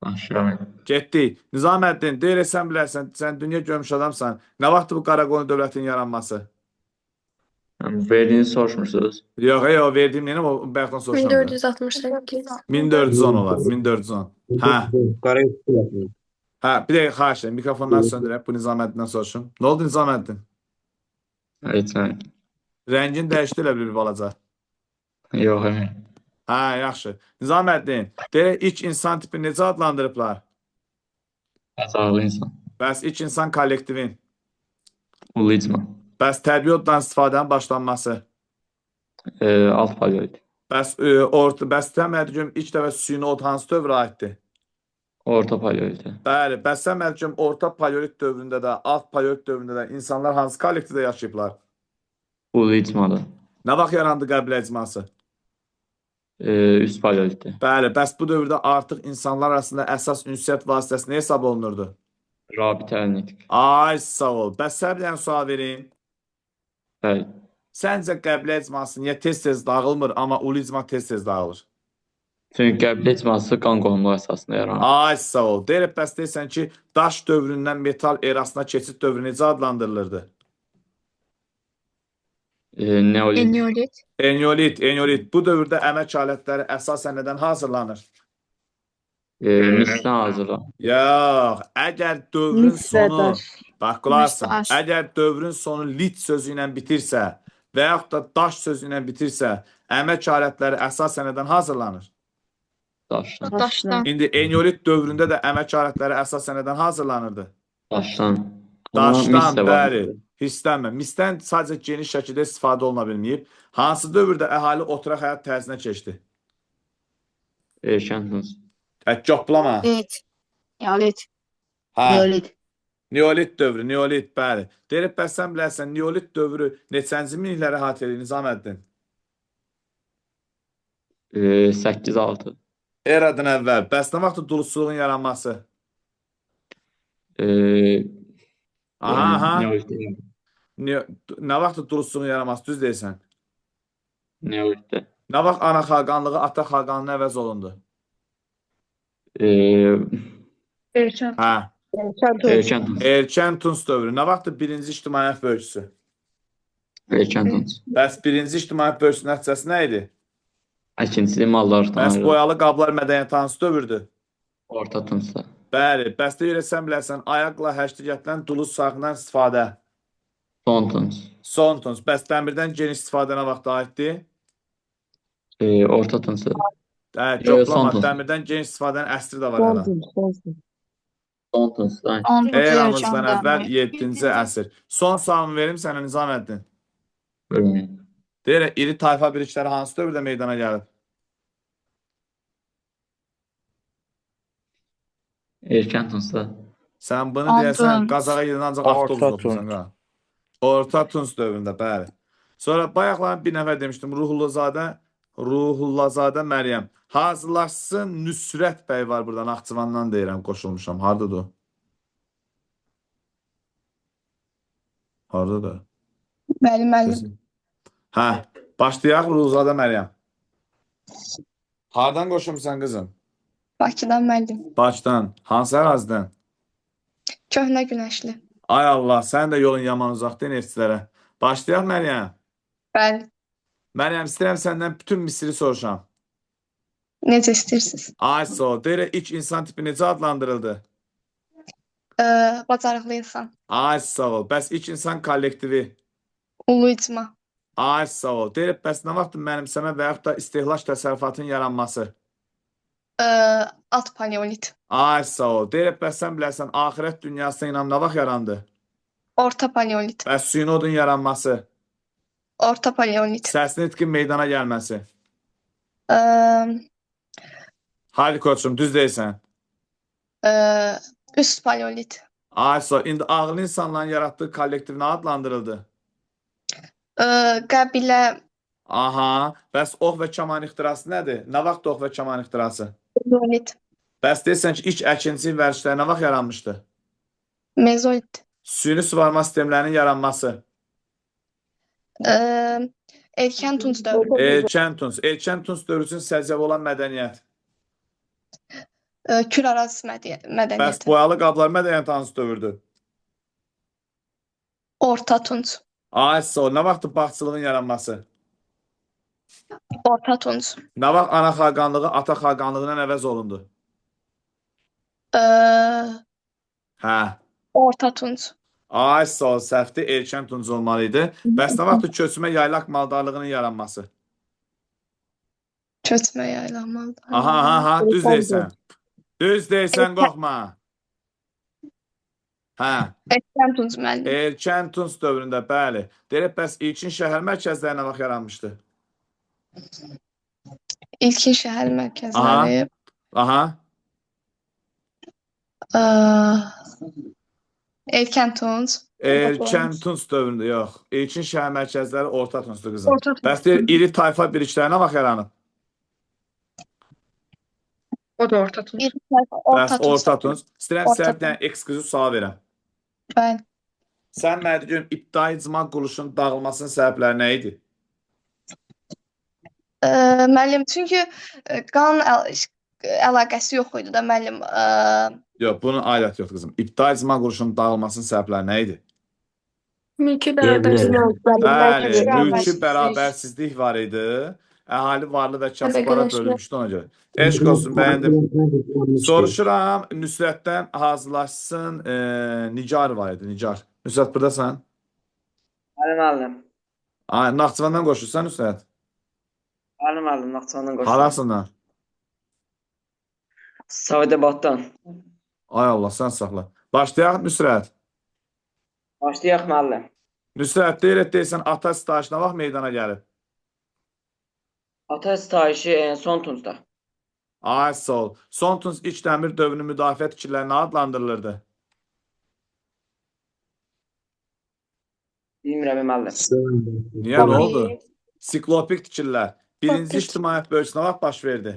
Başlayalım. Getdik. Nizaməddin, deyirsən bilərsən, sən dünya görmüş adamsan. Nə vaxtdır bu Qaraqoyunlu dövlətin yaranması? Verdiyini soruşmursunuz. Yox, verdiyim neyəm, o bayaqdan soruşuram. 1468. 1410 olar, 1410. Hə. Qarayüzü. Hə, bir dəqiqə xahiş edirəm. Mikrofondan söndürək, bu Nizaməddindən soruşum. Nə oldu Nizaməddin? Heç nə. Rəngin dəyişdi elə bir balaca. Yox, əmin. Hə, yaxşı. Nizaməddin, deyək ilk insan tipi necə adlandırıblar? Əzarlı insan. Bəs ilk insan kollektivin? Ulu icma. Bəs təbii oddan istifadənin başlanması? Alt paleolit. Bəs təmədgüm ilk dəfə süni od hansı dövrə aiddir? Orta paleolit. Bəli, bəs təmədgüm orta paleolit dövründə də, alt paleolit dövründə də insanlar hansı kollektivdə yaşayıblar? Ulu icmada. Nə vaxt yarandı qəbilə icması? Üst paleolitdə. Bəli, bəs bu dövrdə artıq insanlar arasında əsas ünsiyyət vasitəsi nə hesab olunurdu? Rabitəli nitq. Ay, sağ ol. Bəs sən bir dənə sual vereyim. Bəli. Səncə qəbilə icması niyə tez-tez dağılmır, amma ulu icma tez-tez dağılır? Çünki qəbilə icması qan qohumluq əsasında yaranır. Ay, sağ ol. Deyirək, bəs deyirsən ki, daş dövründən metal erasına keçid dövrü necə adlandırılırdı? Neolit. Eneolit. Bu dövrdə əmək alətləri əsasən nədən hazırlanır? Misdən hazırlanır. Yox, əgər dövrün sonu, bax, qulaqsın, əgər dövrün sonu lit sözü ilə bitirsə və yaxud da daş sözü ilə bitirsə, əmək alətləri əsasən nədən hazırlanır? Daşdan. İndi eneolit dövründə də əmək alətləri əsasən nədən hazırlanırdı? Daşdan. Daşdan, bəli. Hissənmə. Misdən sadəcə geniş şəkildə istifadə oluna bilməyib. Hansı dövrdə əhali oturaq həyat tərzinə keçdi? Erkən Tunc. Coplama. Neolit. Hə. Neolit. Neolit dövrü, neolit, bəli. Deyirib, bəs sən bilərsən, neolit dövrü neçənci minlikləri əhatə edir Nizaməddin? 8-6. Eradan əvvəl. Bəs nə vaxt duluzçuluğun yaranması? Aha. Neolitdə. Nə vaxt duluzçuluğun yaranması? Düz deyirsən. Neolitdə. Nə vaxt ana xaqanlığı ata xaqanlığına əvəz olundu? Erkən. Hə. Erkən Tunc. Erkən Tunc dövrü. Nə vaxt birinci ictimaiyyət bölgüsü? Erkən Tunc. Bəs birinci ictimaiyyət bölgüsünün nəticəsi nə idi? İkincisi mallar Bəs tanrı. boyalı qablar mədəniyyəti hansı dövrdür? Orta Tuncda. Bəli. Bəs də sən bilərsən, ayaqla həştiyyətdən duluz sağından istifadə. Son Tunc. Son Tunc. Bəs dəmirdən geniş istifadə nə vaxt aiddir? Orta Tuncda. Yoxlama. Son Tunc. Dəmirdən geniş istifadənin əsri də var hələ. Son Tuncda. Eramızdan əvvəl 7-ci əsr. Son sualımı verim sənə Nizaməddin. Bölməyin. Deyirək, iri tayfa birlikləri hansı dövrdə meydana gəlib? Erkən Tuncda. Sən bunu deyəsən, Qazağa gedən ancaq avtobus Orta oxusan. Orta Tunc dövründə, bəli. Sonra bayaqlar bir nəfər demişdim, Ruhullazadə Məryəm. Hazırlaşsın Nüsrət bəy var burada, Naxçıvandan deyirəm, qoşulmuşam. Hardadır o? Hardadır? Bəli, müəllim. Hə, başlayaq Ruhullazadə Məryəm. Hardan qoşulmuşsan qızım? Bakıdan müəllim. Bakıdan. Hansı ərazidən? Köhnə Günəşli. Ay Allah, sən də yolun yaman uzaqdır neftçilərə. Başlayaq Məryəm. Bəli. Məryəm, istəyirəm səndən bütün Misiri soruşam. Necə istəyirsiniz? Ay sağ ol. Deyirək, ilk insan tipi necə adlandırıldı? Bacarıqlı insan. Ay sağ ol. Bəs ilk insan kollektivi? Ulu icma. Ay sağ ol. Deyirək, bəs nə vaxt mənimsəmə və yaxud da istehlak təsərrüfatının yaranması? Alt paleolit. Ay sağ ol. Deyirək, bəs sən bilərsən, axirət dünyasına inam nə vaxt yarandı? Orta paleolit. Bəs suyun odun yaranması? Orta paleolit. Səsin etkin meydana gəlməsi? Haydi koçum, düz deyirsən. Üst paleolit. Ay sağ ol. İndi ağıllı insanların yaratdığı kollektiv nə adlandırıldı? Qəbilə. Aha. Bəs ox və kaman ixtirası nədir? Nə vaxt ox və kaman ixtirası? Mezolit. Bəs deyirsən ki, ilk əkinçi vərdişləri nə vaxt yaranmışdı? Mezolit. Süni suvarma sistemlərinin yaranması? Erkən Tunc dövrü. Erkən Tunc. Erkən Tunc dövrü üçün səciyyəvi olan mədəniyyət. Küraraz Bəs mədəniyyəti. boyalı qablar mədəniyyəti hansı dövrdür? Orta Tunc. Ay sağ ol. Nə vaxt bağçılığın yaranması? Orta Tunc. Nə vaxt ana xaqanlığı ata xaqanlığına əvəz olundu? Hə. Orta Tunc. Ay sağ ol. Səhvdir. Erkən Tunc olmalı idi. Bəs nə vaxt köçmə yaylaq maldarlığının yaranması? Köçmə yayılmalı. Aha. Düz deyirsən. Düz deyirsən, qorxma. Hə. Erkən Tunc müəllim. Erkən Tunc dövründə, bəli. Deyirək, bəs ilkin şəhər mərkəzləri nə vaxt yaranmışdı? İlkin şəhər mərkəzləri. Aha. Erkən Tunc. Erkən Tunc dövründə, yox. İlkin şəhər mərkəzləri Orta Tuncdur qızım. Orta Tunc. Bəs deyir, iri tayfa birlikləri nə vaxt yaranıb? O da Orta Tunc. Bəs Orta Tunc. İstəyirəm sizə bir dənə eksklüziv sual verəm. Bəli. Sən mənə deyirəm, İbtidai icma quruluşunun dağılmasının səbəbləri nə idi? Müəllim, çünki qan əlaqəsi yox idi da müəllim. Yox, bunun aidiyyəti yoxdur qızım. İbtidai icma quruluşunun dağılmasının səbəbləri nə idi? Mülki Diyebilirim. Bəli, mülki bərabərsizlik var idi. Əhali varlı və kasıblara bölünmüşdü ona görə. Eşq olsun, bəyəndim. Soruşuram, Nüsrətdən hazırlaşsın, Nigar var idi, Nigar. Nüsrət, buradasan? Müəllim. Naxçıvandan qoşursan, Nüsrət? Müəllim, Naxçıvandan qoşulmuşam. Harasından? Savdabaddan. Ay Allah, sən saxla. Başlayaq, Nüsrət. Başlayaq müəllim. Nüsrət, deyirsən, ata sitayiş nə vaxt meydana gəlib? Ata sitayişi Son Tuncda. Ay sağ ol. Son Tunc İç Dəmir dövrünün müdafiə fikirlərinə adlandırılırdı. Bilmirəm müəllim. Niyə, nə oldu? Siklopik tikirlər. Birinci Siklopik. ictimaiyyət bölgüsünə vaxt baş verdi.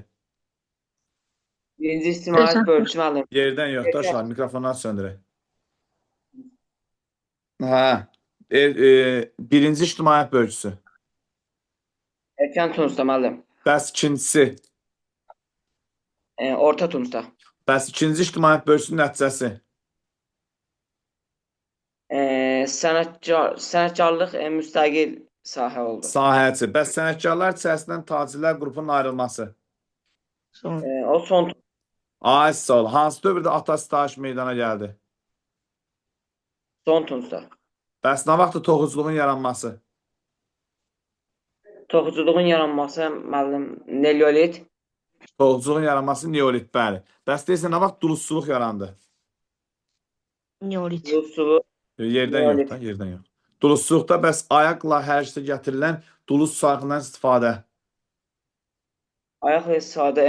Birinci ictimaiyyət bölgüsü müəllim. Yerdən yox, daşlar, mikrofonları söndürək. Hə. Birinci ictimaiyyət bölgüsü. Erkən Tuncda müəllim. Bəs ikincisi. Orta Tuncda. Bəs ikinci ictimaiyyət bölgüsünün nəticəsi. Sənətkarlıq müstəqil sahə oldu. Sahəçi. Bəs sənətkarlar içərisindən tacirlər qrupunun ayrılması. O son Ay sağ ol. Hansı dövrdə ata sitayiş meydana gəldi? Son Tuncda. Bəs nə vaxtı toxuculuğun yaranması? Toxuculuğun yaranması müəllim Neolit. Toxuculuğun yaranması Neolit, bəli. Bəs deyirsən nə vaxt duluzçuluq yarandı? Neolit. Duluzçuluq. Yerdən yox da, yerdən yox. Duluzçuluqda bəs ayaqla hərəkətə gətirilən duluz sarğından istifadə. Ayaqla istifadə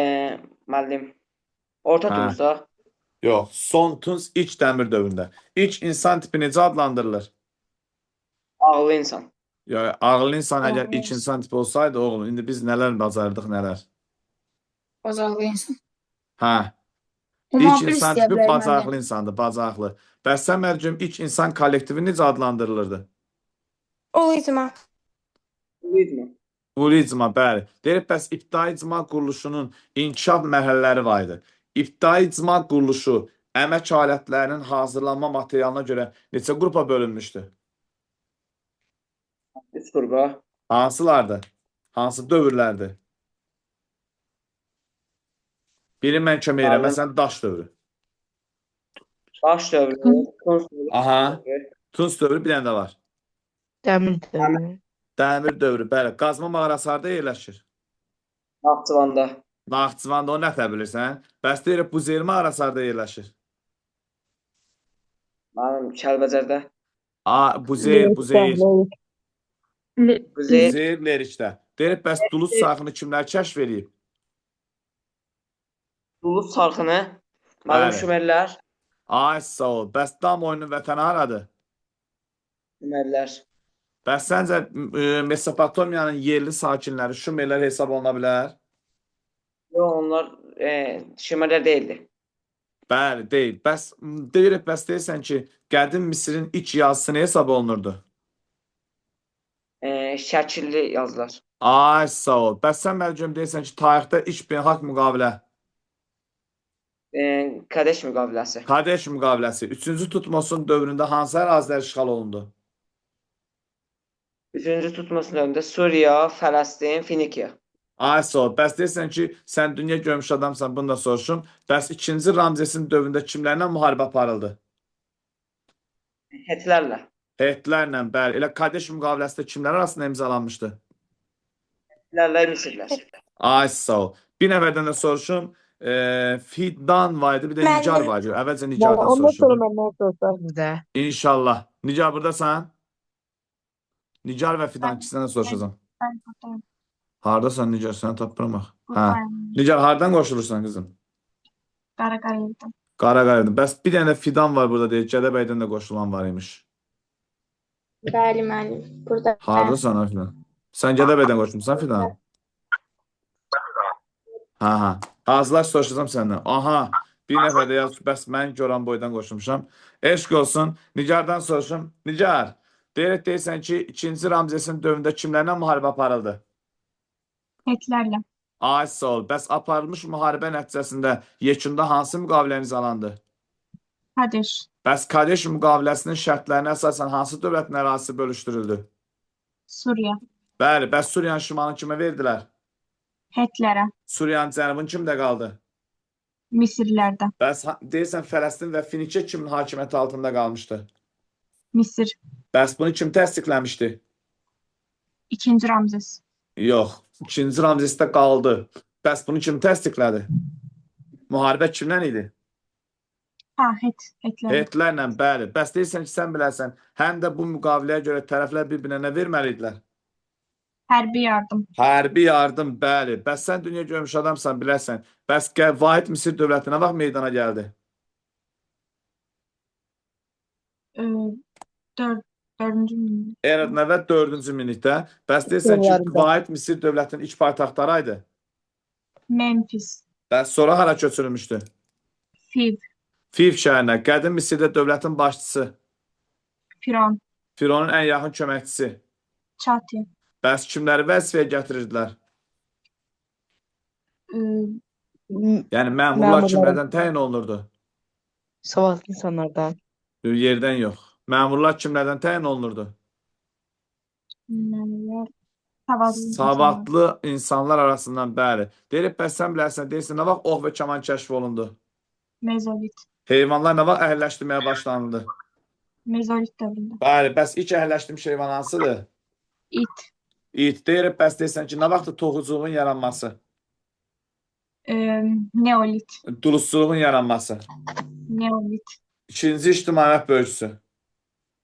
müəllim. Orta Hə. Tuncda. Yox, Son Tunc İç Dəmir dövründə. İlk insan tipi necə adlandırılır? Ağıllı insan. Ya, ağıllı insan əgər ilk insan tipi olsaydı, oğlum, indi biz nələr bacarırdıq, nələr. Bacarıqlı insan. Hə. İlk insan tipi bacarıqlı insandır, bacarıqlı. Bəs sən mərcüm ilk insan kollektivi necə adlandırılırdı? Oluycuma. Uyudma. Ulu icma, bəli. Deyirək, bəs ibtidai icma quruluşunun inkişaf mərhələləri var idi. İbtidai icma quruluşu əmək alətlərinin hazırlanma materialına görə neçə qrupa bölünmüşdü? 3 qrupa. Hansılardı? Hansı dövrlərdir? Biri mən kömək edirəm, məsələn, daş dövrü. Baş dövrü. Tunç dövrü. Aha. Tunç dövrü bir dənə də var. Dəmir dövrü. Dəmir dövrü, bəli. Qazma mağarası harda yerləşir? Naxçıvanda. Naxçıvanda, o nə bilirsən? Bəs deyirək, Buzeyir mağarası harda yerləşir? Mənim Kəlbəcərdə. Buzeyir. Buzeyir. Buzeyir Lerikdə. Deyirək, bəs duluz sarxını kimlər kəşf edib? Duluz sarxını. Mənim Bəli. Şümerlər. Ay, sağ ol. Bəs Dam oyunun vətəni haradır? Şümerlər. Bəs səncə Mesopotamiyanın yerli sakinləri Şumerlər hesab oluna bilər? Yox, onlar Şümerlər deyildi. Bəli, deyil. Bəs deyirsən ki, qədim Misirin ilk yazısı nə hesab olunurdu? Şəkilli yazılar. Ay, sağ ol. Bəs sən mərcüm deyirsən ki, tarixdə ilk beynəlxalq müqavilə, Kadeş müqaviləsi. Kadeş müqaviləsi 3-cü Tutmosun dövründə hansı ərazilər işğal olundu? 3-cü tutmasının önündə Suriya, Fələstin, Finikiya. Ay, sağ ol. Bəs deyirsən ki, sən dünya görmüş adamsan, bunu da soruşum. Bəs 2-ci Ramzesin dövründə kimlərlə müharibə aparıldı? Hetlərlə. Hetlərlə, bəli. Elə Kadeş müqaviləsi də kimlər arasında imzalanmışdı? Hetlərlə Misirlər. Ay, sağ ol. Bir nəfərdən də soruşum. Fidan var idi, bir də Nigar var idi. Əvvəlcə Nigardan soruşum. məndən soruşaq bizə. İnşallah. Nigar, buradasan? Nigar və Fidan ikisindən soruşacağım. Hardasan Nigar? Səni tapıram bax. Hə. Nigar, hardan qoşulursan qızım? Qaraqayırdım. Qaraqayırdım. Bəs bir dənə də Fidan var burada deyir. Gədəbəydən də qoşulan var imiş. Bəli, müəllim. Burada. Hardasan ha Fidan? Sən Gədəbəydən qoşulmusan Fidan? Ha. Hazırlaş soruşacağım səndən. Aha. Bir nəfər də yazmış. Bəs mən Goran boydan qoşulmuşam. Eşq olsun. Nigardan soruşum. Nigar. Deyirsən ki, 2-ci Ramzesin dövründə kimlərlə müharibə aparıldı? Hetlərlə. Ay, sağ ol. Bəs aparılmış müharibə nəticəsində yekunda hansı müqavilə imzalandı? Kadeş. Bəs Kadeş müqaviləsinin şərtlərinə əsasən hansı dövlətin ərazisi bölüşdürüldü? Suriya. Bəli, bəs Suriyanın şimalını kimə verdilər? Hetlərə. Suriyanın cənubunu kimdə qaldı? Misirlərdə. Bəs deyirsən Fələstin və Finikiya kimin hakimiyyəti altında qalmışdı? Misir. Bəs bunu kim təsdiqləmişdi? 2-ci Ramzes. Yox, 2-ci Ramzesdə qaldı. Bəs bunu kim təsdiqlədi? Müharibə kimdən idi? Hetlərlə. Hetlərlə, bəli. Bəs deyirsən ki, sən bilərsən, həm də bu müqaviləyə görə tərəflər bir-birinə nə verməli idilər? Hərbi yardım. Hərbi yardım, bəli. Bəs sən dünya görmüş adamsan, bilərsən. Bəs Vahid Misir dövləti nə vaxt meydana gəldi? Dördüncü min. Eradan əvvəl 4-cü minlikdə. Bəs deyirsən ki, Vahid Misir dövlətinin ilk paytaxtları haydı? Memphis. Bəs sonra hara köçürülmüşdü? Fiv. Fiv şəhərinə. Qədim Misirdə dövlətin başçısı. Firon. Fironun ən yaxın köməkçisi. Çati. Bəs kimləri vəzifəyə gətirirdilər? Yəni məmurlar kimlərdən təyin olunurdu? Savadlı insanlardan. Yerdən yox. Məmurlar kimlərdən təyin olunurdu? Məmurlar Savadlı insanlar arasından, bəli. Deyilib, bəs sən bilərsən, deyirsən, nə vaxt ox və kaman kəşf olundu? Mezolit. Heyvanlar nə vaxt əhəlləşdirməyə başlanıldı? Mezolit dövründə. Bəli, bəs ilk əhəlləşdirmiş heyvan hansıdır? İt. İt. Deyilib, bəs deyirsən ki, nə vaxtdır toxuculuğun yaranması? Neolit. Duluzçuluğun yaranması? Neolit. İkinci ictimaiyyət bölgüsü?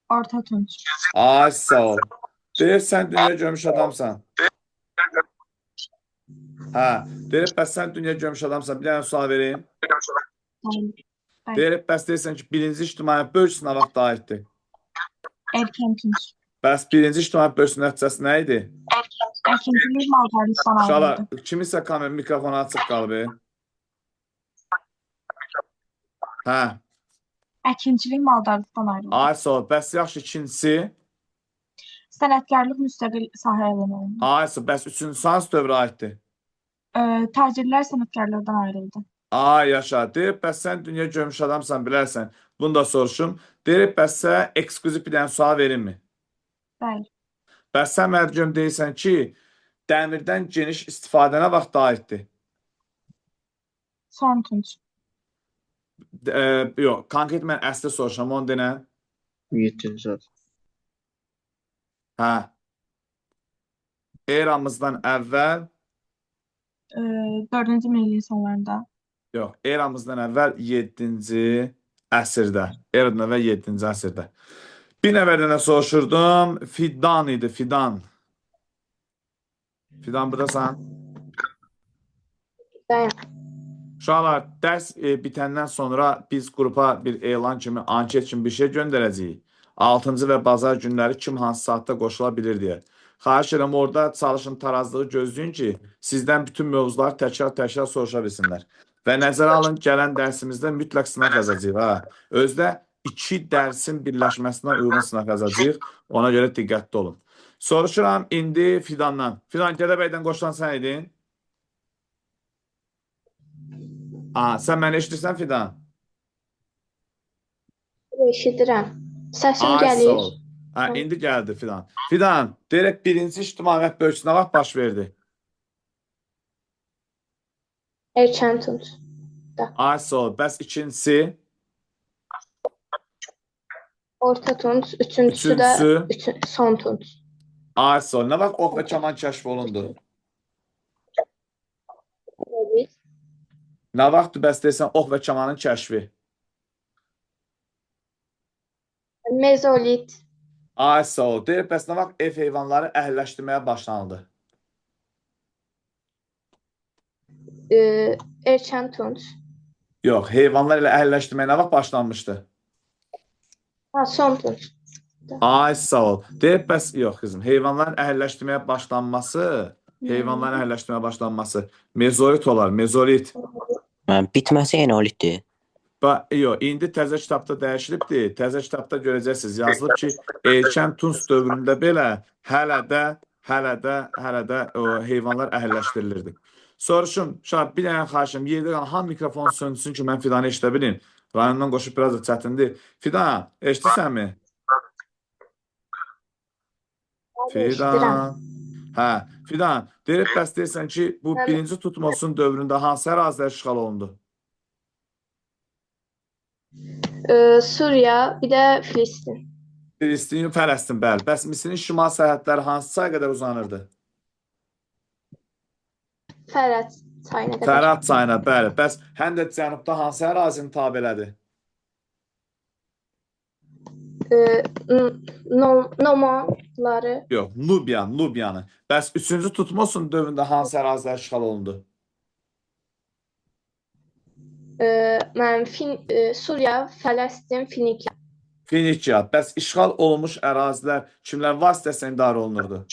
Orta Tunç. Ay, sağ ol. Deyirsən, dünya görmüş adamsan. Hə, deyilib, bəs sən dünya görmüş adamsan. Bir dənə sual vereyim. Deyilib, bəs deyirsən ki, birinci ictimaiyyət bölgüsü nə vaxt aiddir? Erkən Tunç. Bəs birinci ictimaiyyət bölgüsünün nəticəsi nə idi? Əkinçilik maldarlıqdan Uşaqlar, ayrıldı. kimisə kamer mikrofonu açıq qalıb. Hə, Əkinçilik maldarlıqdan ayrıldı. ay sağ ol. Bəs yaxşı ikincisi? Sənətkarlıq müstəqil sahə elan olundu. Ay sağ ol. Bəs üçüncüsü hansı dövrə aiddir? Tacirlər sənətkarlardan ayrıldı. Ay yaşa. Deyib, bəs sən dünya görmüş adamsan, bilərsən. Bunu da soruşum. Deyib, bəs sən ekskluziv bir dənə sual verim mi? Bəli. Bəs sən mərcəm deyirsən ki, dəmirdən geniş istifadə nə vaxt aiddir? Son Tunç. Yox, konkret mən əsli soruşam, onu denə. 700. Hə. Eramızdan əvvəl, 4-cü minilliyin sonlarında. yox, eramızdan əvvəl 7-ci əsrdə. Eradan əvvəl 7-ci əsrdə. Bir nəvərdən soruşurdum, Fidan idi, Fidan. Fidan, buradasan? Uşaqlar, dərs bitəndən sonra biz qrupa bir elan kimi, anket kimi bir şey göndərəcəyik. 6-cı və bazar günləri kim hansı saatda qoşula bilir deyə. Xahiş edirəm, orada çalışın tarazlığı gözləyin ki, sizdən bütün mövzuları təkrar soruşa bilsinlər. Və nəzərə alın, gələn dərsimizdə mütləq sınaq yazacağıq. Özdə 2 dərsin birləşməsinə uyğun sınaq yazacağıq. Ona görə diqqətli olun. Soruşuram indi Fidandan. Fidan, Gədəbəydən qoşulan sən idin? Sən məni eşidirsən Fidan? Eşidirəm. Səsim Ay, gəlir. sağ ol. İndi gəldi Fidan. Fidan, deyirək birinci ictimaiyyət bölgüsü nə vaxt baş verdi? Erkən Tunç. Ay, sağ ol. Bəs ikincisi? Orta Tunç. Üçüncüsü də Son Tunç. Ay, sağ ol. Nə vaxt ox və kaman kəşf olundu? Nə vaxt bəs deyirsən ox və kamanın kəşfi? Mezolit. Ay, sağ ol. Deyir, bəs nə vaxt ev heyvanları əhəlləşdirməyə başlanıldı? Erkən Tunç. Yox, heyvanlar ilə əhəlləşdirməyə nə vaxt başlanmışdı? Son Tunç. Ay, sağ ol. Deyir, bəs yox qızım, heyvanların əhəlləşdirməyə başlanması mezolit olar, mezolit. Bitməsi enolitdir. Yox, indi təzə kitabda dəyişilibdir. Təzə kitabda görəcəksiniz. Yazılıb ki, erkən Tunç dövründə belə hələ də heyvanlar əhəlləşdirilirdi. Soruşum, Şahab, bir dənə xahişim, yerdə qalan ham mikrofon sönsün ki, mən Fidanı eşidə bilim. Rayondan qoşub biraz da çətindir. Fidan, eşidirsənmi? Fidan. Hə, Fidan, deyib bəs deyirsən ki, bu birinci Tutmosun dövründə hansı ərazilər işğal olundu? Suriya, bir də Filistin. Filistin, Fələstin, bəli. Bəs Misirin şimal sərhədləri hansı çaya qədər uzanırdı? Fərat çayına qədər. Fərat çayına, bəli. Bəs həm də cənubda hansı ərazini tabe elədi? Nomanları. Yox, Nubiyanı. Bəs 3-cü Tutmosun dövründə hansı ərazilər işğal olundu? Mənim Suriya, Fələstin, Finikiya. Finikiya. Bəs işğal olunmuş ərazilər kimlər vasitəsilə idarə olunurdu?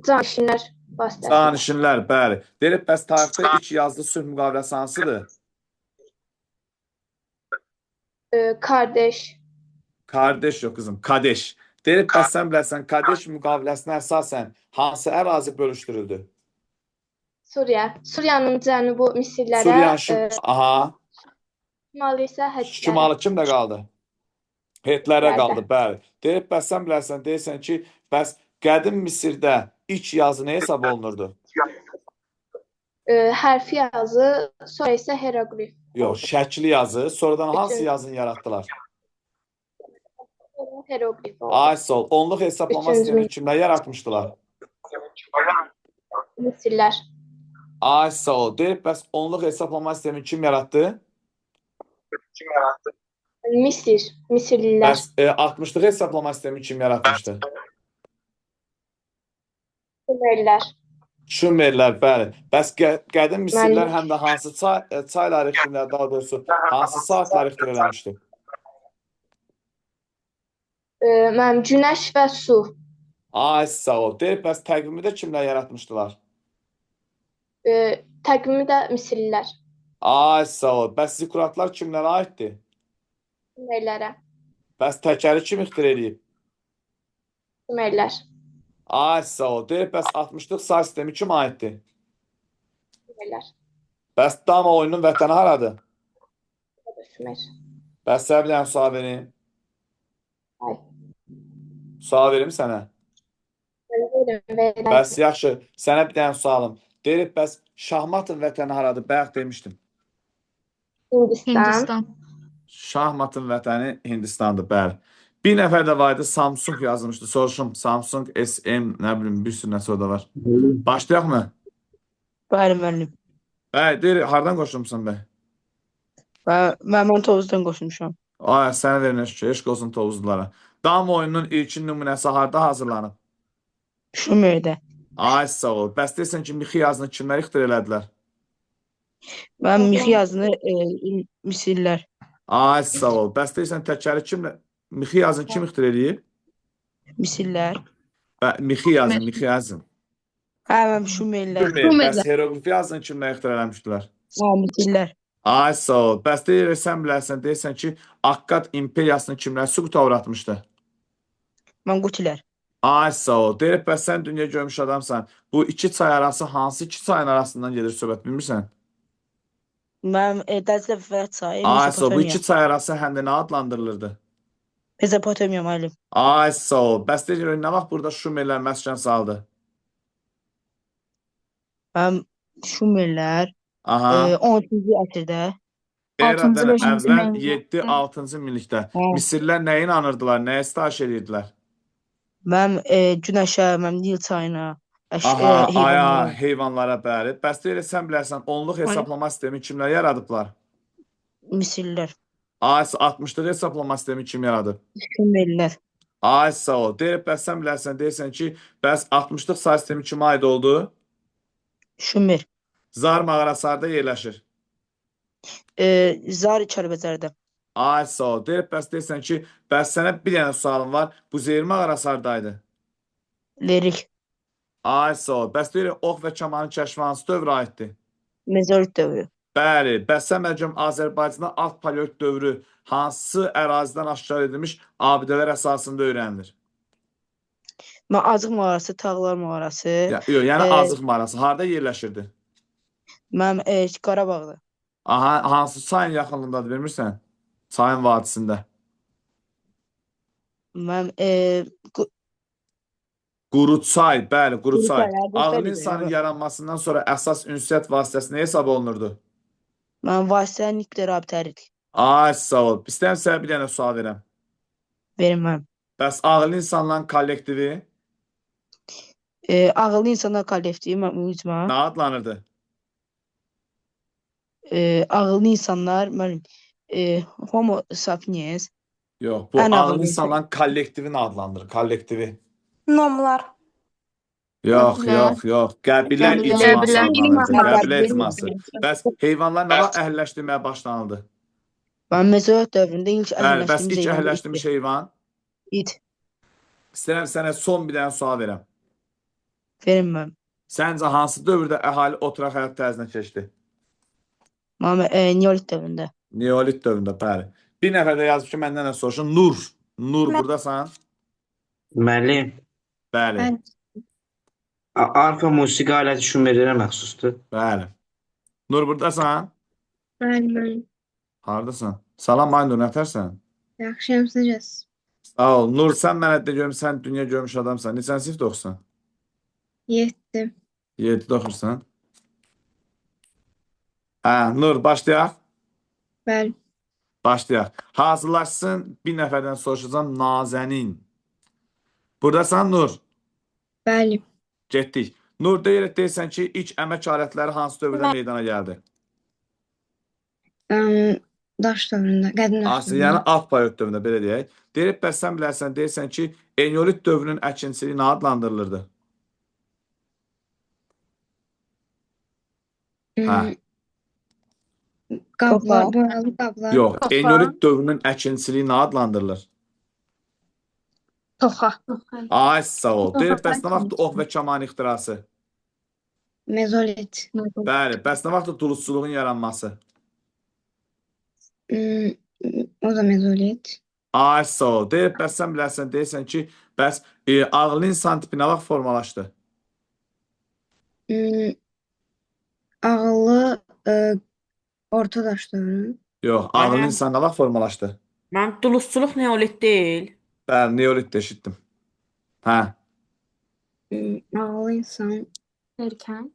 Canişinlər vasitəsilə. Canişinlər, bəli. Deyilib, bəs tarixdə ilk yazılı sülh müqaviləsi hansıdır? Kardeş. Kardeş yox qızım, Kadeş. Deyilib, bəs sən bilərsən, Kadeş müqaviləsinə əsasən hansı ərazi bölüşdürüldü? Suriyanın cənubu Misirlərə, Suriyanın aha, şimalı isə Hətlərə. şimalı kimdə qaldı? Hetlərə Hetlərdə. qaldı, bəli. Deyib, bəs sən bilərsən, deyirsən ki, bəs qədim Misirdə ilk yazı nə hesab olunurdu? Hərfi yazı, sonra isə hieroqlif. Yox, şəkli yazı. Sonradan hansı yazını yaratdılar? Hieroqlif oldu. Ay sol. Onluq hesablama Üçüncü sistemini kimlər yaratmışdılar? Misirlər. Ay sol. Deyib, bəs onluq hesablama sistemini kim yaratdı? Misirlilər. Bəs 60'lıq hesablama sistemini kim yaratmışdı? Sümerlər. Şumerlər, bəli. Bəs qədim Misirlər həm də hansı çaylar ixtira, daha doğrusu hansı saatlar ixtira eləmişdi? Mənim Günəş və su. Ay sağ ol. Deyib, bəs təqvimi də kimlər yaratmışdılar? Təqvimi də Misirlilər. Ay sağ ol. Bəs zikuratlar kimlərə aiddir? Sümerlərə. Bəs təkəri kim ixtira edib? Sümerlər. Ay sağ ol. Deyib, bəs 60'lıq say sistemi kim aiddir? Sümerlər. Bəs dama oyunun vətəni haradır? Sümer. Bəs sənə bir dənə sual verim. Ay. Sual verim sənə. Verin. Bəs yaxşı, sənə bir dənə sualım. Deyib, bəs şahmatın vətəni haradır? Bayaq demişdim. Hindistan. Şahmatın vətəni Hindistandır, bəli. Bir nəfər də var idi, Samsung yazmışdı. Soruşum, Samsung SM, nə bilim, bir sürü nəsə o da var. Başlayaq mı? Bəli, müəllim. Bəli, deyir, hardan qoşulmuşsun bəy? Mən Tovuzdan qoşulmuşam. Ay, sənə verin eşq olsun Tovuzlulara. Dam oyununun ilkin nümunəsi harda hazırlanıb? Şumerdə. Ay, sağ ol. Bəs deyirsən ki, mixi yazını kimlər ixtira elədilər? Mən mixi yazını Misirlər. Ay, sağ ol. Bəs deyirsən təkəri kimlə? Mixi yazını kim ixtira eləyib? Misirlər. Mixi yazın. Hə, mən Şumerlər. Bəs hieroqlifi yazını kimlər ixtira eləmişdilər? Misirlər. Ay, sağ ol. Bəs deyirsən bilərsən, deyirsən ki, Akkad imperiyasını kimlər süquta uğratmışdı? Mən Qutilər. Ay, sağ ol. Deyir, bəs sən dünya görmüş adamsan. Bu iki çay arası hansı iki çayın arasından gedir söhbət, bilmirsən? Mən Dəclə və çayı Ay, sağ ol. Bu Mesopotamiya. iki çay arası həm də nə adlandırılırdı? Mesopotamiya müəllim. Ay, sağ ol. Bəs deyir, nə vaxt burada Şumerlər məskən saldı? Mən Şumerlər Aha. 13-cü əsrdə. Eradan beşinci əvvəl minillikdə. 7-6-cı minillikdə. Hə. Misirlər nəyə inanırdılar, nəyə sitayiş edirdilər? Mən Günəşə, mən Nil çayına, Aha, aya, heyvanlara. heyvanlara, bəli. Bəs deyir, sən bilərsən, onluq hesablama sistemi kimlər yaradıblar? Misirlər. Ay, 60'lıq hesablama sistemi kim yaradıb? Şumerlər. Ay, sağ ol. Deyir, bəs sən bilərsən, deyirsən ki, bəs 60'lıq say sistemi kimə aid oldu? Şumer. Zar mağarası harda yerləşir? Zar Kəlbəcərdə. Ay, sağ ol. Deyir, bəs deyirsən ki, bəs sənə bir dənə sualım var. Bu zehir mağarası hardaydı? Lerik. Ay, sağ ol. Bəs deyir, ox və kamanın kəşfi hansı dövrə aiddir? Mezolit dövrü. Bəli. Bəs sən məcəm Azərbaycanda alt paleolit dövrü hansı ərazidən aşkar edilmiş abidələr əsasında öyrənilir? Mən Azıq mağarası, Tağlar mağarası. Yəni Azıq mağarası harda yerləşirdi? Mən Qarabağda. Aha, hansı çayın yaxınlığındadır, bilmirsən? Çayın vadisində. Mən Quruçay, bəli, Quruçay. Quruçay, hə, Ağıl göstərir, insanın hə. yaranmasından sonra əsas ünsiyyət vasitəsi nə hesab olunurdu? mən vasitə nükleer abitərik. Ay, sağ ol. İstəyirəm sənə bir dənə sual verəm. Verilməm. Bəs ağıllı insanların kollektivi Ağıllı insanlar kollektivi, mən unutma. nə adlanırdı? Ağıllı insanlar, mən Homo sapiens. Yox, bu Ən ağır ağıl bir şey. insanların kollektivini adlandırır, kollektivi. Nomlar. Yox, Qəbilə. yox, yox. Qəbilə Qəbilə. icması Qəbilə. adlanır. Qəbilə. Qəbilə icması. Bəs heyvanlar nə vaxt əhəlləşdirməyə başlanıldı? Ben mezolit dövründə ilk Bəli, bəs əhəlləşdiyimiz ilk heyvan əhəlləşdirmiş itdir. heyvan. İt. İstəyirəm sənə son bir dənə sual verəm. Verin mən. Səncə hansı dövrdə əhali oturaq həyat tərzinə keçdi? Neolit dövründə. Neolit dövründə, bəli. Bir nəfər də yazıb ki, məndən nə soruşun? Nur. Nur, buradasan? Müəllim, Bəli, Bəli. arfa musiqi aləti Şumerlərə məxsusdur. bəli. Nur, buradasan? Bəli, bəli. Haradasan? Salam, ay Nur, nətərsən? Yaxşıyam, siz necəsiz? Sağ ol. Nur, sən mənə də görüm, sən dünya görmüş adamsan. Neçənci sinifdə oxusan? 7. 7-də oxursan? Hə, Nur, başlayaq. Bəli. Başlayaq. Hazırlaşsın, bir nəfərdən soruşacağım. Nazənin. Buradasan Nur? Bəli. Getdik. Nur, deyirsən ki, ilk əmək alətləri hansı dövrdə meydana gəldi? Daş dövründə, qədim daş Asıl, yəni alt payot dövründə, belə deyək. Deyirib, bəs sən bilərsən, deyirsən ki, eneolit dövrünün əkinçiliyi nə adlandırılırdı? Hə. Qablar, boyalı qablar. Yox, Toxa. eneolit dövrünün əkinçiliyi nə adlandırılır? Toxa. Ay, sağ ol. Deyirib, bəs nə vaxt ox və kaman ixtirası? Mezolit. Bəli, bəs nə vaxt duluzçuluğun yaranması? O da mezolit. Ay, sağ ol. Deyirib, bəs sən bilərsən, deyirsən ki, bəs ağıl insan tipi nə vaxt formalaşdı? Ağıllı orta daş dövrü. Yox, ağıl insan nə vaxt formalaşdı? Mən duluzçuluq neolit deyil. Bəli, neolit də eşitdim. Hə, Ağıllı insan. Erkən.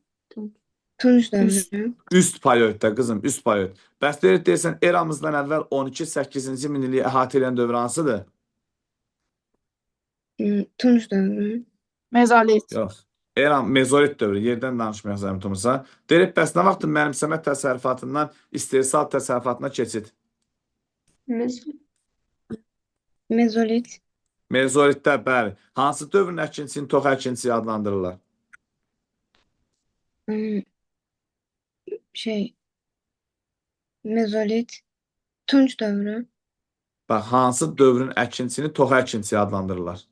Tunç dövrü. üst payotda qızım, üst payot. Bəs deyirsən, eramızdan əvvəl 12-8-ci minilliyi əhatə edən dövr hansıdır? Tunç dövrü. Mezolit. Yox. Eram, mezolit dövrü, yerdən danışmayaq zəmtumuzsa. Deyirib, bəs nə vaxt mənimsəmə təsərrüfatından istehsal təsərrüfatına keçid? Mezolit. Mezolitdə, bəli. Hansı dövrün əkinçisini tox əkinçisi adlandırırlar? Mezolit. Tunç dövrü. Bax, hansı dövrün əkinçisini tox əkinçisi adlandırırlar?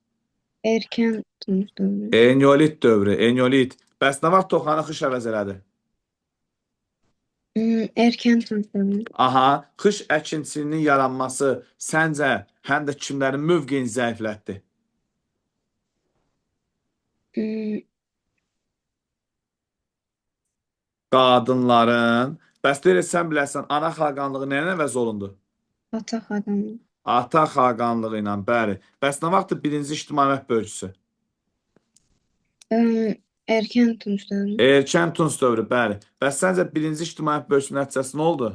Erkən tunç dövrü. Eneolit dövrü, eneolit. Bəs nə vaxt toxanı xış əvəz elədi? Erkən tunç dövrü. Aha, xış əkinçisinin yaranması səncə həm də kimlərin mövqeyini zəiflətdi? Qadınların. Bəs deyirsən, bilərsən, ana xaqanlığı nəylə əvəz olundu? Ata xaqanlığı. Ata xaqanlığı ilə, bəli. Bəs nə vaxtdır birinci ictimai məhv bölgüsü? Erkən tunç dövrü. Erkən Tunc dövrü, bəli. Bəs səncə birinci ictimai məhv bölgüsünün nəticəsi nə oldu?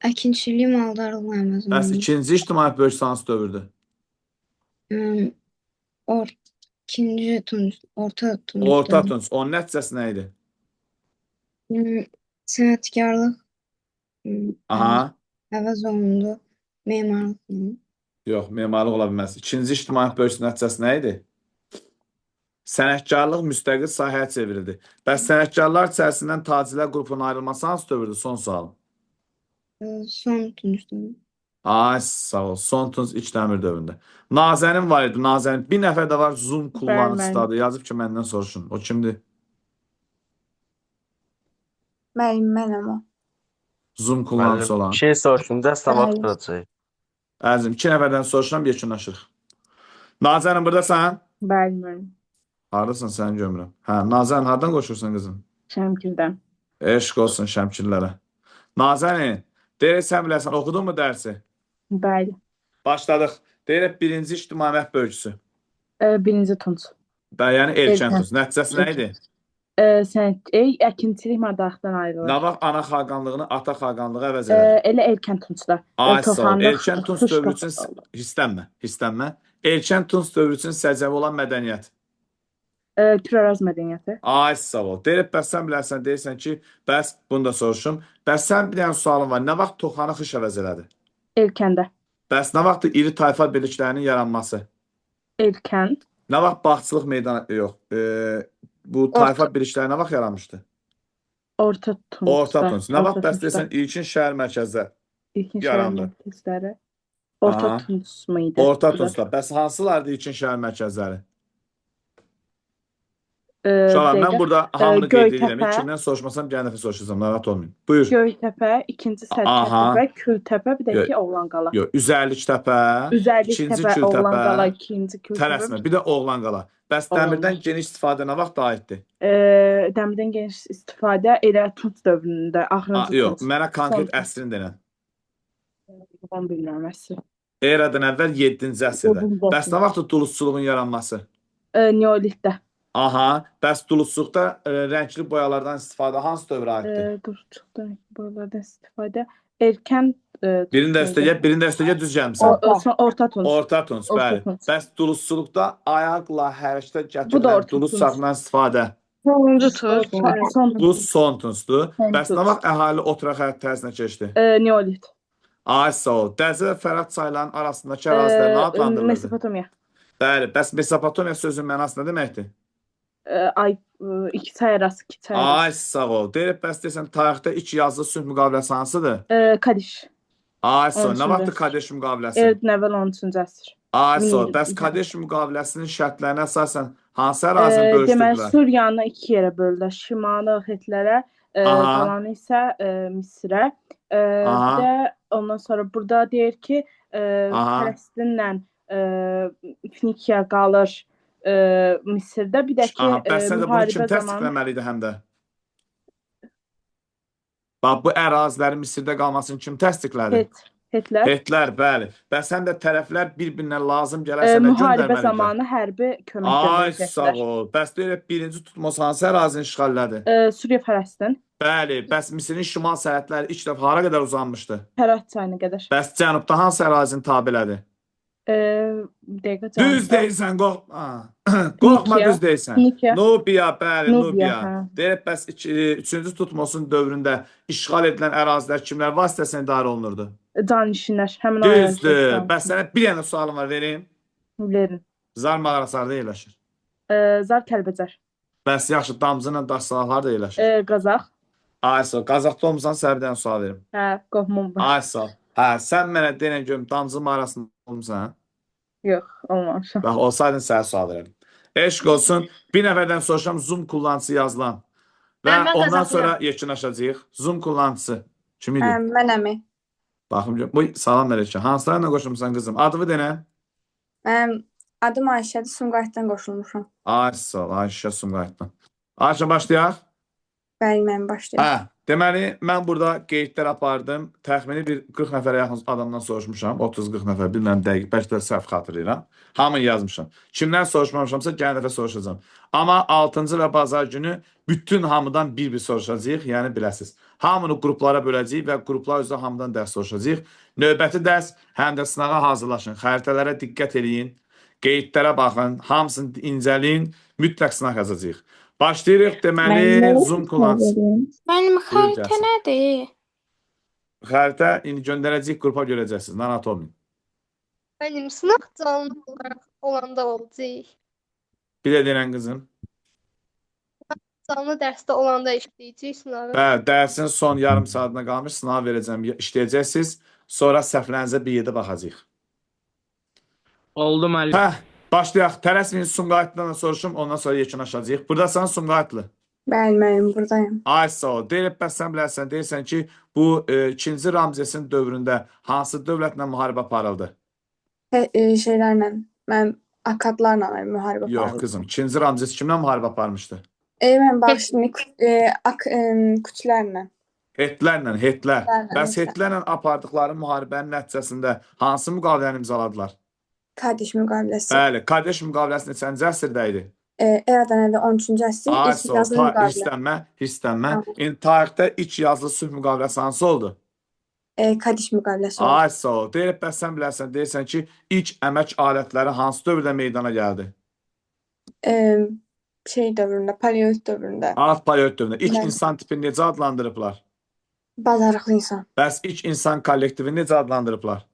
Əkinçilik maldarlığı əməzonu. Bəs ikinci ictimai məhv bölgüsü hansı dövrdür? İkinci tunç, orta tunç Orta dövrü. Tunc. Onun nəticəsi nə idi? Sənətkarlıq Aha. əvəz olundu. Memarlıq. Yox, memarlıq ola bilməz. İkinci ictimai məhv bölgüsünün nəticəsi nə idi? Sənətkarlıq müstəqil sahəyə çevrildi. Bəs sənətkarlar içərisindən tacirlər qrupunun ayrılması hansı dövrdür? Son sualım. Son tunç dövrü. Ay, sağ ol. Son Tunc ilk dəmir dövründə. Nazənin var idi, Nazənin. Bir nəfər də var, Zoom kullanıcıdadır. Yazıb ki, məndən soruşun. O kimdir? Mənəm o. Zoom kullanıcısı olan. Bir şey soruşun, dəstə vaxt duracaq. Əzim, 2 nəfərdən soruşuram, yekunlaşırıq. Nazənin, buradasan? Bəli, mən. Haradasan, səni görmürəm. Hə, Nazənin, hardan qoşursan qızım? Şəmkirdən. Eşq olsun şəmkirlərə. Nazənin, deyirsən bilərsən, oxudun mu dərsi? Bəli. Başladıq. Deyirək, birinci ictimai məhv bölgüsü. Birinci tunç. Yəni erkən Erkən. Tunc. Nəticəsi nə idi? Əkinçilik madaqdan ayrılır. Nə vaxt ana xaqanlığını ata xaqanlığı əvəz elədi? Elə erkən tuncda. Ay, sağ ol. Erkən Tunc dövrü üçün hissənmə. Erkən Tunc dövrü üçün səciyyəvi olan mədəniyyət. Küraraz mədəniyyəti. Ay, sağ ol. Deyirib, bəs sən bilərsən, deyirsən ki, bəs bunu da soruşum. Bəs sən bir dənə sualın var. Nə vaxt Toxanı xış əvəz elədi? Erkəndə. Bəs nə vaxt iri tayfa birliklərinin yaranması? Erkən. Nə vaxt bağçılıq meydanı yox. Bu tayfa birlikləri nə vaxt yaranmışdı? Orta Tunusda. Orta Tunus. Nə vaxt Orta bəs Tunusda. desən ilkin şəhər mərkəzlər İlkin şəhər yarandı? mərkəzləri. Orta Aha. Tunus mıydı? Orta Tunusda. Bəs hansılardı ilkin şəhər mərkəzləri? Uşaqlar, mən burada hamını qeyd edirəm. Göytəpə, Kimdən soruşmasam bir dəfə soruşacağam. Narahat olmayın. Buyur. Göytəpə, ikinci Aha. Sərkərdəpə, Kültəpə, bir də Yox. ki Oğlanqala. Yox, Üzərlik təpə, Üzərlik ikinci təpə, Kültəpə, Oğlanqala, ikinci Kültəpə. Tələsmə, bir də Oğlanqala. Bəs dəmirdən geniş istifadə nə vaxt aiddir? Dəmirdən geniş istifadə elə Tunc dövründə, axırıncı Yox, Tunc. mənə konkret Son- əsrin denən. Onu bilmirəm əsr. Eradan əvvəl 7-ci əsrdə. Yox, Bəs nə vaxt duluzçuluğun yaranması? Neolitdə. Aha, bəs duluzçuluqda rəngli boyalardan istifadə hansı dövrə aiddir? Durçuqda boyalardan istifadə. Erkən Birini də üstəgə düz gəlmisən. Orta Tunc. Orta Tunus, Orta bəli. Tunus. Bəs duluzçuluqda ayaqla hərəkətə Bu da gətirilən Orta duluz Tunus. saxlanan istifadə. Sonuncu tur. Son Bu son Tunusdur. Son Bəs nə Tunus. vaxt əhali oturaq həyat tərzinə keçdi? Neolit. Ay sağ ol. Dərcə və Fərat çaylarının arasındakı ərazilər nə adlandırılırdı? Mesopotamiya. Bəli. Bəs Mesopotamiya sözünün mənası nə deməkdir? Ay iki çay arası, iki çay arası. Ay sağ ol. Deyirəm, bəs desən tarixdə ilk yazılı sülh müqaviləsi hansıdır? Kadiş. Ay sağ ol. 13-cü Nə vaxtdır əsr. Kadeş müqaviləsi? Eradan əvvəl 13-cü əsr. Ay sağ ol. Min- Bəs Kadeş müqaviləsinin şərtlərinə əsasən hansı ərazini Deməli bölüşdürdülər? Suriyanı iki yerə bölürlər. Şimalı Xetlərə, Aha. qalanı isə Misrə. Bir Aha. də ondan sonra burada deyir ki, Aha. Fələstinlə Finikiya qalır Misirdə. Bir də ki, Aha, bəs sən də bunu kim müharibə zamanı təsdiqləməli idi həm də? Bax, bu ərazilərin Misirdə qalmasını kim təsdiqlədi? Hitler. Hitler, bəli. Bəs həm də tərəflər bir-birinə lazım gələrsə nə Müharibə göndərməlidir? zamanı hərbi kömək Ay sağ göndərəcəklər. ol. Bəs deyirək birinci tutmos hansı ərazini işğal elədi? Suriya Fələstin, Bəli. Bəs Misirin şimal sərhədləri ilk dəfə hara qədər uzanmışdı? Fərat çayına qədər. Bəs cənubda hansı ərazini tabe elədi? Bir dəqiqə Düz deyirsən, qorxma. Qorxma, Finikiya. düz deyirsən. Finikiya. Nubiya, bəli, Nubiya, Nubiya. hə. Deyirək, bəs üçüncü tutmosun dövründə işğal edilən ərazilər kimlər vasitəsilə idarə olunurdu? Canişinlər, həmin o Düzdür. ərazidə Bəs sənə bir dənə sualım var, vereyim. Verin. Zar mağarası harada yerləşir? Zar Kəlbəcər. Bəs yaxşı, damcı ilə daş salaq harada yerləşir? Qazax. Ay sağ ol. Qazaxda olmusan, sənə bir dənə sual verim. Qohumum var. Ay sağ ol. Hə, sən mənə denən görüm, damcı mağarasında olmusan? Yox, olmamışam. Bax, olsaydın sənə sual verərdim. Eşq olsun. Bir nəfərdən soruşam, Zoom kullanıcısı yazılan. Və Mən ondan Qazaxlıyam. sonra yekunlaşacağıq. Zoom kullanıcısı. Kim idi? Mənəmi? Baxım görüm. Bu salam əleykum. Hansılarla qoşulmusan qızım? Adını denə. Adım Ayşədir, Sumqayıtdan qoşulmuşam. Ay sağ ol, Ayşə Sumqayıtdan. Ayşə başlayaq. Bəli, mən başlayım. Hə, deməli mən burada qeydlər apardım. Təxmini bir 40 nəfərə yaxın adamdan soruşmuşam. 30-40 nəfər, bilməm dəqiq, bəlkə də səhv xatırlayıram. Hamını yazmışam. Kimdən soruşmamışamsa gələn dəfə soruşacağam. Amma 6-cı və bazar günü bütün hamıdan bir-bir soruşacağıq, yəni biləsiz. Hamını qruplara böləcəyik və qruplar üzrə hamıdan dərs soruşacağıq. Növbəti dərs həm də sınağa hazırlaşın. Xəritələrə diqqət eləyin. Qeydlərə baxın, hamısını incələyin, mütləq sınaq yazacağıq. Başlayırıq deməli Zoom kullanıcısı. Mənim xəritə xəritə nədir? Xəritə indi göndərəcəyik, qrupa görəcəksiniz. Narahat olmayın. Mənim sınaq canlı olaraq olanda olacaq. Bir də denən qızım. Canlı dərsdə olanda işləyəcək sınağı. Bəli, dərsin son yarım saatına qalmış, sınav verəcəm, işləyəcəksiniz. Sonra səhvlərinizə bir yerdə baxacağıq. Oldu müəllim. Hə, başlayaq. Tələsməyin, Sumqayıtdan da soruşum, ondan sonra yekunlaşacağıq. Buradasan Sumqayıtlı. Bəli, müəllim, buradayım. Ay sağ ol. Deyilib, bəs sən bilərsən, deyirsən ki, bu 2-ci Ramzesin dövründə hansı dövlətlə müharibə aparıldı? Şeylərlə, mən akadlarla müharibə Yox apardım. qızım, 2-ci Ramzes kimlə müharibə aparmışdı? Mən başımı küçlərlə. Hetlərlə, Hetlər. Hetlərlə, Bəs Hetlər. Hetlərlə apardıqları müharibənin nəticəsində hansı müqaviləni imzaladılar? Kadeş müqaviləsi. Bəli, Kadeş müqaviləsi neçənci əsrdə idi? Eradan əvvəl 13-cü əsr Ay ilk sağ ol, yazılı müqavilə. hirslənmə. İndi tarixdə ilk yazılı sülh müqaviləsi hansı oldu? Kadeş müqaviləsi oldu. Ay sağ ol. Deyirək, bəs sən bilərsən, deyirsən ki, ilk əmək alətləri hansı dövrdə meydana gəldi? Şey dövründə, paleolit dövründə. Alt paleolit dövründə. İlk Bəli. insan tipini necə adlandırıblar? Bacarıqlı insan. Bəs ilk insan kollektivini necə adlandırıblar?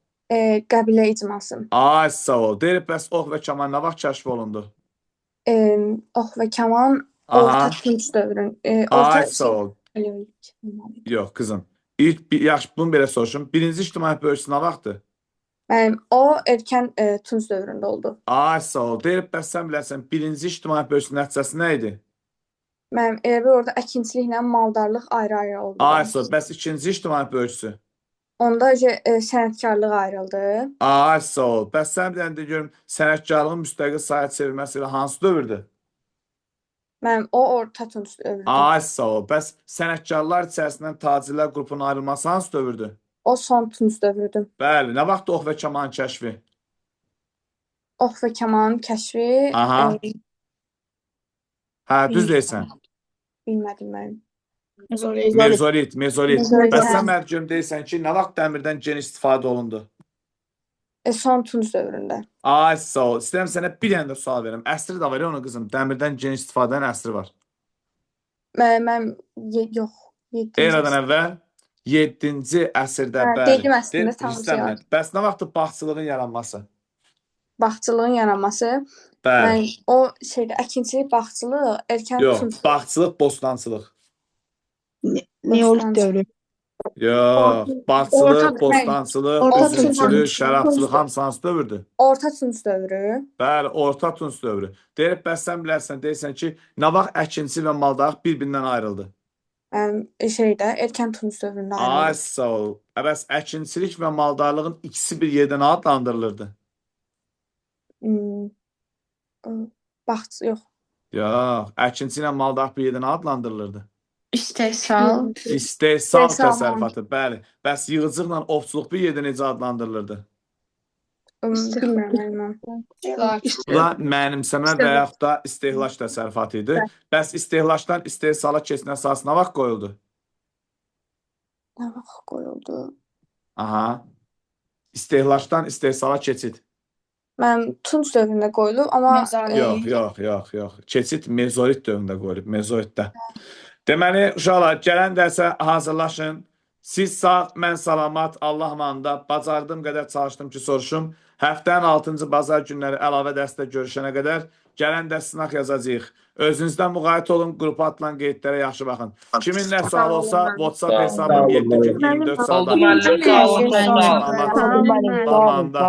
Qəbilə icması. Ay, sağ ol. Deyir, bəs ox və kaman nə vaxt kəşf olundu? Ox və kaman Aha. orta tunç dövrün. Ay, sağ ol. Yox, qızım. Yaxşı, bunu belə soruşum. Birinci ictimai bölgüsü nə vaxtdır? O erkən tunç dövründə oldu. Ay, sağ ol. Deyir, bəs sən bilərsən, birinci ictimai bölgüsünün nəticəsi nə idi? Mənim elə bir orada əkinçiliklə maldarlıq ayrı-ayrı oldu. Ay, sağ ol. Bəs ikinci ictimai bölgüsü? Onda sənətkarlıq ayrıldı. Ay, sağ ol. Bəs sən bilən də görüm, sənətkarlığın müstəqil sahət çevirməsi ilə hansı dövrdür? Mənim o orta tunç dövrüdür. Ay, sağ ol. Bəs sənətkarlar içərisindən tacirlər qrupunun ayrılması hansı dövrdür? O son tunç dövrüdür. Bəli, nə vaxt ox və kamanın kəşfi? Ox və kamanın kəşfi. Aha. Hə, düz deyirsən. Bilmədim mən. Mezolit. Mezolit, Bəs hə. sən mərcüm deyirsən ki, nə vaxt dəmirdən geniş istifadə olundu? Son tunç dövründə. Ay, sağ ol. İstəyirəm sənə bir dənə də sual verim. Əsri də var ya onun qızım. Dəmirdən geniş istifadənin əsri var. Mən yox. Eradan əvvəl 7-ci əsrdə Hə, bəli. dedim əslində, tam İstəmirəm. şey. Bəs nə vaxt bağçılığın yaranması? Bağçılığın yaranması. Bəli. O əkinçilik, bağçılıq, erkən Yox, tunç. bağçılıq, bostançılıq. Neolit dövrü. Yox, bağçılıq, bostançılıq, Orta üzümçülük, tunç. şərabçılıq hamısı hansı dövrdür? Orta tunç dövrü. Bəli, orta tunç dövrü. Deyir, bəs sən bilərsən, deyirsən ki, nə vaxt əkinçi və maldarlıq bir-birindən ayrıldı? Erkən tunç dövründə Ay, ayrıldı. sağ ol. Bəs əkinçilik və maldarlığın ikisi bir yerdən adlandırılırdı? Yox. Yox, əkinçi ilə maldarlıq bir yerdən adlandırılırdı. İstehsal. İstehsal İstehsal, təsərrüfatı, bəli. Bəs yığıcıqla ovçuluq bir yerdə necə adlandırılırdı? Bilmirəm. Bu da mənimsəmə və yaxud da istehlak təsərrüfatı idi. Bəs istehlakdan istehsala keçən əsas nə vaxt qoyuldu? Nə vaxt qoyuldu? Aha. İstehlakdan istehsala keçid. Mən tunç dövründə qoyulub, amma Yox. Keçid mezolit dövründə qoyulub, mezolitdə. Deməli, uşaqlar, gələn dərsə hazırlaşın. Siz sağ, mən salamat, Allah amanında bacardığım qədər çalışdım ki, soruşum. Həftənin 6-cı bazar günləri əlavə dərsdə görüşənə qədər gələn dərs sınaq yazacağıq. Özünüzdən müğayət olun, qrupa atılan qeydlərə yaxşı baxın. Kimin nə sual olsa, WhatsApp hesabım 7 gün 24 saat. Oldu müəllim, sağ olun. Tamamında.